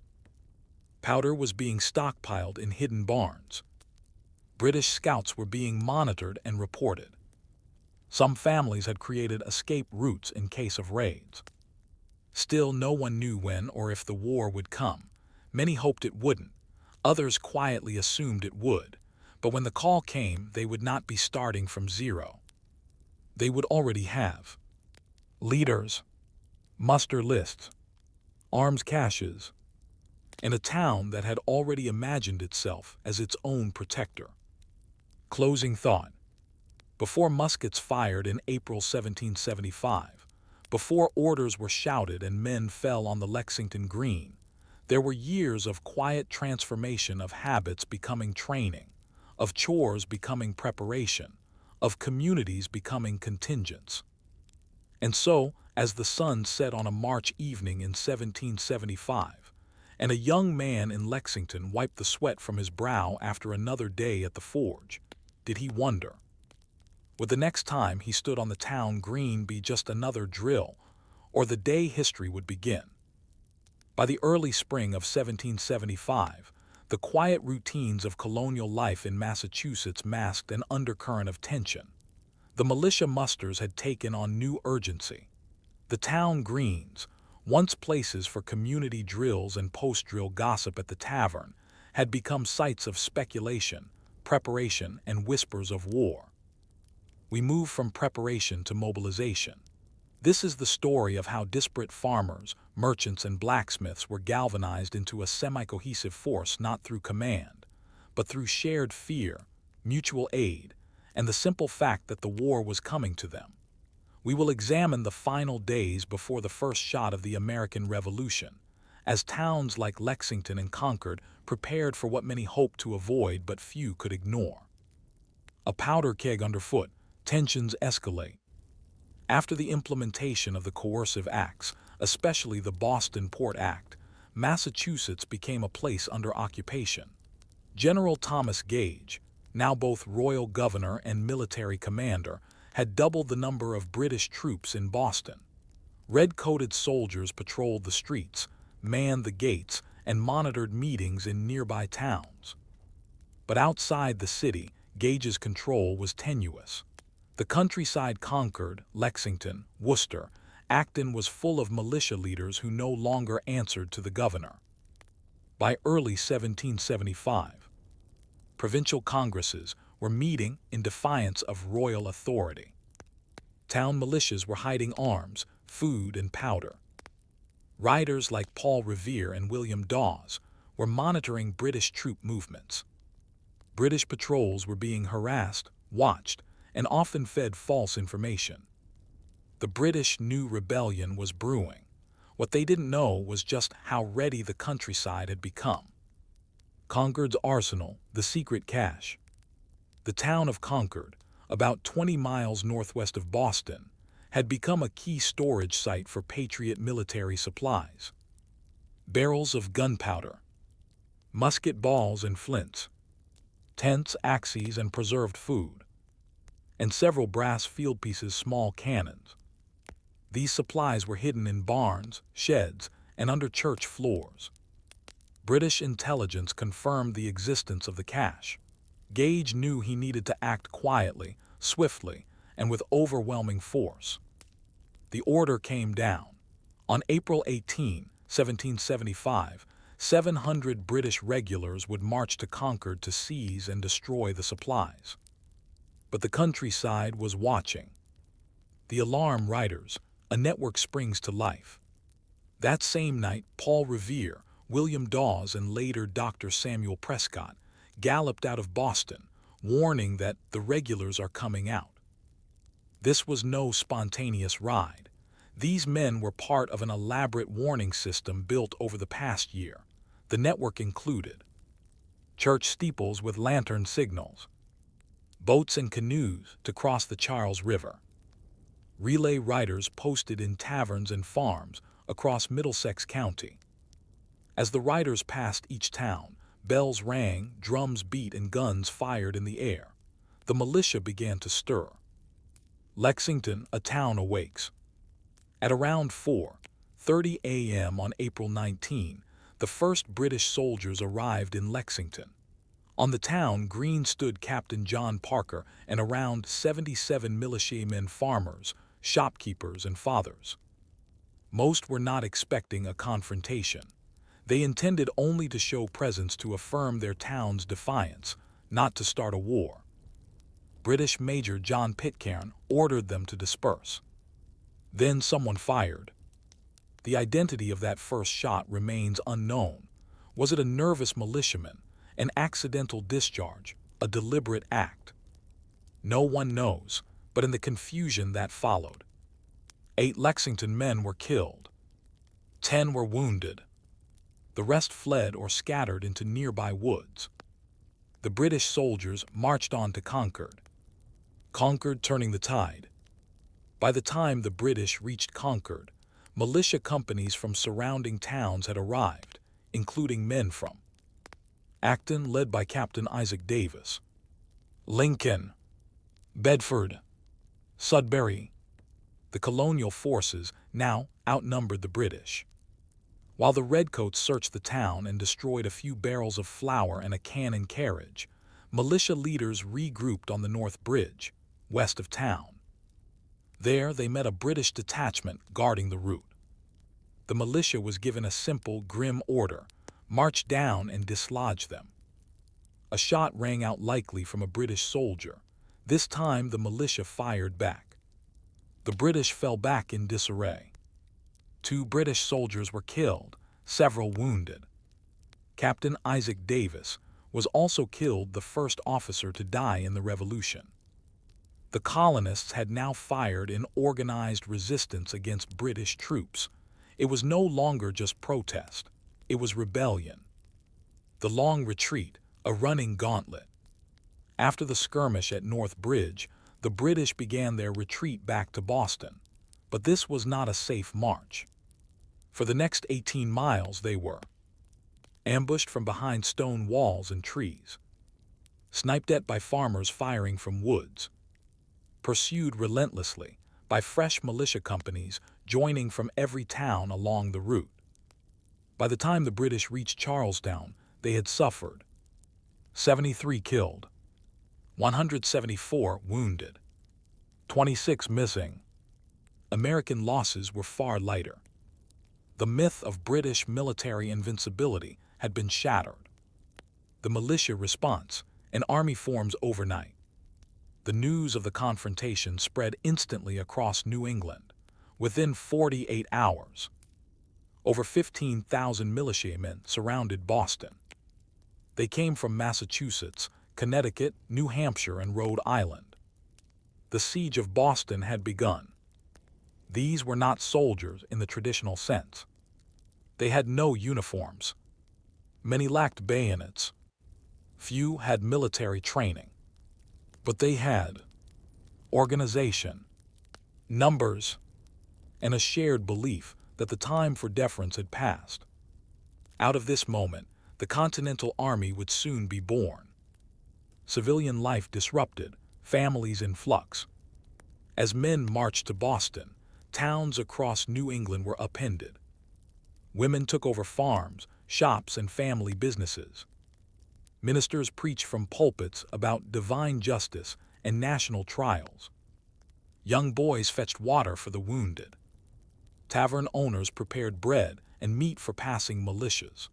Powder was being stockpiled in hidden barns. British scouts were being monitored and reported. Some families had created escape routes in case of raids. Still, no one knew when or if the war would come. Many hoped it wouldn't. Others quietly assumed it would. But when the call came, they would not be starting from zero. They would already have leaders, muster lists, arms caches, and a town that had already imagined itself as its own protector. Closing thought. Before muskets fired in April 1775, before orders were shouted and men fell on the Lexington Green, there were years of quiet transformation, of habits becoming training, of chores becoming preparation, of communities becoming contingents. And so, as the sun set on a March evening in 1775, and a young man in Lexington wiped the sweat from his brow after another day at the forge, did he wonder, would the next time he stood on the town green be just another drill, or the day history would begin? By the early spring of 1775, the quiet routines of colonial life in Massachusetts masked an undercurrent of tension. The militia musters had taken on new urgency. The town greens, once places for community drills and post-drill gossip at the tavern, had become sites of speculation, preparation, and whispers of war. We move from preparation to mobilization. This is the story of how disparate farmers, merchants, and blacksmiths were galvanized into a semi-cohesive force, not through command, but through shared fear, mutual aid, and the simple fact that the war was coming to them. We will examine the final days before the first shot of the American Revolution, as towns like Lexington and Concord prepared for what many hoped to avoid but few could ignore. A powder keg underfoot, tensions escalate. After the implementation of the coercive acts, especially the Boston Port Act, Massachusetts became a place under occupation. General Thomas Gage, now both royal governor and military commander, had doubled the number of British troops in Boston. Red-coated soldiers patrolled the streets, manned the gates, and monitored meetings in nearby towns. But outside the city, Gage's control was tenuous. The countryside Concord, Lexington, Worcester, Acton was full of militia leaders who no longer answered to the governor. By early 1775, provincial congresses were meeting in defiance of royal authority. Town militias were hiding arms, food, and powder. Writers like Paul Revere and William Dawes were monitoring British troop movements. British patrols were being harassed, watched, and often fed false information. The British knew rebellion was brewing. What they didn't know was just how ready the countryside had become. Concord's arsenal, the secret cache. The town of Concord, about 20 miles northwest of Boston, had become a key storage site for Patriot military supplies. Barrels of gunpowder, musket balls and flints, tents, axes, and preserved food, and several brass field pieces, small cannons. These supplies were hidden in barns, sheds, and under church floors. British intelligence confirmed the existence of the cache. Gage knew he needed to act quietly, swiftly, and with overwhelming force. The order came down. On April 18, 1775, 700 British regulars would march to Concord to seize and destroy the supplies. But the countryside was watching. The alarm riders, a network, springs to life. That same night, Paul Revere, William Dawes, and later Dr. Samuel Prescott galloped out of Boston, warning that the regulars are coming out. This was no spontaneous ride. These men were part of an elaborate warning system built over the past year. The network included church steeples with lantern signals, boats and canoes to cross the Charles River, relay riders posted in taverns and farms across Middlesex County. As the riders passed each town, bells rang, drums beat, and guns fired in the air. The militia began to stir. Lexington, a town awakes. At around 4:30 a.m. on April 19, the first British soldiers arrived in Lexington. On the town green stood Captain John Parker and around 77 militiamen, farmers, shopkeepers, and fathers. Most were not expecting a confrontation. They intended only to show presence to affirm their town's defiance, not to start a war. British Major John Pitcairn ordered them to disperse. Then someone fired. The identity of that first shot remains unknown. Was it a nervous militiaman, an accidental discharge, a deliberate act? No one knows, but in the confusion that followed, 8 Lexington men were killed. 10 were wounded. The rest fled or scattered into nearby woods. The British soldiers marched on to Concord. Concord turning the tide. By the time the British reached Concord, militia companies from surrounding towns had arrived, including men from Acton, led by Captain Isaac Davis, Lincoln, Bedford, Sudbury. The colonial forces now outnumbered the British. While the redcoats searched the town and destroyed a few barrels of flour and a cannon carriage, militia leaders regrouped on the North Bridge, west of town. There they met a British detachment guarding the route. The militia was given a simple, grim order: march down and dislodge them. A shot rang out, likely from a British soldier. This time the militia fired back. The British fell back in disarray. 2 British soldiers were killed, several wounded. Captain Isaac Davis was also killed, the first officer to die in the Revolution. The colonists had now fired in organized resistance against British troops. It was no longer just protest. It was rebellion. The long retreat, a running gauntlet. After the skirmish at North Bridge, the British began their retreat back to Boston. But this was not a safe march. For the next 18 miles they were ambushed from behind stone walls and trees, sniped at by farmers firing from woods, pursued relentlessly by fresh militia companies joining from every town along the route. By the time the British reached Charlestown, they had suffered 73 killed, 174 wounded, 26 missing. American losses were far lighter. The myth of British military invincibility had been shattered. The militia response: an army forms overnight. The news of the confrontation spread instantly across New England. Within 48 hours, over 15,000 militiamen surrounded Boston. They came from Massachusetts, Connecticut, New Hampshire, and Rhode Island. The siege of Boston had begun. These were not soldiers in the traditional sense. They had no uniforms. Many lacked bayonets. Few had military training. But they had organization, numbers, and a shared belief that the time for deference had passed. Out of this moment, the Continental Army would soon be born. Civilian life disrupted, families in flux. As men marched to Boston, towns across New England were upended. Women took over farms, shops, and family businesses. Ministers preached from pulpits about divine justice and national trials. Young boys fetched water for the wounded. Tavern owners prepared bread and meat for passing militias.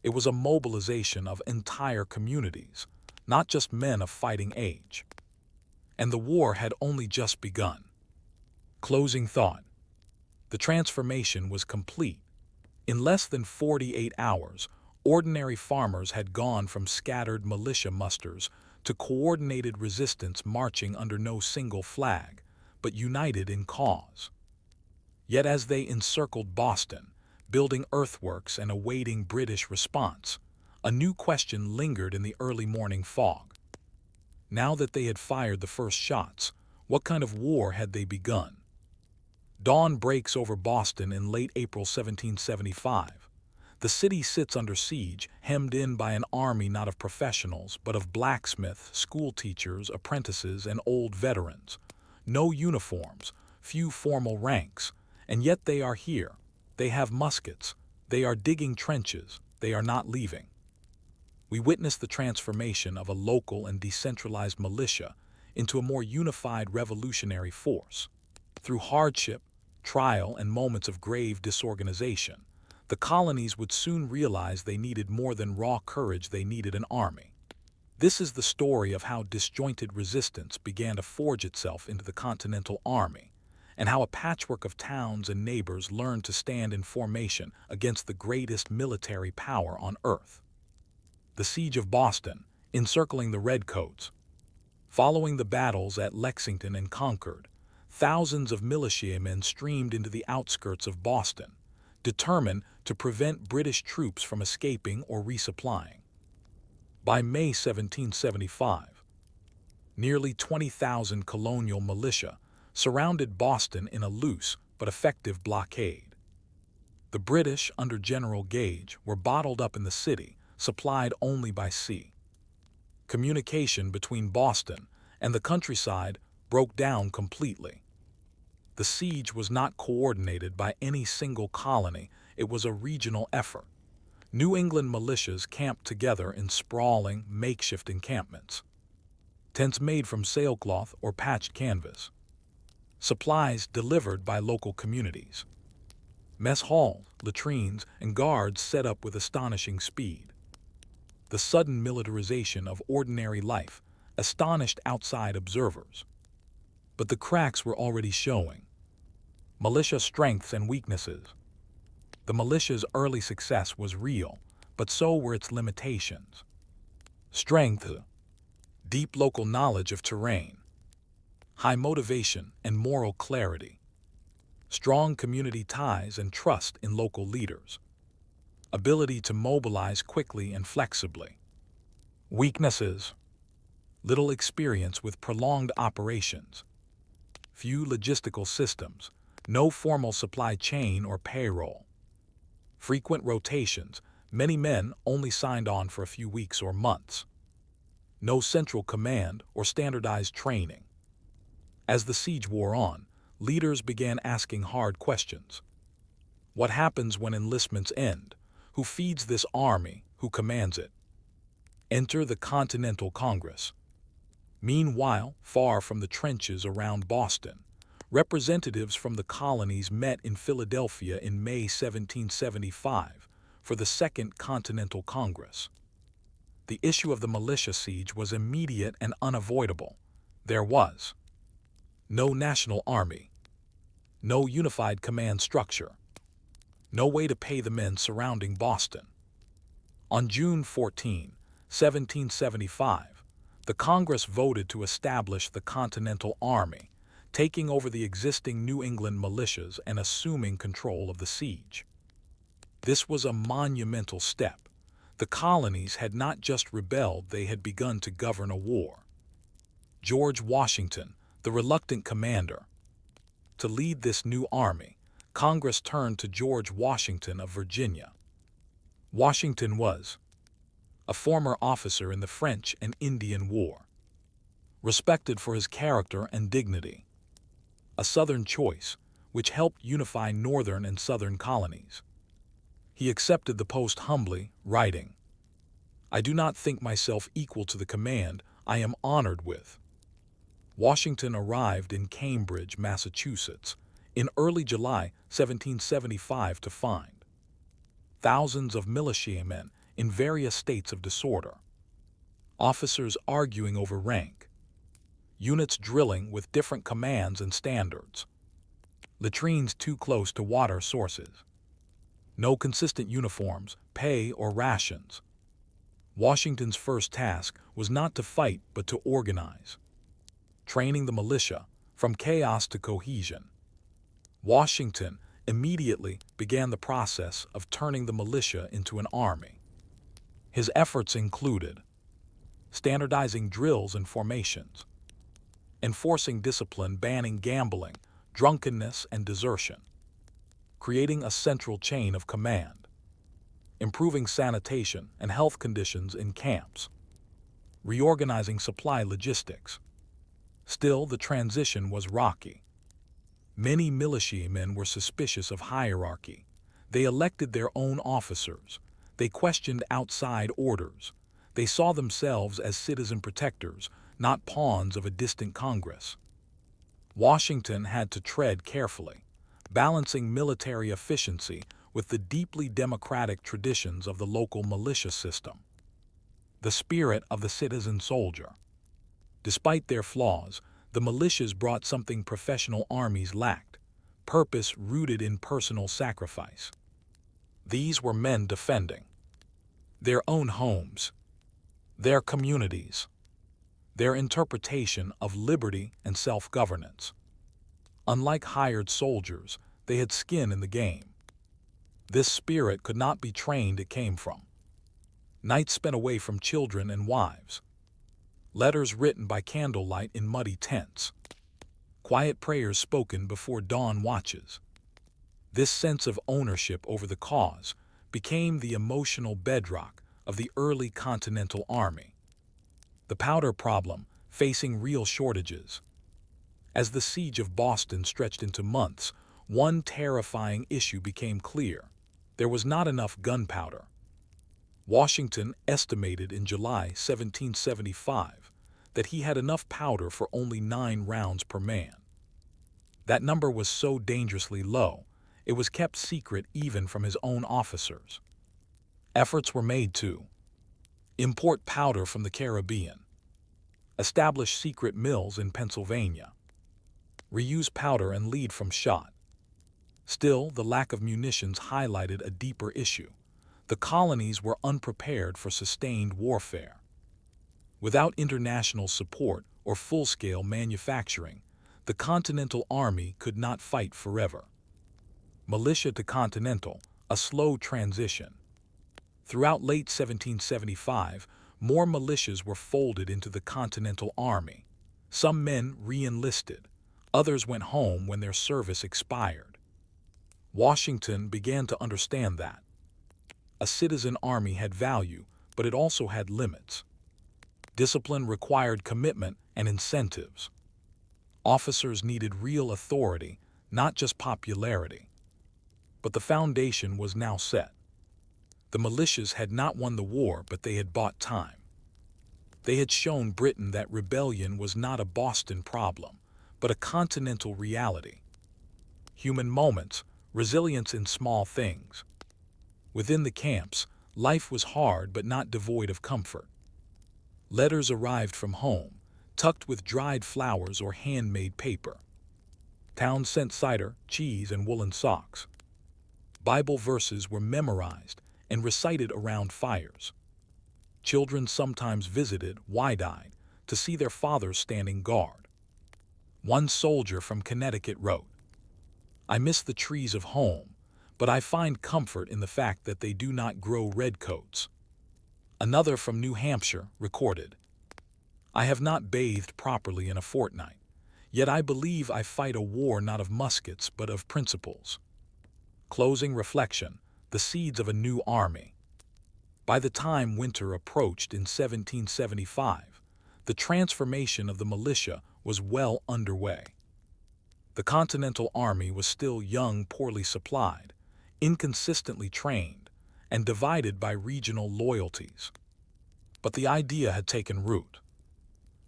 It was a mobilization of entire communities, not just men of fighting age. And the war had only just begun. Closing thought. The transformation was complete. In less than 48 hours, ordinary farmers had gone from scattered militia musters to coordinated resistance marching under no single flag. but united in cause. Yet as they encircled Boston, building earthworks and awaiting British response, a new question lingered in the early morning fog. Now that they had fired the first shots, what kind of war had they begun? Dawn breaks over Boston in late April 1775. The city sits under siege, hemmed in by an army not of professionals, but of blacksmiths, schoolteachers, apprentices, and old veterans. No uniforms, few formal ranks, and yet they are here. They have muskets. They are digging trenches. They are not leaving. We witness the transformation of a local and decentralized militia into a more unified revolutionary force. Through hardship, trial, and moments of grave disorganization, the colonies would soon realize they needed more than raw courage, they needed an army. This is the story of how disjointed resistance began to forge itself into the Continental Army, and how a patchwork of towns and neighbors learned to stand in formation against the greatest military power on earth. The Siege of Boston, encircling the Redcoats. Following the battles at Lexington and Concord, thousands of militiamen streamed into the outskirts of Boston, determined to prevent British troops from escaping or resupplying. By May 1775, nearly 20,000 colonial militia surrounded Boston in a loose but effective blockade. The British, under General Gage, were bottled up in the city, supplied only by sea. Communication between Boston and the countryside broke down completely. The siege was not coordinated by any single colony, it was a regional effort. New England militias camped together in sprawling, makeshift encampments. Tents made from sailcloth or patched canvas. Supplies delivered by local communities. Mess halls, latrines, and guards set up with astonishing speed. The sudden militarization of ordinary life astonished outside observers. But the cracks were already showing. Militia strengths and weaknesses. The militia's early success was real, but so were its limitations. Strength: deep local knowledge of terrain, high motivation and moral clarity, strong community ties and trust in local leaders, ability to mobilize quickly and flexibly. Weaknesses: little experience with prolonged operations, few logistical systems, no formal supply chain or payroll, frequent rotations, many men only signed on for a few weeks or months, no central command or standardized training. As the siege wore on, leaders began asking hard questions. What happens when enlistments end? Who feeds this army? Who commands it? Enter the Continental Congress. Meanwhile, far from the trenches around Boston, representatives from the colonies met in Philadelphia in May 1775 for the Second Continental Congress. The issue of the militia siege was immediate and unavoidable. There was no national army, no unified command structure, no way to pay the men surrounding Boston. On June 14, 1775, the Congress voted to establish the Continental Army, taking over the existing New England militias and assuming control of the siege. This was a monumental step. The colonies had not just rebelled, they had begun to govern a war. George Washington, the reluctant commander. To lead this new army, Congress turned to George Washington of Virginia. Washington was a former officer in the French and Indian War, respected for his character and dignity. A Southern choice, which helped unify Northern and Southern colonies. He accepted the post humbly, writing, "I do not think myself equal to the command I am honored with." Washington arrived in Cambridge, Massachusetts, in early July 1775 to find thousands of militiamen in various states of disorder, officers arguing over rank, units drilling with different commands and standards, latrines too close to water sources, no consistent uniforms, pay, or rations. Washington's first task was not to fight but to organize. Training the militia, from chaos to cohesion. Washington immediately began the process of turning the militia into an army. His efforts included standardizing drills and formations, enforcing discipline, banning gambling, drunkenness, and desertion, creating a central chain of command, improving sanitation and health conditions in camps, reorganizing supply logistics. Still, the transition was rocky. Many militiamen were suspicious of hierarchy. They elected their own officers. They questioned outside orders. They saw themselves as citizen protectors, not pawns of a distant Congress. Washington had to tread carefully, balancing military efficiency with the deeply democratic traditions of the local militia system. The spirit of the citizen soldier. Despite their flaws, the militias brought something professional armies lacked: purpose rooted in personal sacrifice. These were men defending their own homes, their communities, their interpretation of liberty and self-governance. Unlike hired soldiers, they had skin in the game. This spirit could not be trained. It came from nights spent away from children and wives, letters written by candlelight in muddy tents, quiet prayers spoken before dawn watches. This sense of ownership over the cause became the emotional bedrock of the early Continental Army. The powder problem, facing real shortages. As the siege of Boston stretched into months, one terrifying issue became clear: there was not enough gunpowder. Washington estimated in July 1775 that he had enough powder for only 9 rounds per man. That number was so dangerously low, it was kept secret even from his own officers. Efforts were made to import powder from the Caribbean, establish secret mills in Pennsylvania, reuse powder and lead from shot. Still, the lack of munitions highlighted a deeper issue. The colonies were unprepared for sustained warfare. Without international support or full-scale manufacturing, the Continental Army could not fight forever. Militia to Continental, a slow transition. Throughout late 1775, more militias were folded into the Continental Army. Some men re-enlisted. Others went home when their service expired. Washington began to understand that a citizen army had value, but it also had limits. Discipline required commitment and incentives. Officers needed real authority, not just popularity. But the foundation was now set. The militias had not won the war, but they had bought time. They had shown Britain that rebellion was not a Boston problem, but a continental reality. Human moments, resilience in small things. Within the camps, life was hard but not devoid of comfort. Letters arrived from home, tucked with dried flowers or handmade paper. Towns sent cider, cheese, and woolen socks. Bible verses were memorized and recited around fires. Children sometimes visited, wide-eyed, to see their fathers standing guard. One soldier from Connecticut wrote, "I miss the trees of home, but I find comfort in the fact that they do not grow redcoats." Another from New Hampshire recorded, "I have not bathed properly in a fortnight, yet I believe I fight a war not of muskets but of principles." Closing reflection, the seeds of a new army. By the time winter approached in 1775, the transformation of the militia was well underway. The Continental Army was still young, poorly supplied, inconsistently trained, and divided by regional loyalties. But the idea had taken root,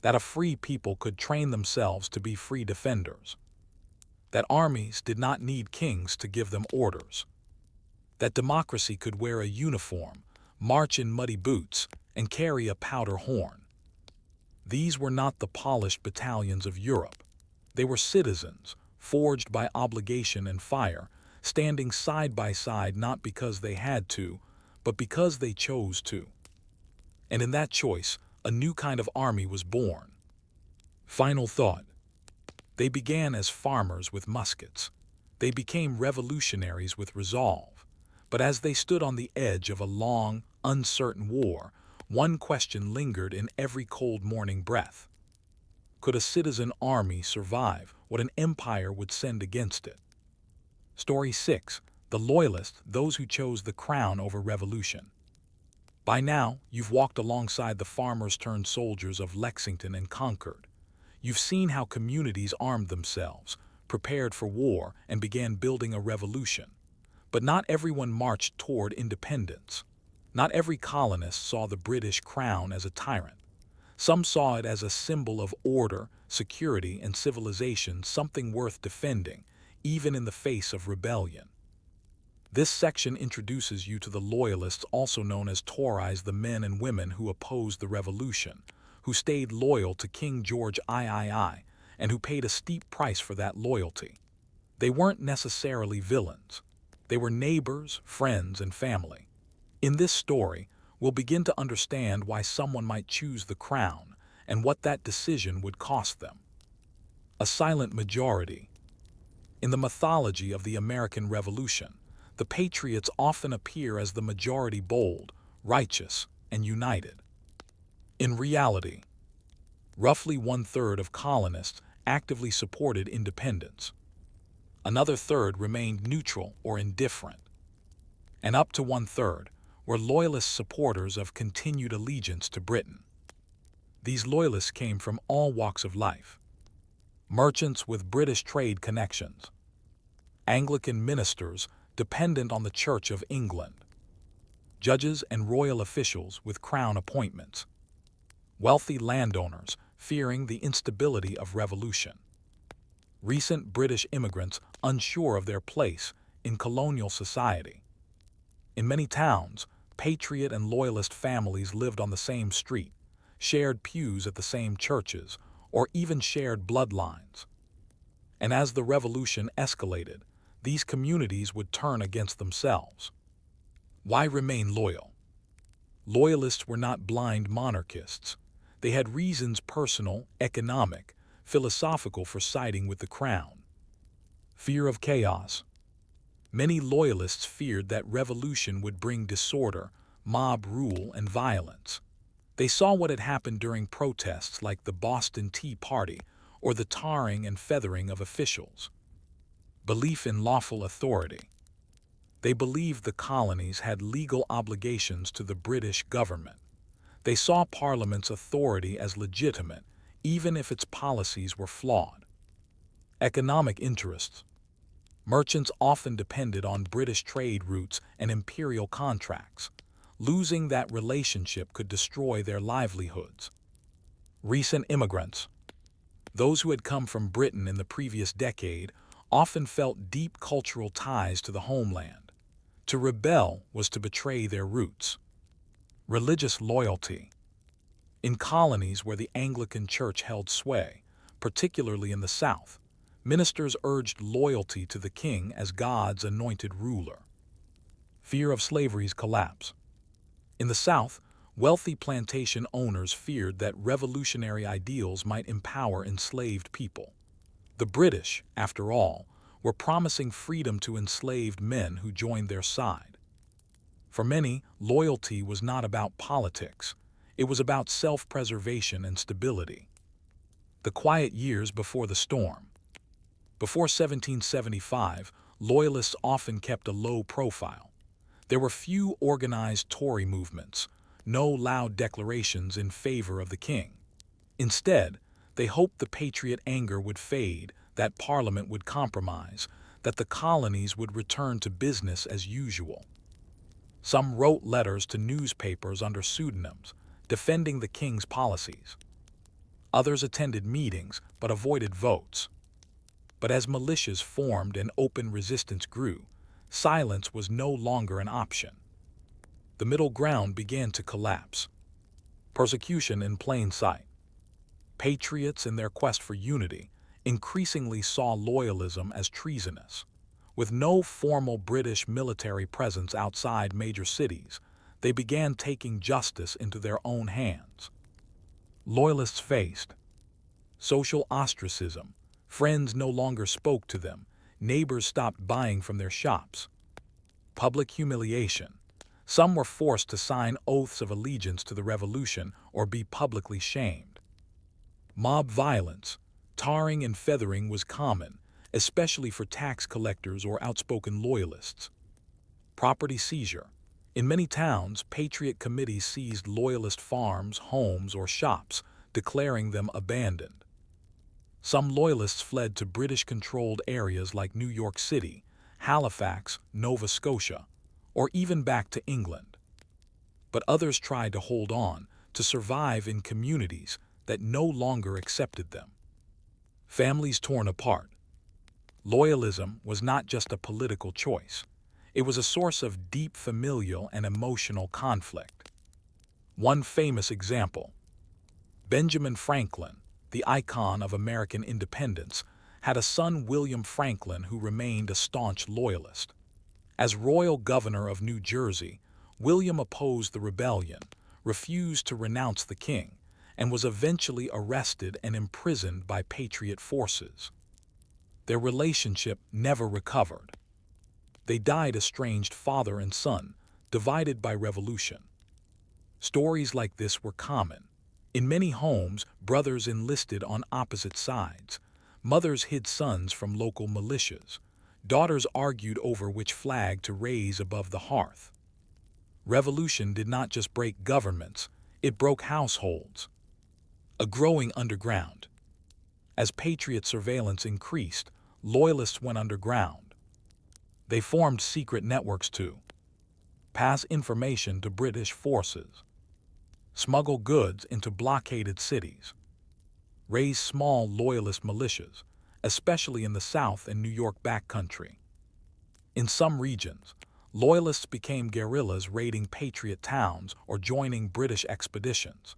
that a free people could train themselves to be free defenders, that armies did not need kings to give them orders, that democracy could wear a uniform, march in muddy boots, and carry a powder horn. These were not the polished battalions of Europe. They were citizens, forged by obligation and fire, standing side by side not because they had to, but because they chose to. And in that choice, a new kind of army was born. Final thought. They began as farmers with muskets. They became revolutionaries with resolve. But as they stood on the edge of a long, uncertain war, one question lingered in every cold morning breath. Could a citizen army survive what an empire would send against it? Story 6. The Loyalists, those who chose the crown over revolution. By now, you've walked alongside the farmers-turned-soldiers of Lexington and Concord. You've seen how communities armed themselves, prepared for war, and began building a revolution. But not everyone marched toward independence. Not every colonist saw the British crown as a tyrant. Some saw it as a symbol of order, security, and civilization, something worth defending, even in the face of rebellion. This section introduces you to the Loyalists, also known as Tories, the men and women who opposed the revolution, who stayed loyal to King George III, and who paid a steep price for that loyalty. They weren't necessarily villains. They were neighbors, friends, and family. In this story, we'll begin to understand why someone might choose the crown and what that decision would cost them. A silent majority. In the mythology of the American Revolution, the patriots often appear as the majority, bold, righteous, and united. In reality, roughly one-third of colonists actively supported independence. Another third remained neutral or indifferent. And up to one-third were loyalist supporters of continued allegiance to Britain. These loyalists came from all walks of life. Merchants with British trade connections, Anglican ministers dependent on the Church of England, judges and royal officials with crown appointments, wealthy landowners fearing the instability of revolution, recent British immigrants unsure of their place in colonial society. In many towns, patriot and loyalist families lived on the same street, shared pews at the same churches, or even shared bloodlines. And as the revolution escalated, these communities would turn against themselves. Why remain loyal? Loyalists were not blind monarchists. They had reasons, personal, economic, philosophical, for siding with the crown. Fear of chaos. Many loyalists feared that revolution would bring disorder, mob rule, and violence. They saw what had happened during protests like the Boston Tea Party or the tarring and feathering of officials. Belief in lawful authority. They believed the colonies had legal obligations to the British government. They saw Parliament's authority as legitimate, even if its policies were flawed. Economic interests. Merchants often depended on British trade routes and imperial contracts. Losing that relationship could destroy their livelihoods. Recent immigrants. Those who had come from Britain in the previous decade often felt deep cultural ties to the homeland. To rebel was to betray their roots. Religious loyalty. In colonies where the Anglican Church held sway, particularly in the South, ministers urged loyalty to the king as God's anointed ruler. Fear of slavery's collapse. In the South, wealthy plantation owners feared that revolutionary ideals might empower enslaved people. The British, after all, were promising freedom to enslaved men who joined their side. For many, loyalty was not about politics. It was about self-preservation and stability. The quiet years before the storm. Before 1775, loyalists often kept a low profile. There were few organized Tory movements, no loud declarations in favor of the king. Instead, they hoped the patriot anger would fade, that Parliament would compromise, that the colonies would return to business as usual. Some wrote letters to newspapers under pseudonyms, defending the king's policies. Others attended meetings but avoided votes. But as militias formed and open resistance grew, silence was no longer an option. The middle ground began to collapse. Persecution in plain sight. Patriots, in their quest for unity, increasingly saw loyalism as treasonous. With no formal British military presence outside major cities, they began taking justice into their own hands. Loyalists faced social ostracism. Friends no longer spoke to them. Neighbors stopped buying from their shops. Public humiliation. Some were forced to sign oaths of allegiance to the revolution or be publicly shamed. Mob violence. Tarring and feathering was common, especially for tax collectors or outspoken loyalists. Property seizure. In many towns, patriot committees seized loyalist farms, homes, or shops, declaring them abandoned. Some loyalists fled to British-controlled areas like New York City, Halifax, Nova Scotia, or even back to England. But others tried to hold on, to survive in communities that no longer accepted them. Families torn apart. Loyalism was not just a political choice. It was a source of deep familial and emotional conflict. One famous example: Benjamin Franklin, the icon of American independence, had a son, William Franklin, who remained a staunch loyalist. As royal governor of New Jersey, William opposed the rebellion, refused to renounce the king, and was eventually arrested and imprisoned by Patriot forces. Their relationship never recovered. They died estranged, father and son, divided by revolution. Stories like this were common. In many homes, brothers enlisted on opposite sides. Mothers hid sons from local militias. Daughters argued over which flag to raise above the hearth. Revolution did not just break governments, it broke households. A growing underground. As Patriot surveillance increased, loyalists went underground. They formed secret networks to pass information to British forces, smuggle goods into blockaded cities, raise small loyalist militias, especially in the South and New York backcountry. In some regions, loyalists became guerrillas raiding Patriot towns or joining British expeditions.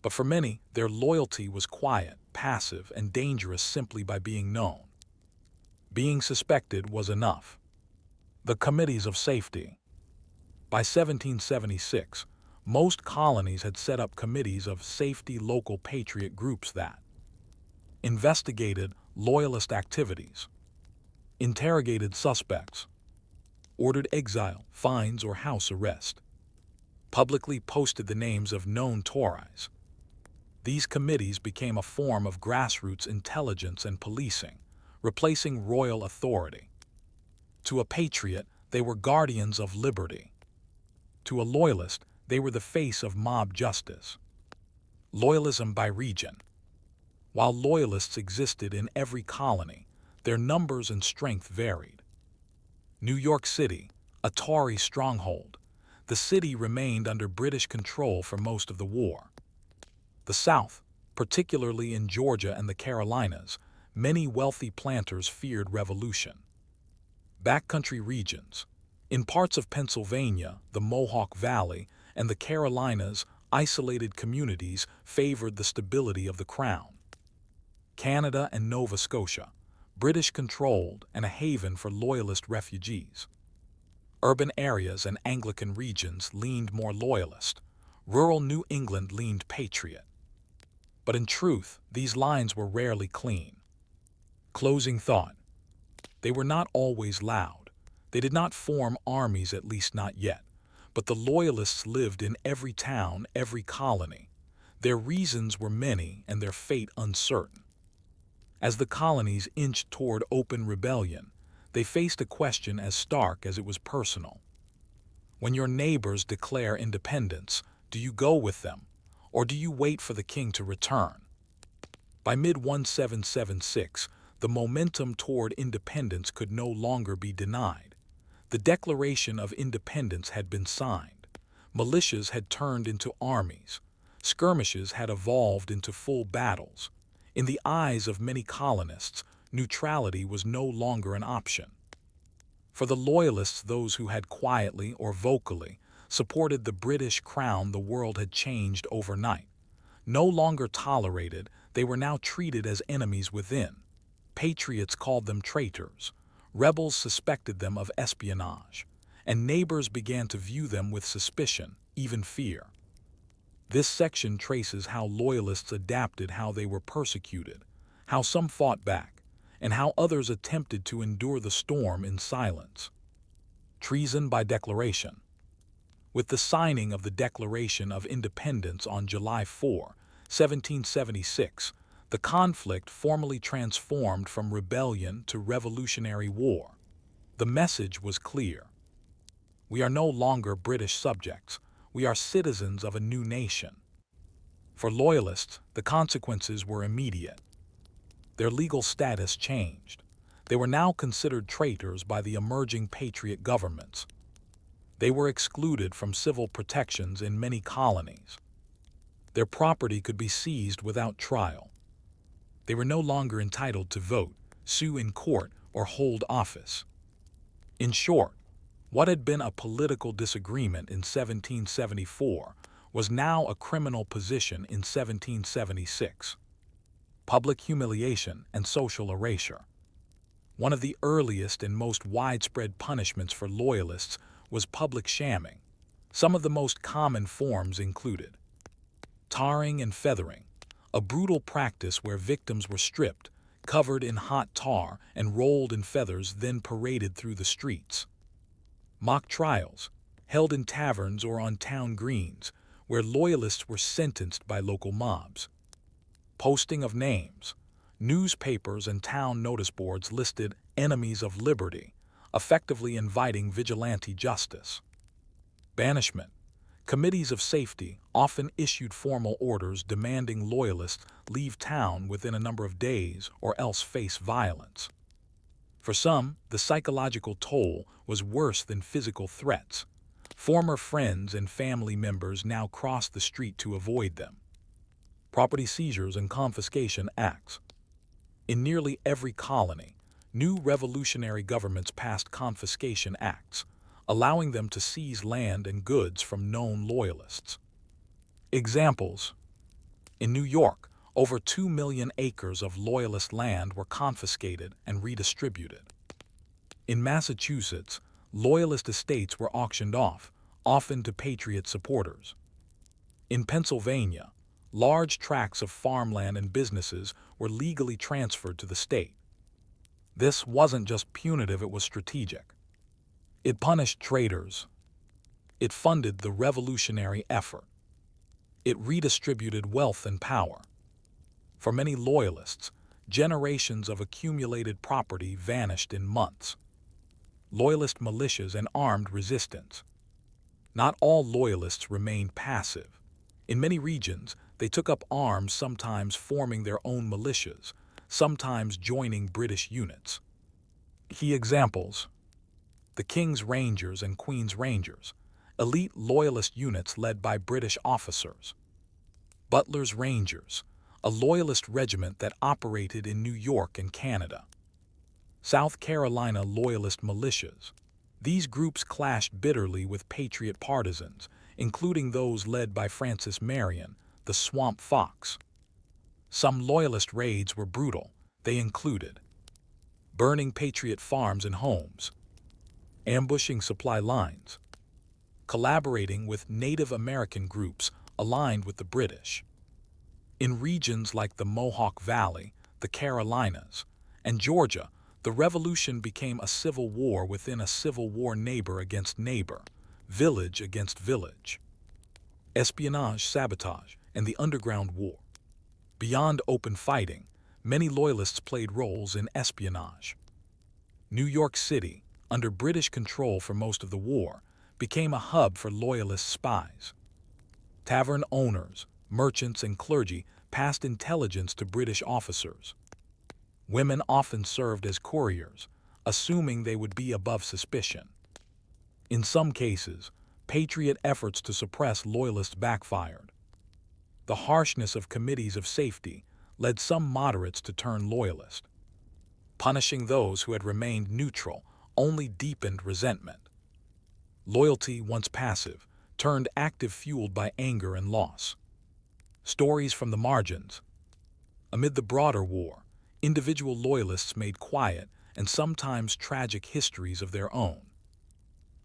But for many, their loyalty was quiet, passive, and dangerous simply by being known. Being suspected was enough. The Committees of Safety. By 1776, most colonies had set up committees of safety, local patriot groups that investigated loyalist activities, interrogated suspects, ordered exile, fines, or house arrest, publicly posted the names of known Tories. These committees became a form of grassroots intelligence and policing, replacing royal authority. To a patriot, they were guardians of liberty. To a loyalist, they were the face of mob justice. Loyalism by region. While loyalists existed in every colony, their numbers and strength varied. New York City, a Tory stronghold, the city remained under British control for most of the war. The South, particularly in Georgia and the Carolinas, many wealthy planters feared revolution. Backcountry regions. In parts of Pennsylvania, the Mohawk Valley, and the Carolinas, isolated communities favored the stability of the crown. Canada and Nova Scotia, British-controlled and a haven for loyalist refugees. Urban areas and Anglican regions leaned more loyalist. Rural New England leaned patriot. But in truth, these lines were rarely clean. Closing thought. They were not always loud. They did not form armies, at least not yet. But the loyalists lived in every town, every colony. Their reasons were many and their fate uncertain. As the colonies inched toward open rebellion, they faced a question as stark as it was personal. When your neighbors declare independence, do you go with them, or do you wait for the king to return? By mid-1776, the momentum toward independence could no longer be denied. The Declaration of Independence had been signed. Militias had turned into armies. Skirmishes had evolved into full battles. In the eyes of many colonists, neutrality was no longer an option. For the loyalists, those who had quietly or vocally supported the British crown, the world had changed overnight. No longer tolerated, they were now treated as enemies within. Patriots called them traitors. Rebels suspected them of espionage, and neighbors began to view them with suspicion, even fear. This section traces how loyalists adapted, how they were persecuted, how some fought back, and how others attempted to endure the storm in silence. Treason by declaration. With the signing of the Declaration of Independence on July 4, 1776, the conflict formally transformed from rebellion to revolutionary war. The message was clear. We are no longer British subjects. We are citizens of a new nation. For Loyalists, the consequences were immediate. Their legal status changed. They were now considered traitors by the emerging patriot governments. They were excluded from civil protections in many colonies. Their property could be seized without trial. They were no longer entitled to vote, sue in court, or hold office. In short, what had been a political disagreement in 1774 was now a criminal position in 1776. Public humiliation and social erasure. One of the earliest and most widespread punishments for Loyalists was public shamming. Some of the most common forms included tarring and feathering, a brutal practice where victims were stripped, covered in hot tar, and rolled in feathers, then paraded through the streets. Mock trials, held in taverns or on town greens, where Loyalists were sentenced by local mobs. Posting of names. Newspapers and town notice boards listed enemies of liberty, effectively inviting vigilante justice. Banishment. Committees of safety often issued formal orders demanding Loyalists leave town within a number of days or else face violence. For some, the psychological toll was worse than physical threats. Former friends and family members now crossed the street to avoid them. Property seizures and confiscation acts. In nearly every colony, new revolutionary governments passed confiscation acts, allowing them to seize land and goods from known Loyalists. Examples. In New York, over 2 million acres of Loyalist land were confiscated and redistributed. In Massachusetts, Loyalist estates were auctioned off, often to Patriot supporters. In Pennsylvania, large tracts of farmland and businesses were legally transferred to the state. This wasn't just punitive, it was strategic. It punished traitors. It funded the revolutionary effort. It redistributed wealth and power. For many Loyalists, generations of accumulated property vanished in months. Loyalist militias and armed resistance. Not all Loyalists remained passive. In many regions, they took up arms, sometimes forming their own militias, sometimes joining British units. Key examples: the King's Rangers and Queen's Rangers, elite Loyalist units led by British officers. Butler's Rangers, a Loyalist regiment that operated in New York and Canada. South Carolina Loyalist militias. These groups clashed bitterly with Patriot partisans, including those led by Francis Marion, the Swamp Fox. Some Loyalist raids were brutal. They included burning Patriot farms and homes, ambushing supply lines, collaborating with Native American groups aligned with the British. In regions like the Mohawk Valley, the Carolinas, and Georgia, the revolution became a civil war within a civil war, neighbor against neighbor, village against village. Espionage, sabotage, and the Underground War. Beyond open fighting, many Loyalists played roles in espionage. New York City, under British control for most of the war, became a hub for Loyalist spies. Tavern owners, merchants, and clergy passed intelligence to British officers. Women often served as couriers, assuming they would be above suspicion. In some cases, Patriot efforts to suppress Loyalists backfired. The harshness of committees of safety led some moderates to turn Loyalist. Punishing those who had remained neutral only deepened resentment. Loyalty, once passive, turned active, fueled by anger and loss. Stories from the margins. Amid the broader war, individual Loyalists made quiet and sometimes tragic histories of their own.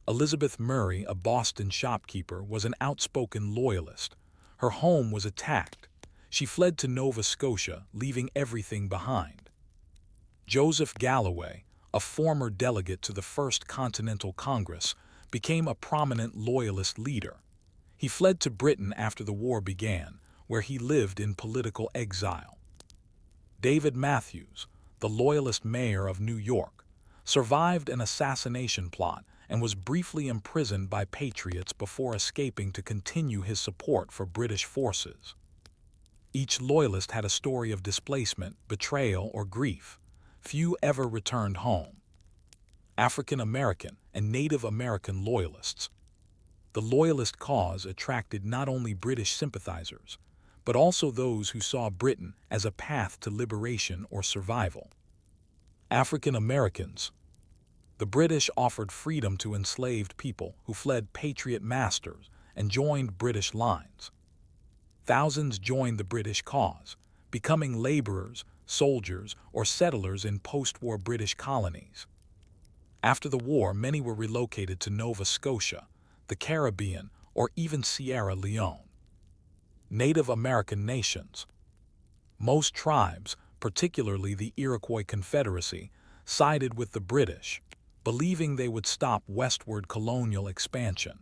Elizabeth Murray, a Boston shopkeeper, was an outspoken Loyalist. Her home was attacked. She fled to Nova Scotia, leaving everything behind. Joseph Galloway, a former delegate to the First Continental Congress, became a prominent Loyalist leader. He fled to Britain after the war began, where he lived in political exile. David Matthews, the Loyalist mayor of New York, survived an assassination plot and was briefly imprisoned by patriots before escaping to continue his support for British forces. Each Loyalist had a story of displacement, betrayal, or grief. Few ever returned home. African American and Native American Loyalists. The Loyalist cause attracted not only British sympathizers, but also those who saw Britain as a path to liberation or survival. African Americans. The British offered freedom to enslaved people who fled patriot masters and joined British lines. Thousands joined the British cause, becoming laborers, soldiers, or settlers in post-war British colonies. After the war, many were relocated to Nova Scotia, the Caribbean, or even Sierra Leone. Native American nations. Most tribes, particularly the Iroquois Confederacy, sided with the British, believing they would stop westward colonial expansion.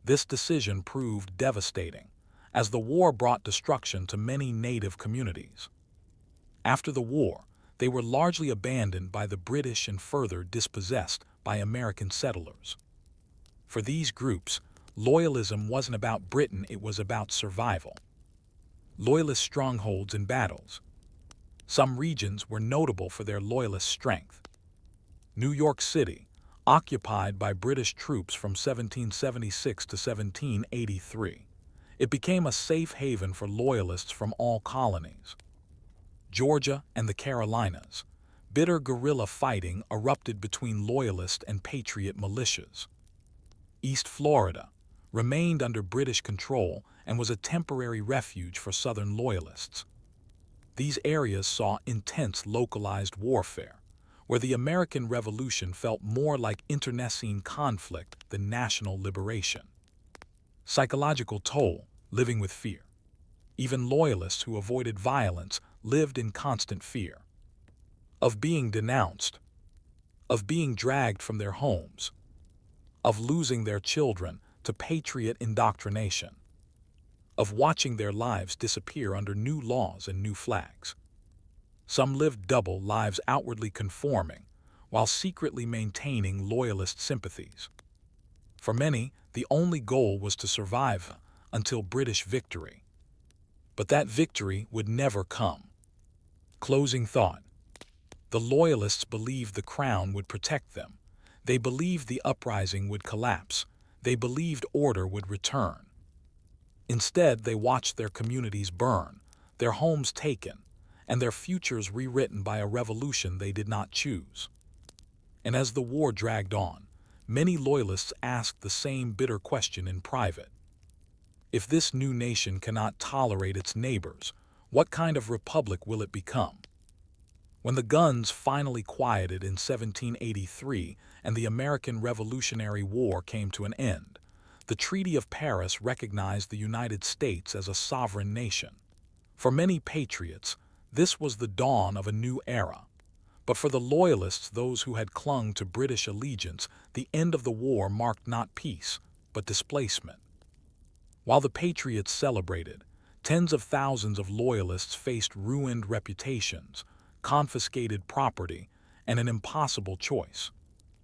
This decision proved devastating, as the war brought destruction to many native communities. After the war, they were largely abandoned by the British and further dispossessed by American settlers. For these groups, loyalism wasn't about Britain, it was about survival. Loyalist strongholds and battles. Some regions were notable for their loyalist strength. New York City, occupied by British troops from 1776 to 1783. It became a safe haven for loyalists from all colonies. Georgia and the Carolinas. Bitter guerrilla fighting erupted between loyalist and patriot militias. East Florida remained under British control and was a temporary refuge for Southern loyalists. These areas saw intense localized warfare, where the American Revolution felt more like internecine conflict than national liberation. Psychological toll, living with fear. Even loyalists who avoided violence lived in constant fear. Of being denounced. Of being dragged from their homes. Of losing their children to patriot indoctrination. Of watching their lives disappear under new laws and new flags. Some lived double lives, outwardly conforming, while secretly maintaining loyalist sympathies. For many, the only goal was to survive until British victory. But that victory would never come. Closing thought. The Loyalists believed the crown would protect them. They believed the uprising would collapse. They believed order would return. Instead, they watched their communities burn, their homes taken, and their futures rewritten by a revolution they did not choose. And as the war dragged on, many Loyalists asked the same bitter question in private. If this new nation cannot tolerate its neighbors, what kind of republic will it become? When the guns finally quieted in 1783 and the American Revolutionary War came to an end, the Treaty of Paris recognized the United States as a sovereign nation. For many patriots, this was the dawn of a new era. But for the Loyalists, those who had clung to British allegiance, the end of the war marked not peace, but displacement. While the patriots celebrated, tens of thousands of Loyalists faced ruined reputations, confiscated property, and an impossible choice: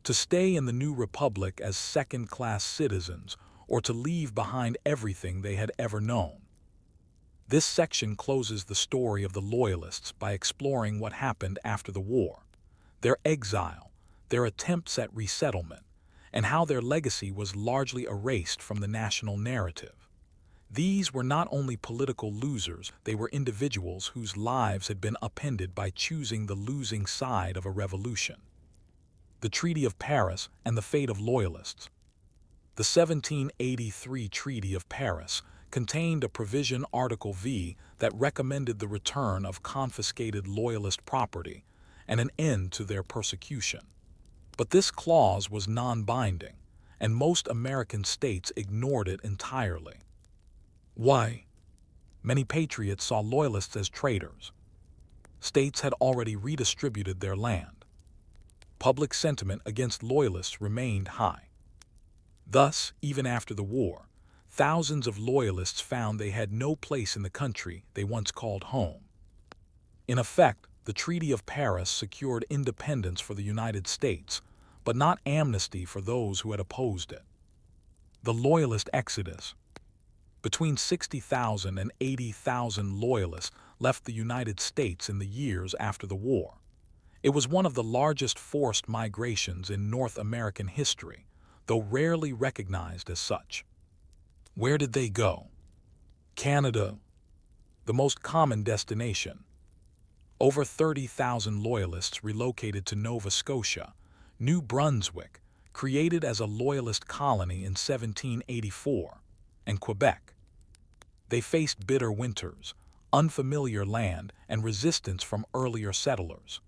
to stay in the new republic as second-class citizens or to leave behind everything they had ever known. This section closes the story of the Loyalists by exploring what happened after the war, their exile, their attempts at resettlement, and how their legacy was largely erased from the national narrative. These were not only political losers, they were individuals whose lives had been upended by choosing the losing side of a revolution. The Treaty of Paris and the fate of Loyalists. The 1783 Treaty of Paris contained a provision, Article V, that recommended the return of confiscated Loyalist property and an end to their persecution. But this clause was non-binding, and most American states ignored it entirely. Why? Many patriots saw loyalists as traitors. States had already redistributed their land. Public sentiment against loyalists remained high. Thus, even after the war, thousands of loyalists found they had no place in the country they once called home. In effect, the Treaty of Paris secured independence for the United States, but not amnesty for those who had opposed it. The Loyalist Exodus. Between 60,000 and 80,000 Loyalists left the United States in the years after the war. It was one of the largest forced migrations in North American history, though rarely recognized as such. Where did they go? Canada, the most common destination. Over 30,000 Loyalists relocated to Nova Scotia, New Brunswick, created as a Loyalist colony in 1784, and Quebec. They faced bitter winters, unfamiliar land, and resistance from earlier settlers.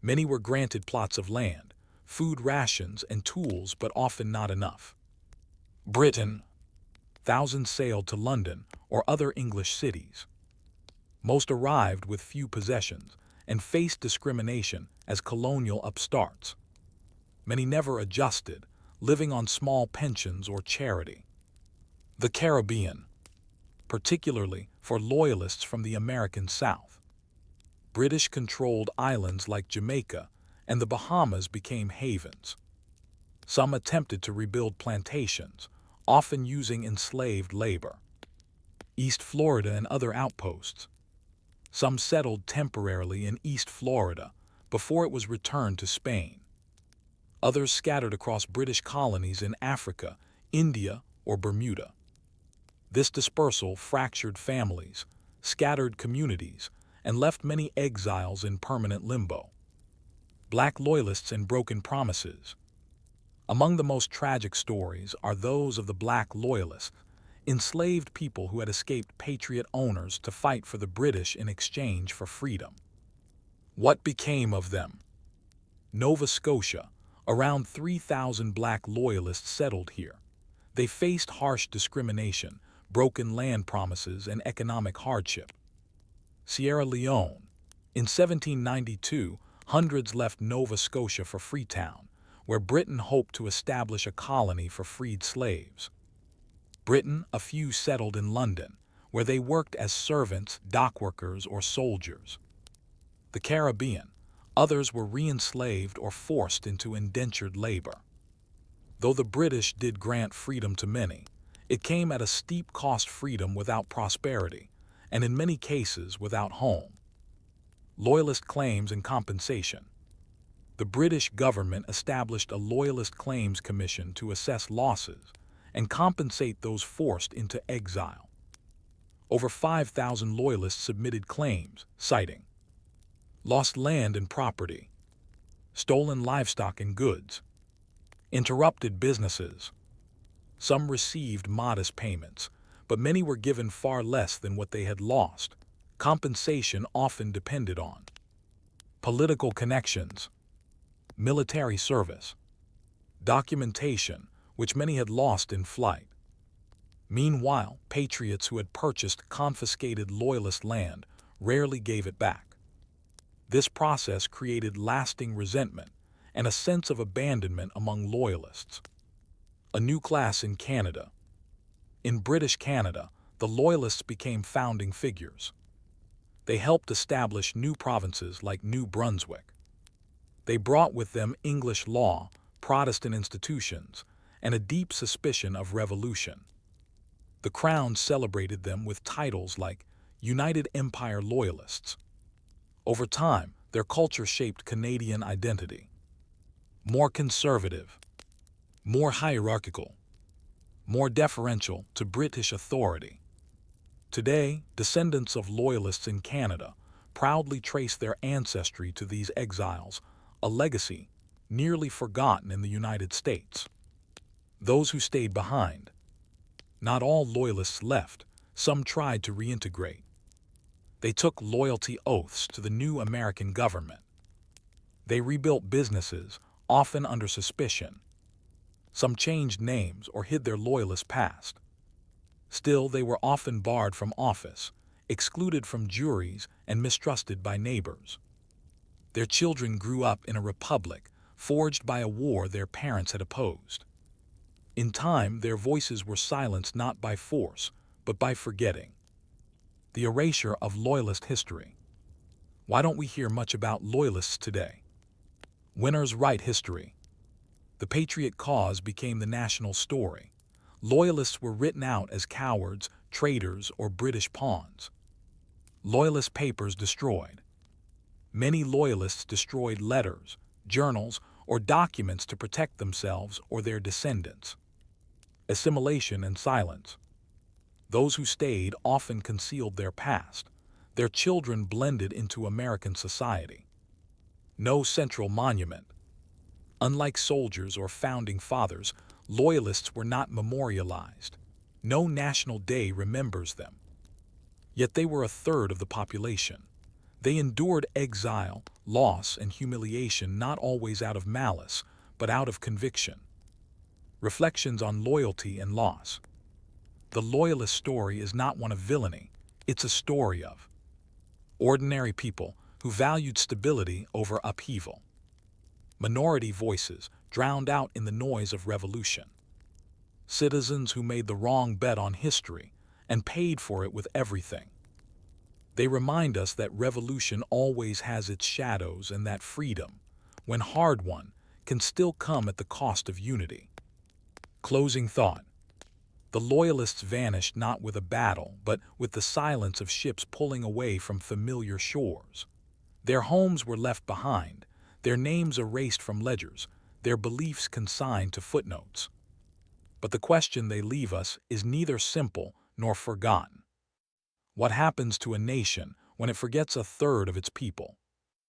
Many were granted plots of land, food rations, and tools, but often not enough. Britain. Thousands sailed to London or other English cities. Most arrived with few possessions and faced discrimination as colonial upstarts. Many never adjusted, living on small pensions or charity. The Caribbean, particularly for loyalists from the American South. British-controlled islands like Jamaica and the Bahamas became havens. Some attempted to rebuild plantations, often using enslaved labor. East Florida and other outposts. Some settled temporarily in East Florida before it was returned to Spain. Others scattered across British colonies in Africa, India, or Bermuda. This dispersal fractured families, scattered communities, and left many exiles in permanent limbo. Black Loyalists and broken promises. Among the most tragic stories are those of the Black Loyalists, enslaved people who had escaped patriot owners to fight for the British in exchange for freedom. What became of them? Nova Scotia, around 3,000 Black Loyalists settled here. They faced harsh discrimination, broken land promises, and economic hardship. Sierra Leone. In 1792, hundreds left Nova Scotia for Freetown, where Britain hoped to establish a colony for freed slaves. Britain, a few settled in London, where they worked as servants, dockworkers, or soldiers. The Caribbean, others were re-enslaved or forced into indentured labor. Though the British did grant freedom to many, it came at a steep cost: freedom without prosperity, and in many cases without home. Loyalist claims and compensation. The British government established a Loyalist Claims Commission to assess losses and compensate those forced into exile. Over 5,000 Loyalists submitted claims, citing lost land and property, stolen livestock and goods, interrupted businesses. Some received modest payments, but many were given far less than what they had lost. Compensation often depended on political connections, military service, documentation, which many had lost in flight. Meanwhile, patriots who had purchased confiscated Loyalist land rarely gave it back. This process created lasting resentment and a sense of abandonment among Loyalists. A new class in Canada. In British Canada, the Loyalists became founding figures. They helped establish new provinces like New Brunswick. They brought with them English law, Protestant institutions, and a deep suspicion of revolution. The Crown celebrated them with titles like United Empire Loyalists. Over time, their culture shaped Canadian identity. More conservative, more hierarchical, more deferential to British authority. Today, descendants of Loyalists in Canada proudly trace their ancestry to these exiles, a legacy nearly forgotten in the United States. Those who stayed behind. Not all Loyalists left, some tried to reintegrate. They took loyalty oaths to the new American government. They rebuilt businesses, often under suspicion. Some changed names or hid their Loyalist past. Still, they were often barred from office, excluded from juries, and mistrusted by neighbors. Their children grew up in a republic forged by a war their parents had opposed. In time, their voices were silenced not by force, but by forgetting. The erasure of Loyalist history. Why don't we hear much about Loyalists today? Winners write history. The patriot cause became the national story. Loyalists were written out as cowards, traitors, or British pawns. Loyalist papers destroyed. Many Loyalists destroyed letters, journals, or documents to protect themselves or their descendants. Assimilation and silence. Those who stayed often concealed their past. Their children blended into American society. No central monument. Unlike soldiers or founding fathers, Loyalists were not memorialized. No national day remembers them. Yet they were a third of the population. They endured exile, loss, and humiliation not always out of malice, but out of conviction. Reflections on loyalty and loss. The Loyalist story is not one of villainy, it's a story of ordinary people who valued stability over upheaval. Minority voices drowned out in the noise of revolution. Citizens who made the wrong bet on history and paid for it with everything. They remind us that revolution always has its shadows and that freedom, when hard-won, can still come at the cost of unity. Closing thought. The Loyalists vanished not with a battle, but with the silence of ships pulling away from familiar shores. Their homes were left behind, their names erased from ledgers, their beliefs consigned to footnotes. But the question they leave us is neither simple nor forgotten. What happens to a nation when it forgets a third of its people?